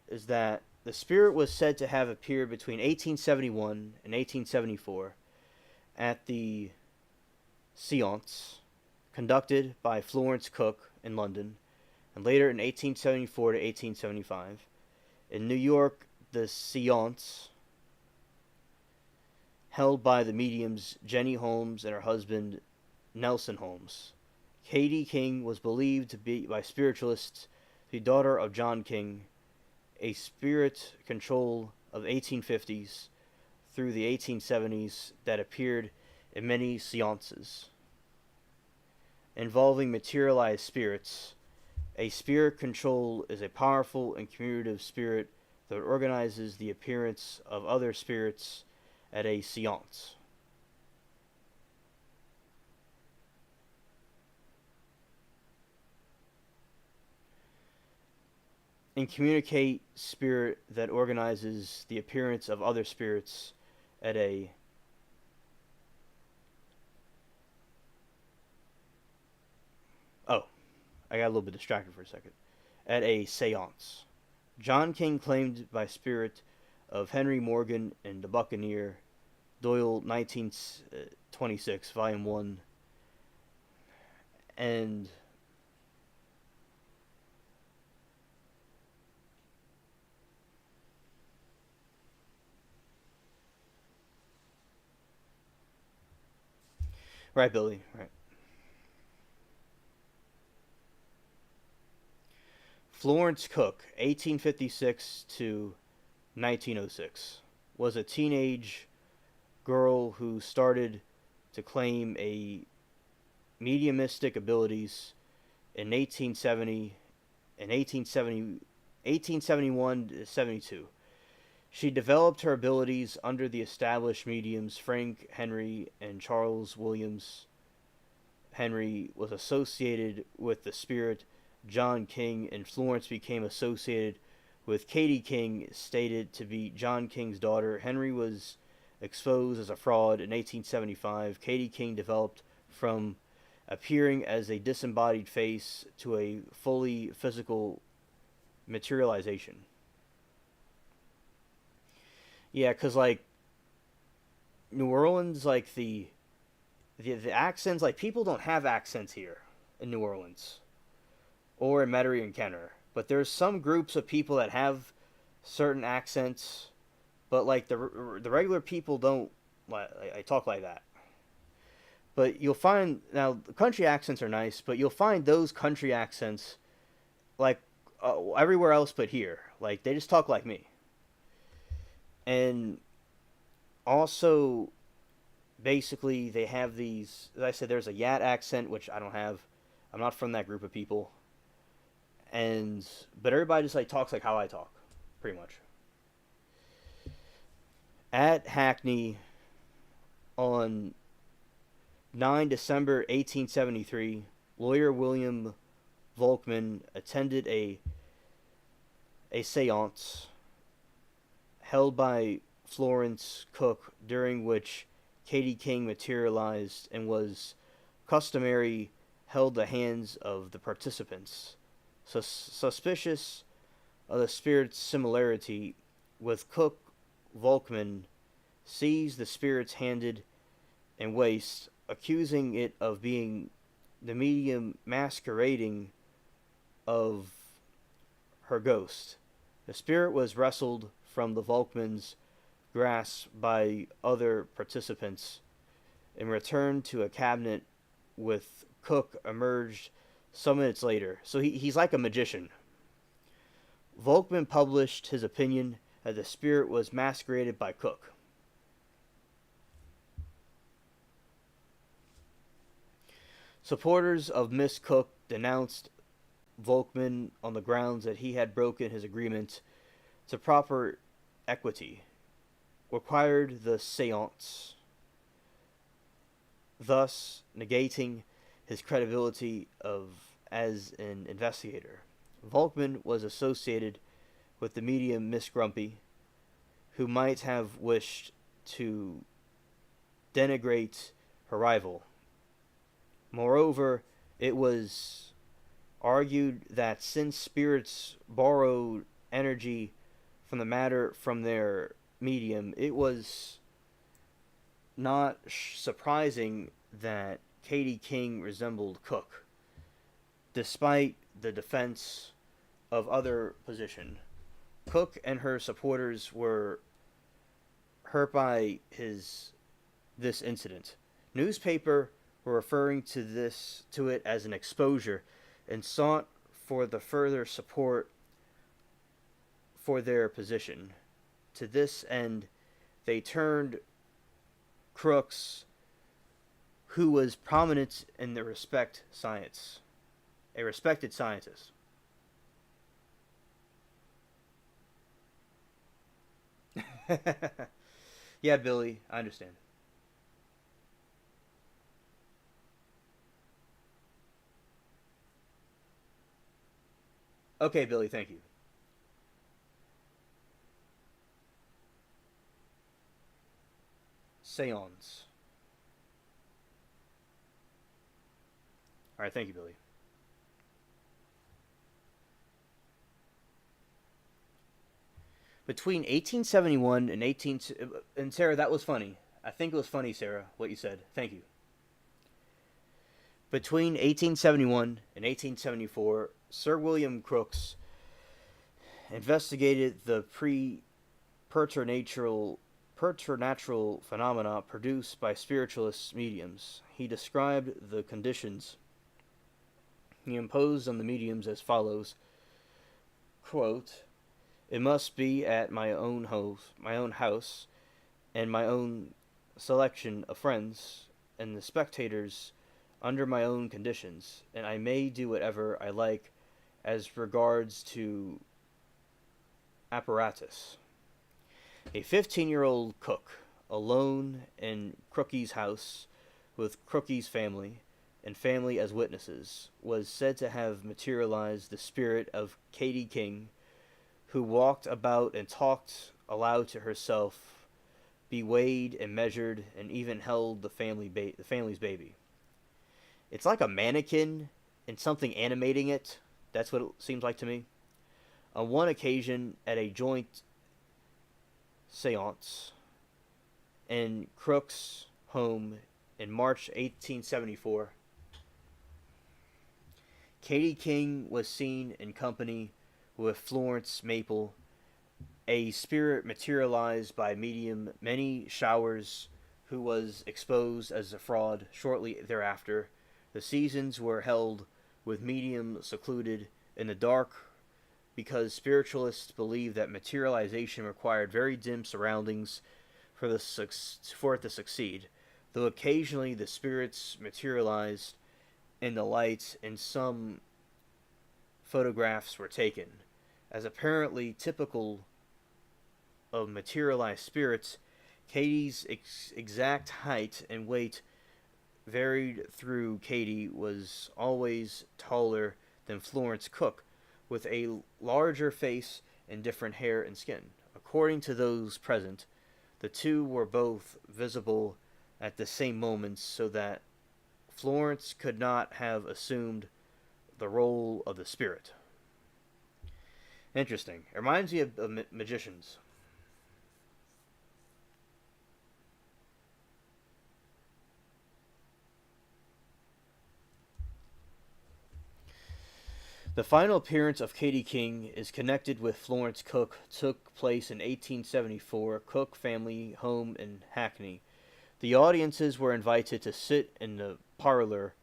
is that the spirit was said to have appeared between 1871 and 1874 at the seance conducted by Florence Cook in London, and later in 1874 to 1875. In New York, the seance held by the mediums Jenny Holmes and her husband Nelson Holmes. Katie King was believed to be by spiritualists the daughter of John King, a spirit control of 1850s through the 1870s that appeared in many seances involving materialized spirits. A spirit control is a powerful and commutative spirit that organizes the appearance of other spirits at a seance. And communicate spirit that organizes the appearance of other spirits at a oh, I got a little bit distracted for a second. At a seance. John King claimed by spirit of Henry Morgan and the Buccaneer, Doyle 1926, Volume 1, and right, Billy, right. Florence Cook, 1856 to 1906, was a teenage girl who started to claim a mediumistic abilities in 1870 and 1871 to 72. She developed her abilities under the established mediums Frank Henry and Charles Williams. Henry was associated with the spirit John King, and Florence became associated with Katie King, stated to be John King's daughter. Henry was exposed as a fraud in 1875. Katie King developed from appearing as a disembodied face to a fully physical materialization. Yeah, because like New Orleans, like the accents, like people don't have accents here in New Orleans or in Metairie and Kenner, but there's some groups of people that have certain accents, but like the regular people don't like talk like that. But you'll find now the country accents are nice, but you'll find those country accents like everywhere else but here. Like they just talk like me, and also basically they have these. As I said, there's a Yat accent which I don't have. I'm not from that group of people, and but everybody just like talks like how I talk, pretty much. At Hackney on 9 December 1873, lawyer William Volkman attended a seance held by Florence Cook, during which Katie King materialized and was customary held the hands of the participants. Suspicious of the spirit's similarity with Cook, Volkman seized the spirit's handed and waist, accusing it of being the medium masquerading of her ghost. The spirit was wrestled from the Volkman's grasp by other participants and returned to a cabinet with Cook emerged some minutes later. So he's like a magician. Volkman published his opinion that the spirit was masqueraded by Cook. Supporters of Miss Cook denounced Volkman on the grounds that he had broken his agreement to proper equity, required the seance, thus negating his credibility as an investigator. Volkman was associated with the medium Miss Grumpy, who might have wished to denigrate her rival. Moreover, it was argued that since spirits borrowed energy from the matter from their medium, it was not surprising that Katie King resembled Cook, despite the defense of other position. Cook and her supporters were hurt by this incident. Newspaper were referring to it as an exposure and sought for the further support for their position. To this end, they turned Crooks, who was prominent in the a respected scientist. Yeah, Billy, I understand. Okay, Billy, thank you. Seance. All right, thank you, Billy. Between 1871 and 18 and Sarah, that was funny. I think it was funny, Sarah, what you said. Thank you. Between 1871 and 1874, Sir William Crookes investigated the preternatural phenomena produced by spiritualist mediums. He described the conditions he imposed on the mediums as follows: quote, "It must be at my own house, and my own selection of friends, and the spectators under my own conditions, and I may do whatever I like as regards to apparatus." A 15-year-old cook, alone in Crookey's house, with Crookey's family, and family as witnesses, was said to have materialized the spirit of Katie King, who walked about and talked aloud to herself, beweighed and measured, and even held the family's baby. It's like a mannequin and something animating it. That's what it seems like to me. On one occasion, at a joint seance in Crookes' home in March 1874, Katie King was seen in company with Florence Maple, a spirit materialized by medium Many Showers, who was exposed as a fraud shortly thereafter. The seasons were held with medium secluded in the dark because spiritualists believed that materialization required very dim surroundings for it to succeed, though occasionally the spirits materialized in the light and some photographs were taken. As apparently typical of materialized spirits, Katie's exact height and weight varied through Katie was always taller than Florence Cook, with a larger face and different hair and skin. According to those present, the two were both visible at the same moments, so that Florence could not have assumed the role of the spirit. Interesting. It reminds me of magicians. The final appearance of Katie King is connected with Florence Cook, took place in 1874, Cook family home in Hackney. The audiences were invited to sit in the parlor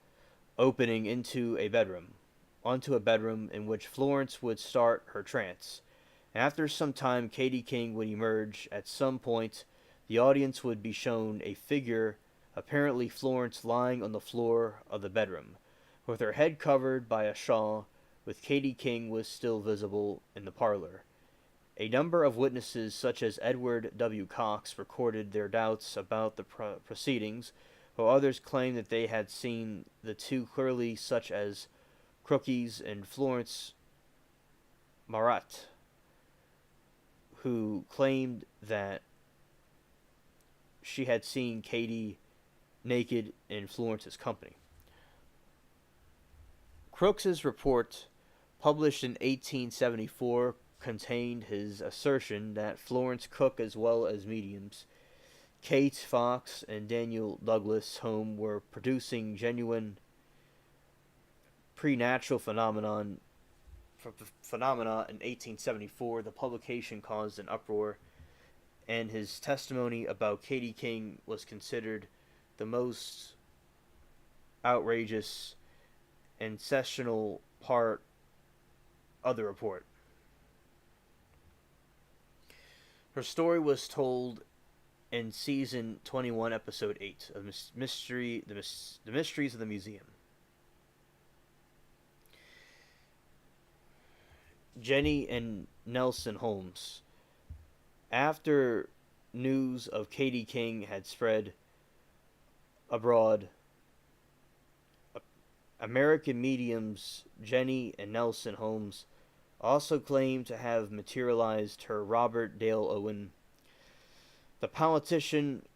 opening onto a bedroom in which Florence would start her trance. After some time, Katie King would emerge. At some point, the audience would be shown a figure, apparently Florence, lying on the floor of the bedroom, with her head covered by a shawl, with Katie King was still visible in the parlor. A number of witnesses, such as Edward W. Cox, recorded their doubts about the proceedings, while others claimed that they had seen the two clearly, such as Crookies and Florence Marat, who claimed that she had seen Katie naked in Florence's company. Crooks's report, published in 1874, contained his assertion that Florence Cook, as well as mediums Kate Fox and Daniel Douglas Home, were producing genuine preternatural phenomena in 1874. The publication caused an uproar, and his testimony about Katie King was considered the most outrageous and sensational part of the report. Her story was told in season 21, episode 8 of the Mysteries of the Museum. Jenny and Nelson Holmes. After news of Katie King had spread abroad, American mediums Jenny and Nelson Holmes also claimed to have materialized her Robert Dale Owen. The politician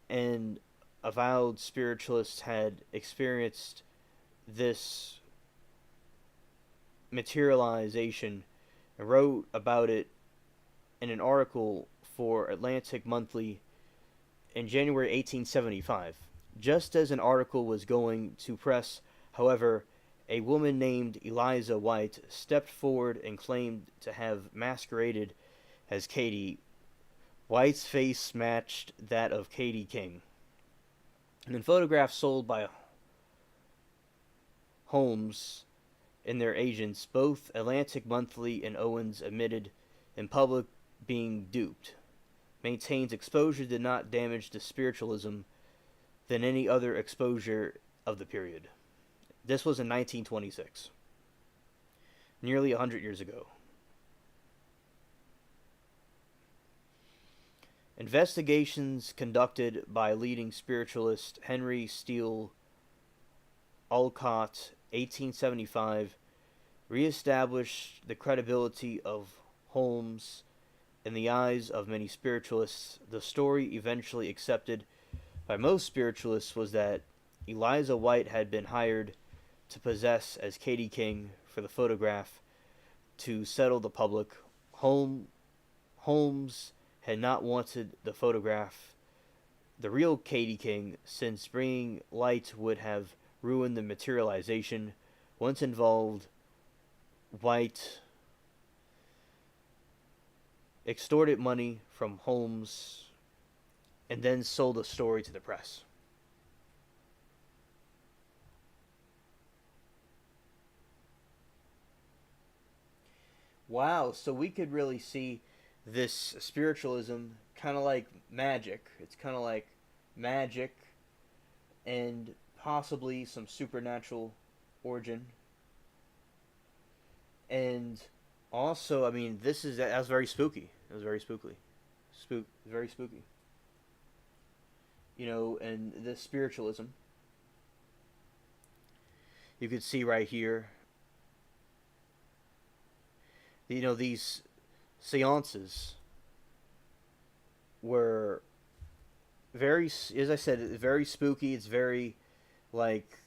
and avowed spiritualist had experienced this materialization and wrote about it in an article for Atlantic Monthly in January 1875. Just as an article was going to press, however, a woman named Eliza White stepped forward and claimed to have masqueraded as Katie. White's face matched that of Katie King. And in photographs sold by Holmes and their agents, both Atlantic Monthly and Owens admitted in public being duped. Maintains exposure did not damage the spiritualism than any other exposure of the period. This was in 1926, nearly 100 years ago. Investigations conducted by leading spiritualist Henry Steele Olcott, 1875, reestablished the credibility of Holmes in the eyes of many spiritualists. The story eventually accepted by most spiritualists was that Eliza White had been hired to possess as Katie King for the photograph to settle the public. Holmes had not wanted the photograph, the real Katie King, since bringing light would have ruined the materialization. Once involved, White extorted money from Holmes and then sold the story to the press. Wow, so we could really see this spiritualism kind of like magic. It's kind of like magic and possibly some supernatural origin. And also, I mean, that was very spooky. It was very spooky. Very spooky. You know, and this spiritualism. You could see right here, these seances were very, as I said, very spooky. It's very like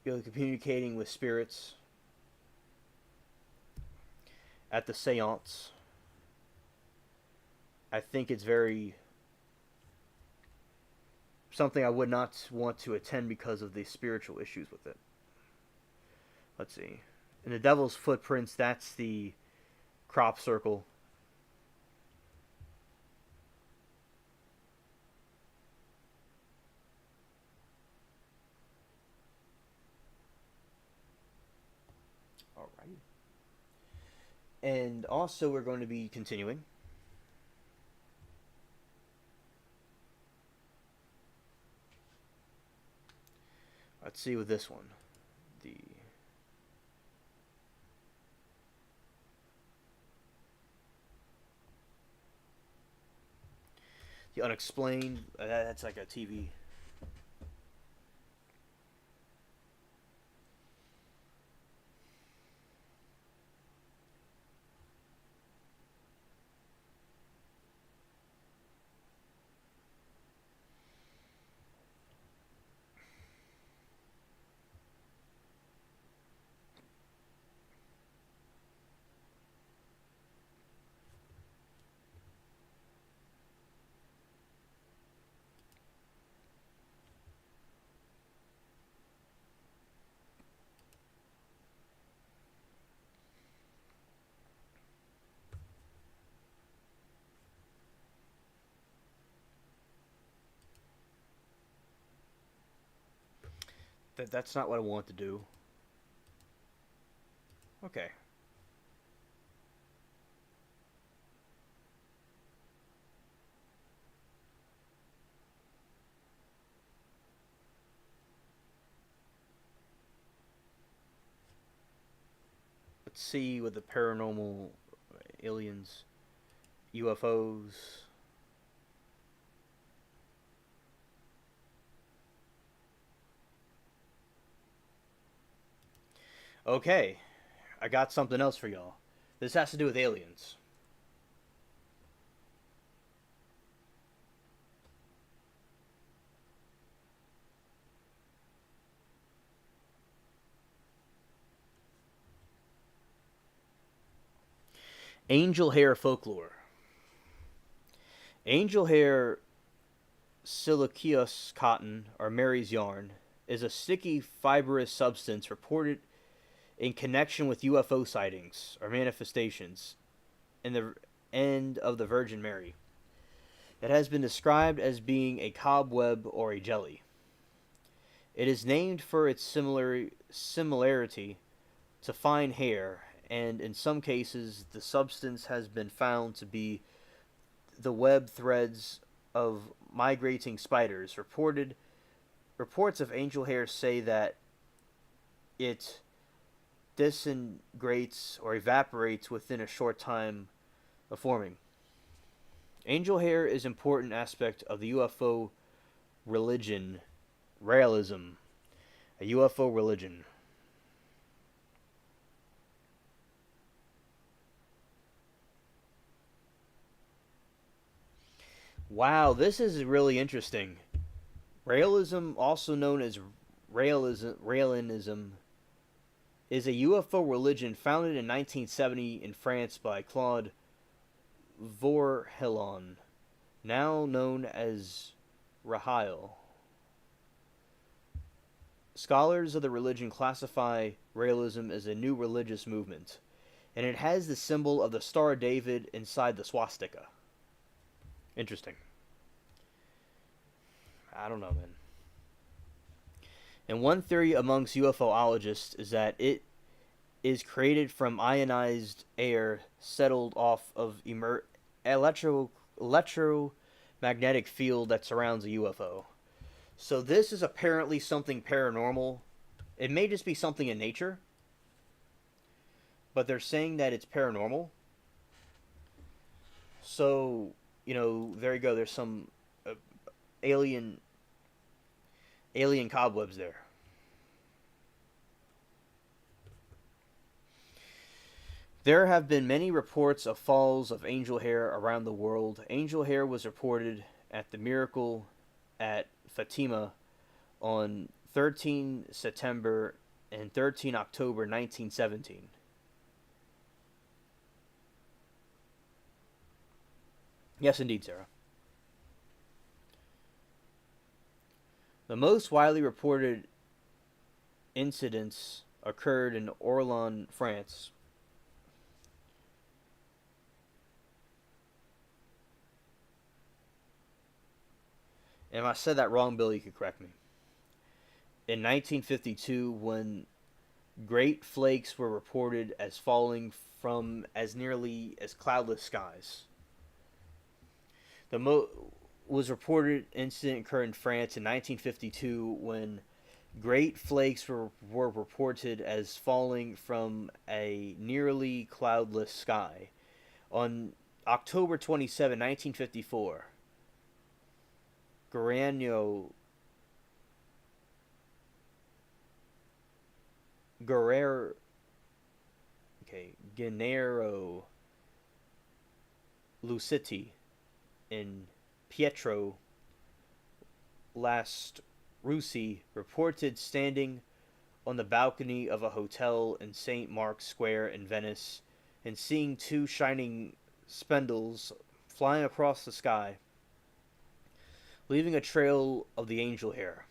communicating with spirits at the seance. I think it's very something I would not want to attend because of the spiritual issues with it. Let's see. In the Devil's Footprints, that's the crop circle. All right. And also, we're going to be continuing. Let's see with this one. The unexplained. That's like a TV. That's not what I want to do. Okay. Let's see with the paranormal aliens, UFOs. Okay, I got something else for y'all. This has to do with aliens. Angel hair folklore. Angel hair siliceous cotton, or Mary's yarn, is a sticky, fibrous substance reported in connection with UFO sightings or manifestations in the end of the Virgin Mary. It has been described as being a cobweb or a jelly. It is named for its similarity to fine hair, and in some cases, the substance has been found to be the web threads of migrating spiders. Reports of angel hair say that it disintegrates or evaporates within a short time of forming. Angel hair is an important aspect of the UFO religion, realism, a UFO religion. Wow, this is really interesting. Realism, also known as Raelianism, is a UFO religion founded in 1970 in France by Claude Vorhelon, now known as Rahil. Scholars of the religion classify Raelism as a new religious movement, and it has the symbol of the Star of David inside the swastika. Interesting. I don't know, man. And one theory amongst UFOologists is that it is created from ionized air settled off of electromagnetic field that surrounds a UFO. So this is apparently something paranormal. It may just be something in nature, but they're saying that it's paranormal. So, there you go. There's some alien alien cobwebs there. There have been many reports of falls of angel hair around the world. Angel hair was reported at the miracle at Fatima on 13 September and 13 October 1917. Yes, indeed, Sarah. The most widely reported incidents occurred in Orléans, France. And if I said that wrong, Bill, you could correct me. In 1952, when great flakes were reported as falling from as nearly as cloudless skies. The was reported incident occurred in France in 1952 when great flakes were reported as falling from a nearly cloudless sky. On October 27, 1954, Guarano Guerrero, Gennaro Luciti in Pietro Last Russi reported standing on the balcony of a hotel in St. Mark's Square in Venice and seeing two shining spindles flying across the sky, leaving a trail of the angel hair.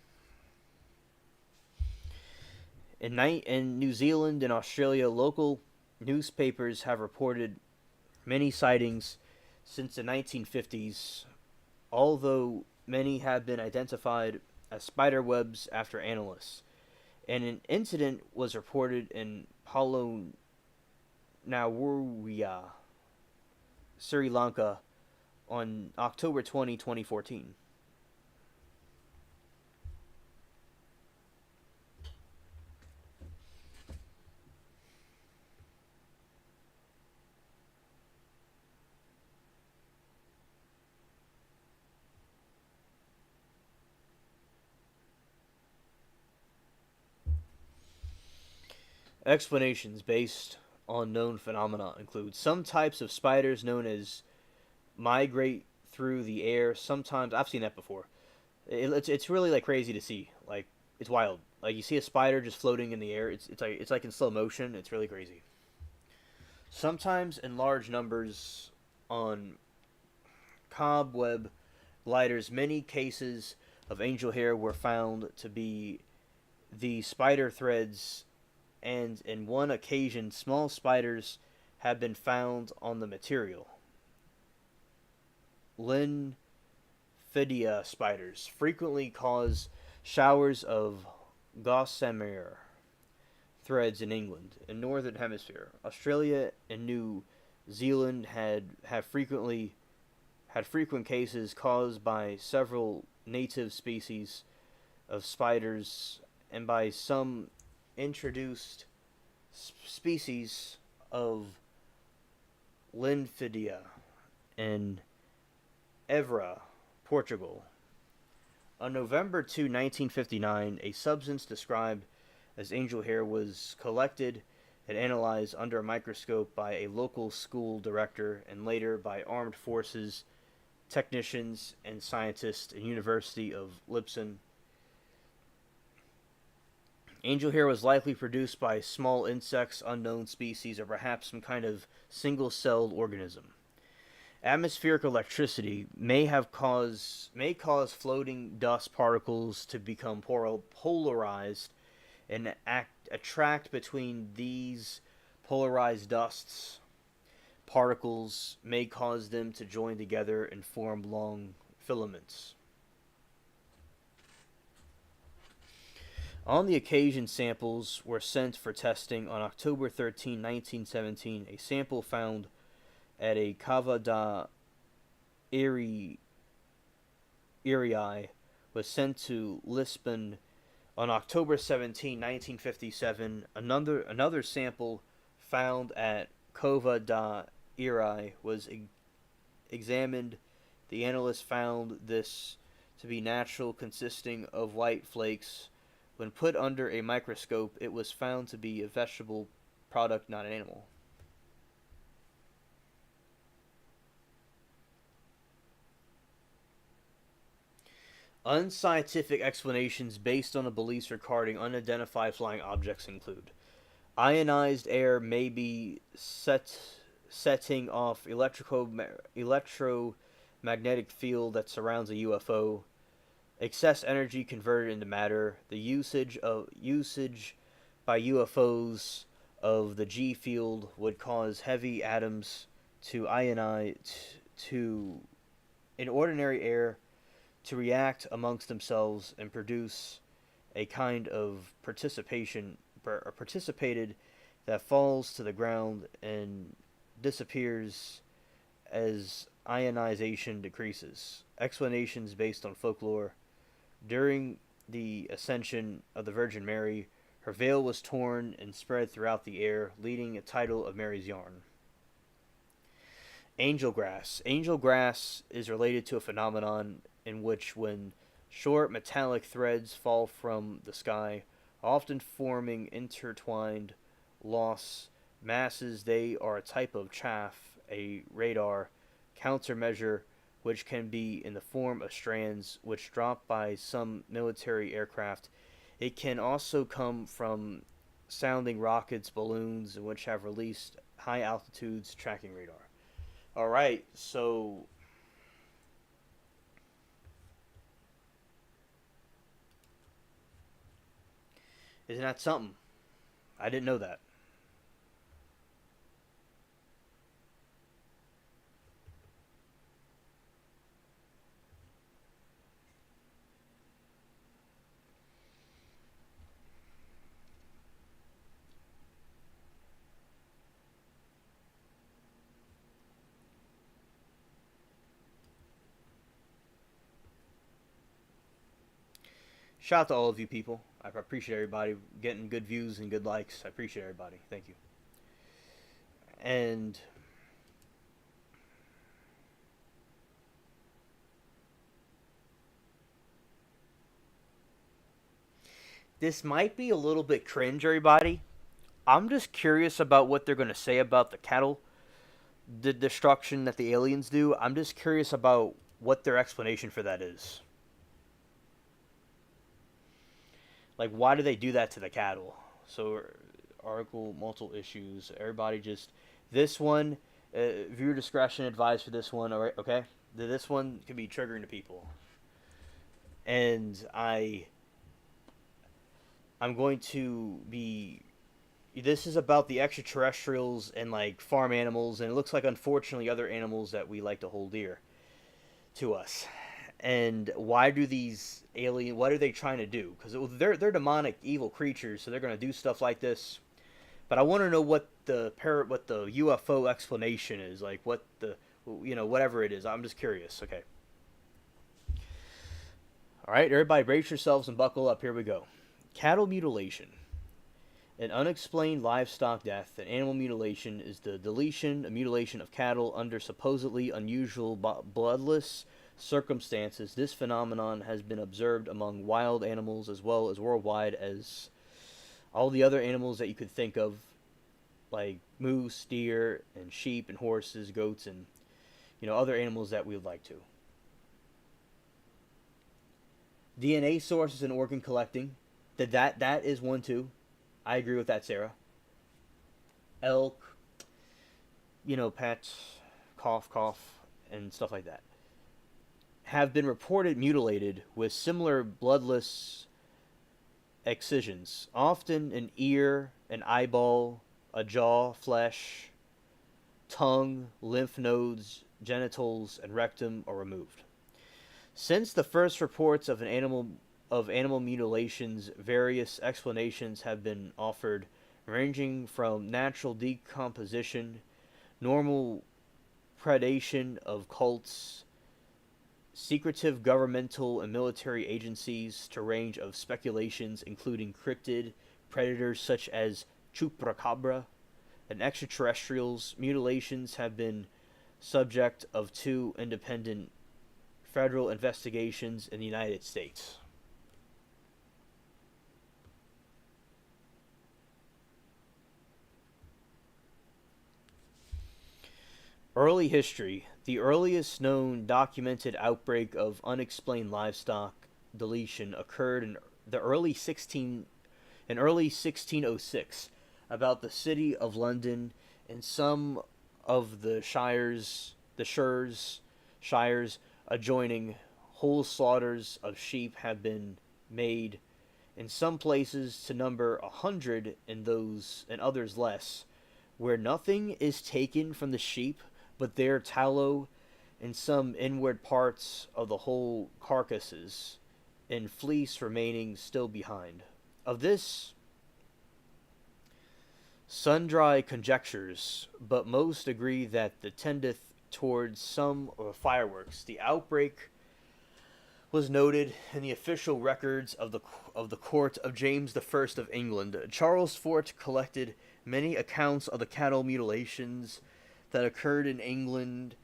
In New Zealand and Australia, local newspapers have reported many sightings since the 1950s, although many have been identified as spider webs after analysts. And an incident was reported in Polonnaruwa, Sri Lanka, on October 20, 2014. Explanations based on known phenomena include some types of spiders known as migrate through the air. Sometimes I've seen that before. It's really like crazy to see. Like it's wild. Like you see a spider just floating in the air. It's like in slow motion. It's really crazy. Sometimes in large numbers on cobweb gliders. Many cases of angel hair were found to be the spider threads, and in one occasion, small spiders have been found on the material. Lymphidia spiders frequently cause showers of gossamer threads in England and Northern Hemisphere. Australia and New Zealand have had frequent cases caused by several native species of spiders and by some introduced species of Lymphidia in Évora, Portugal. On November 2, 1959, a substance described as angel hair was collected and analyzed under a microscope by a local school director and later by armed forces technicians and scientists at University of Leipzig. Angel hair was likely produced by small insects, unknown species, or perhaps some kind of single-celled organism. Atmospheric electricity may cause floating dust particles to become polarized and attract between these polarized dusts. Particles may cause them to join together and form long filaments. On the occasion, samples were sent for testing. On October 13, 1917, a sample found at a Cava da Irii was sent to Lisbon. On October 17, 1957, another sample found at Cova da Irii was examined. The analysts found this to be natural, consisting of white flakes. When put under a microscope, it was found to be a vegetable product, not an animal. Unscientific explanations based on the beliefs regarding unidentified flying objects include ionized air may be setting off electromagnetic field that surrounds a UFO, excess energy converted into matter, the usage by UFOs of the G field would cause heavy atoms to ionize to in ordinary air to react amongst themselves and produce a kind of participated that falls to the ground and disappears as ionization decreases. Explanations based on folklore. During the ascension of the Virgin Mary, her veil was torn and spread throughout the air, leading a title of Mary's yarn. Angel grass. Angel grass is related to a phenomenon in which, when short metallic threads fall from the sky, often forming intertwined loss masses, they are a type of chaff, a radar countermeasure which can be in the form of strands which drop by some military aircraft. It can also come from sounding rockets, balloons, which have released high altitudes tracking radar. All right, so isn't that something? I didn't know that. Shout out to all of you people. I appreciate everybody getting good views and good likes. I appreciate everybody. Thank you. And this might be a little bit cringe, everybody. I'm just curious about what they're going to say about the cattle, the destruction that the aliens do. I'm just curious about what their explanation for that is. Like, why do they do that to the cattle? So, article, multiple issues. Everybody just. This one, viewer discretion advised for this one, alright, okay? This one could be triggering to people. And I'm going to be. This is about the extraterrestrials and, like, farm animals, and it looks like, unfortunately, other animals that we like to hold dear to us. And why do these alien? What are they trying to do? Because they're demonic, evil creatures, so they're going to do stuff like this. But I want to know what the UFO explanation is, like what the whatever it is. I'm just curious. Okay. All right, everybody, brace yourselves and buckle up. Here we go. Cattle mutilation. An unexplained livestock death, an animal mutilation, is the deletion, a mutilation of cattle under supposedly unusual bloodless circumstances. This phenomenon has been observed among wild animals as well as worldwide as all the other animals that you could think of, like moose, deer, and sheep, and horses, goats, and other animals that we would like to. DNA sources and organ collecting. That is one too. I agree with that, Sarah. Elk, pets, cough, and stuff like that, have been reported mutilated with similar bloodless excisions. Often an ear, an eyeball, a jaw, flesh, tongue, lymph nodes, genitals, and rectum are removed. Since the first reports of animal mutilations, various explanations have been offered, ranging from natural decomposition, normal predation of cults, secretive governmental and military agencies, to range of speculations including cryptid predators such as chupacabra and extraterrestrials. Mutilations have been subject of two independent federal investigations in the United States. Early history. The earliest known documented outbreak of unexplained livestock deletion occurred the early 16 in early 1606 about the city of London and some of the shires adjoining. Whole slaughters of sheep have been made in some places to number 100, and others less, where nothing is taken from the sheep but their tallow and some inward parts of the whole carcasses, and fleece remaining still behind. Of this sundry conjectures, but most agree that the tendeth towards some of the fireworks. The outbreak was noted in the official records of the court of James I of England. Charles Fort collected many accounts of the cattle mutilations that occurred in England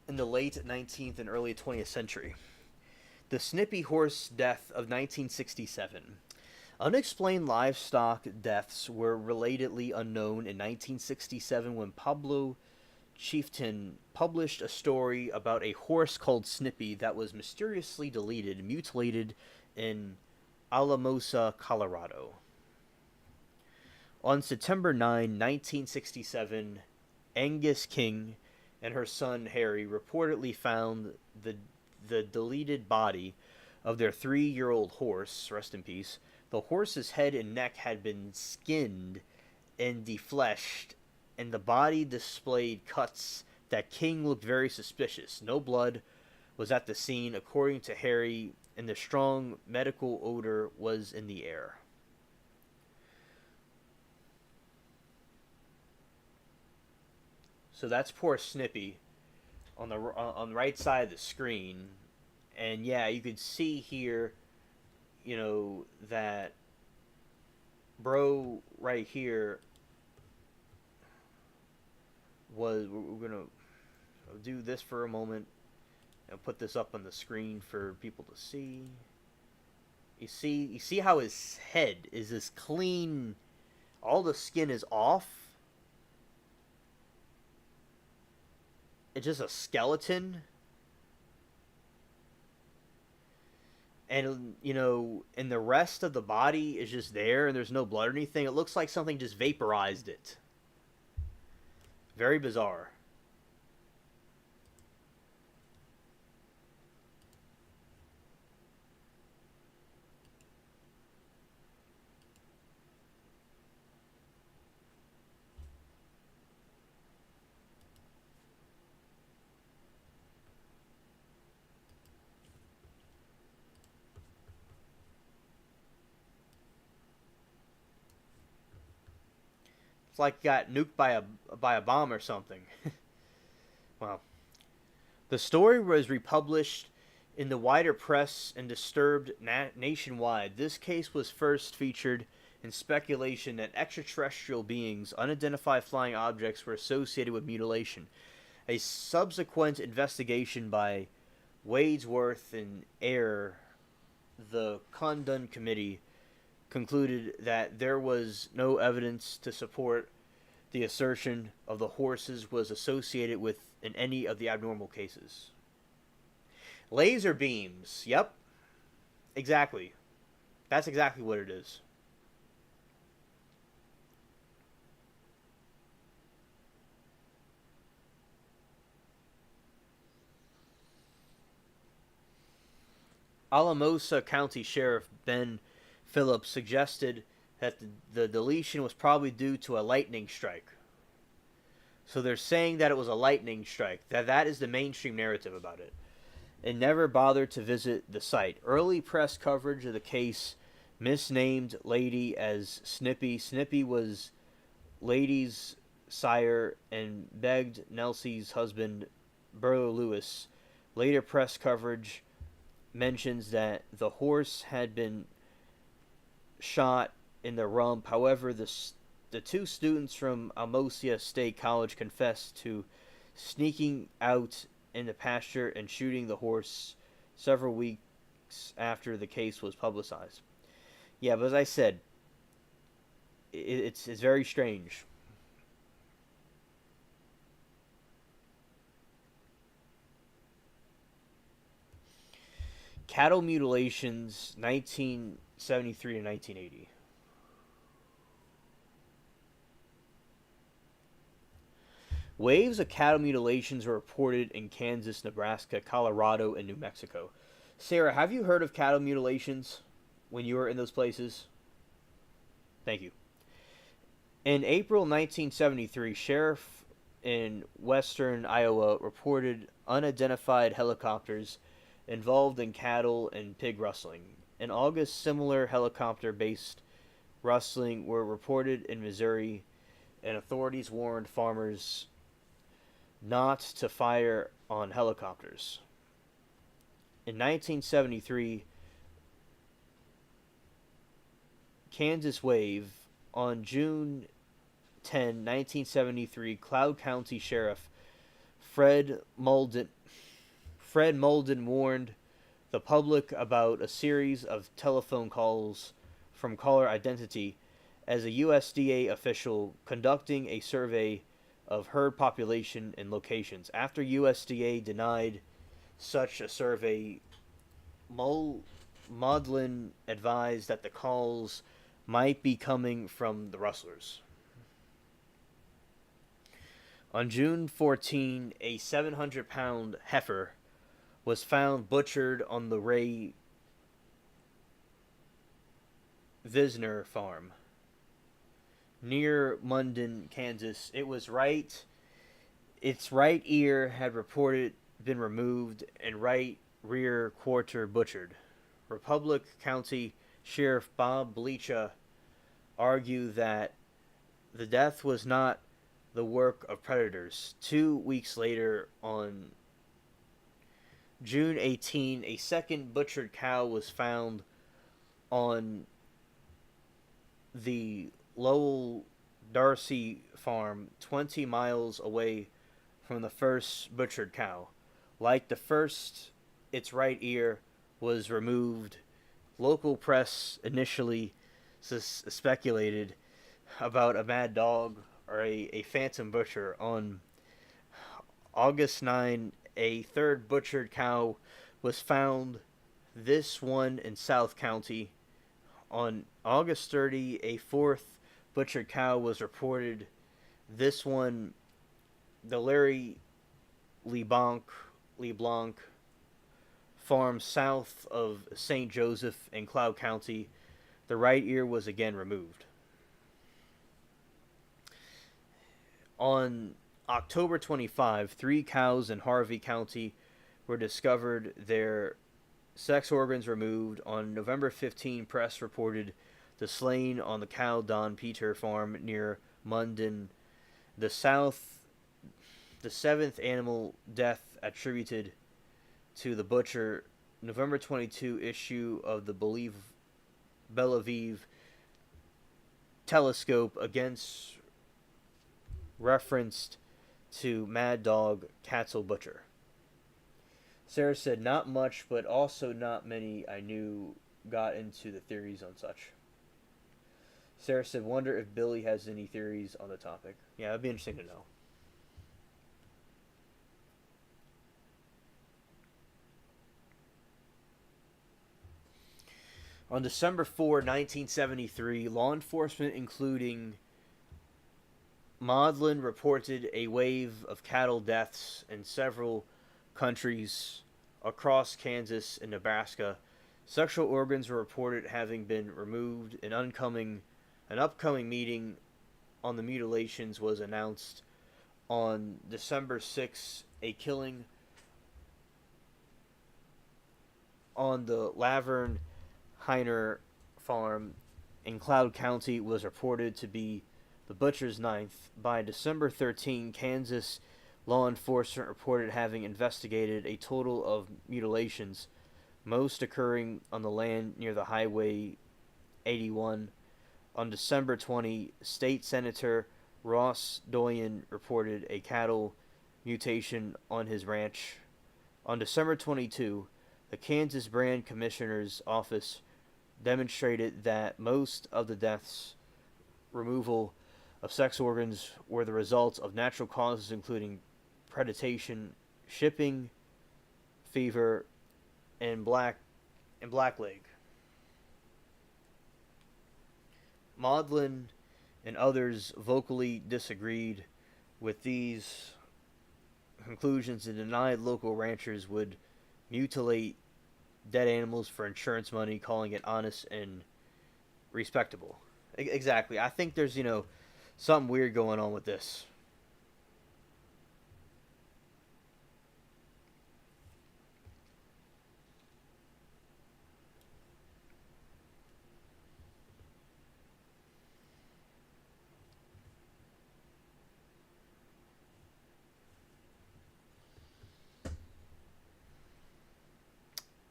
in the late 19th and early 20th century. The Snippy horse death of 1967. Unexplained livestock deaths were relatedly unknown in 1967 when Pablo Chieftain published a story about a horse called Snippy that was mysteriously mutilated in Alamosa, Colorado. On September 9, 1967, Angus King and her son Harry reportedly found the deleted body of their 3-year-old horse, rest in peace. The horse's head and neck had been skinned and defleshed, and the body displayed cuts that King looked very suspicious. No blood was at the scene, according to Harry, and the strong medical odor was in the air. So that's poor Snippy on the right side of the screen, and yeah, you could see here, that bro right here we're gonna do this for a moment and put this up on the screen for people to see. You see how his head is this clean, all the skin is off. It's just a skeleton. And, and the rest of the body is just there and there's no blood or anything. It looks like something just vaporized it. Very bizarre. It's like it got nuked by a bomb or something. Wow. The story was republished in the wider press and disturbed nationwide. This case was first featured in speculation that extraterrestrial beings, unidentified flying objects, were associated with mutilation. A subsequent investigation by Wadesworth and Eyre, the Condon Committee, concluded that there was no evidence to support the assertion of the horses was associated with in any of the abnormal cases. Laser beams. Yep. Exactly. That's exactly what it is. Alamosa County Sheriff Ben Phillips suggested that the deletion was probably due to a lightning strike. So they're saying that it was a lightning strike. That is the mainstream narrative about it. And never bothered to visit the site. Early press coverage of the case misnamed Lady as Snippy. Snippy was Lady's sire and begged Nelsie's husband, Burlo Lewis. Later press coverage mentions that the horse had been shot in the rump. However, the two students from Almosia State College confessed to sneaking out in the pasture and shooting the horse several weeks after the case was publicized. Yeah, but as I said, it's very strange. Cattle mutilations 1973 to 1980. Waves of cattle mutilations were reported in Kansas, Nebraska, Colorado, and New Mexico. Sarah, have you heard of cattle mutilations when you were in those places? Thank you. In April 1973, sheriff in western Iowa reported unidentified helicopters involved in cattle and pig rustling. In August, similar helicopter-based rustling were reported in Missouri, and authorities warned farmers not to fire on helicopters. In 1973, Kansas Wave. On June 10, 1973, Cloud County Sheriff Fred Molden warned the public about a series of telephone calls from caller identity as a USDA official conducting a survey of herd population and locations. After USDA denied such a survey, Maudlin advised that the calls might be coming from the rustlers. On June 14, a 700-pound heifer was found butchered on the Ray Visner farm near Munden, Kansas. Its right ear had reported been removed and right rear quarter butchered. Republic County Sheriff Bob Bleacha argued that the death was not the work of predators. 2 weeks later, on June 18, a second butchered cow was found on the Lowell Darcy farm, 20 miles away from the first butchered cow. Like the first, its right ear was removed. Local press initially speculated about a mad dog or a phantom butcher. On August 9, a third butchered cow was found, this one in South County. On August 30, a fourth butchered cow was reported, this one the Larry LeBlanc farm south of St. Joseph in Cloud County. The right ear was again removed. On October 25, 3 cows in Harvey County were discovered, their sex organs removed. On November 15, press reported the slain on the cow Don Peter farm near Munden. The seventh animal death attributed to the butcher. November 22 issue of the Bellevue Telescope against referenced to Mad Dog Cattle Butcher. Sarah said, not much, but also not many I knew got into the theories on such. Sarah said, wonder if Billy has any theories on the topic. Yeah, that'd be interesting to know. On December 4, 1973, law enforcement, including Maudlin, reported a wave of cattle deaths in several countries across Kansas and Nebraska. Sexual organs were reported having been removed. An upcoming meeting on the mutilations was announced. On December 6, a killing on the Laverne Heiner farm in Cloud County was reported to be the butcher's ninth. By December 13, Kansas law enforcement reported having investigated a total of mutilations, most occurring on the land near the Highway 81. On December 20, State Senator Ross Doyen reported a cattle mutation on his ranch. On December 22, the Kansas Brand Commissioner's Office demonstrated that most of the deaths, removal of sex organs, were the result of natural causes including predation, shipping, fever, and black and Blackleg. Maudlin and others vocally disagreed with these conclusions and denied local ranchers would mutilate dead animals for insurance money, calling it honest and respectable. Exactly. I think there's, something weird going on with this.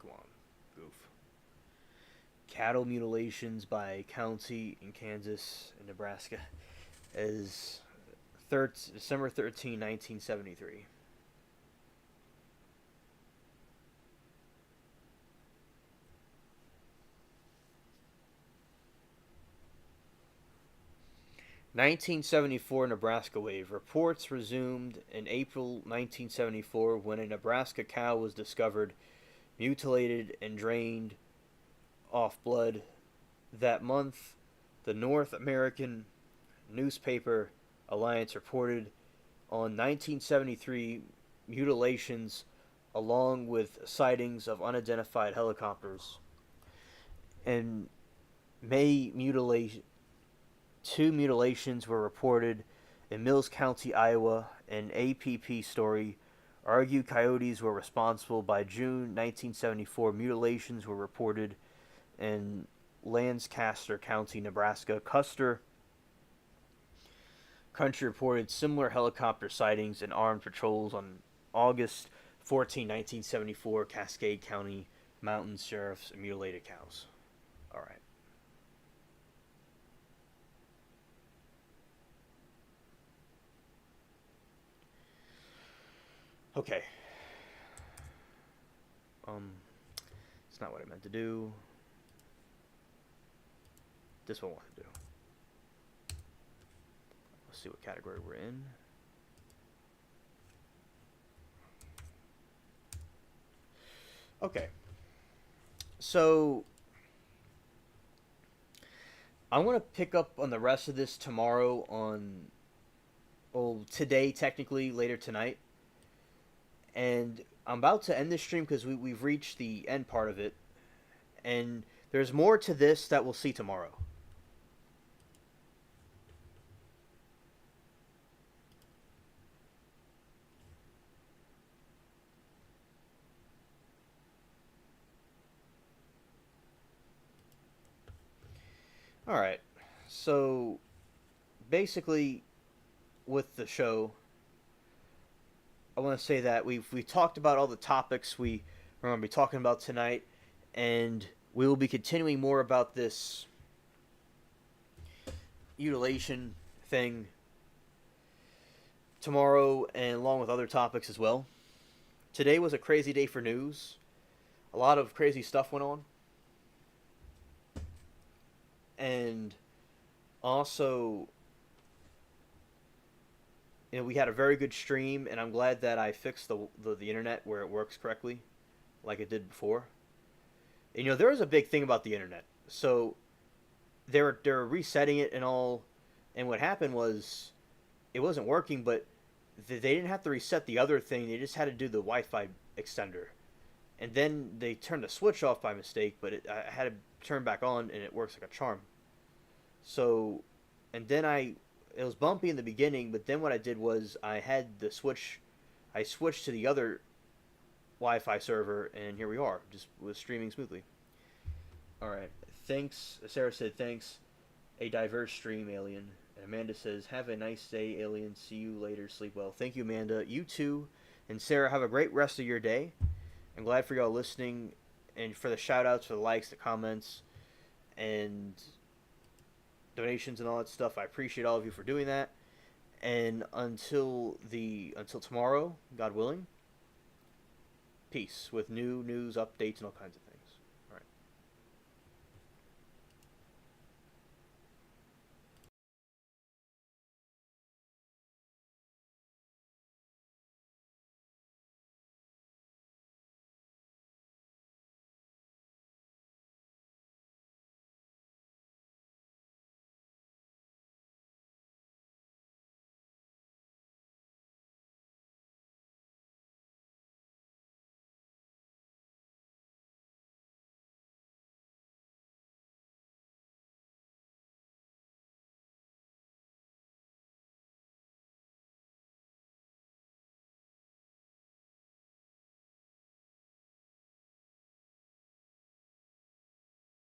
Go on, goof. Cattle mutilations by county in Kansas and Nebraska is December 13, 1973. 1974 Nebraska wave. Reports resumed in April 1974 when a Nebraska cow was discovered mutilated and drained off blood. That month, the North American Newspaper Alliance reported on 1973 mutilations along with sightings of unidentified helicopters. In May, two mutilations were reported in Mills County, Iowa. An APP story argued coyotes were responsible. By June 1974, mutilations were reported in Lancaster County, Nebraska. Custer Country reported similar helicopter sightings and armed patrols on August 14, 1974. Cascade County mountain sheriffs mutilated cows. All right. Okay. It's not what I meant to do. This one I want to do. Let's see what category we're in. Okay. So I want to pick up on the rest of this tomorrow today technically, later tonight. And I'm about to end this stream because we've reached the end part of it. And there's more to this that we'll see tomorrow. Alright. So, basically, with the show, I want to say that we talked about all the topics we're going to be talking about tonight, and we will be continuing more about this mutilation thing tomorrow, and along with other topics as well. Today was a crazy day for news. A lot of crazy stuff went on. And also, we had a very good stream, and I'm glad that I fixed the internet where it works correctly, like it did before. And, there was a big thing about the internet. So they were resetting it and all, and what happened was it wasn't working, but they didn't have to reset the other thing. They just had to do the Wi-Fi extender, and then they turned the switch off by mistake. But I had to turn back on, and it works like a charm. So, and then it was bumpy in the beginning, but then what I did was I switched to the other Wi-Fi server, and here we are, just was streaming smoothly. All right, thanks. Sarah said thanks. A diverse stream, Alien. And Amanda says, have a nice day, Alien. See you later. Sleep well. Thank you, Amanda. You too. And Sarah, have a great rest of your day. I'm glad for y'all listening, and for the shout outs, for the likes, the comments, and donations and all that stuff. I appreciate all of you for doing that. And until tomorrow, God willing, peace with new news, updates, and all kinds of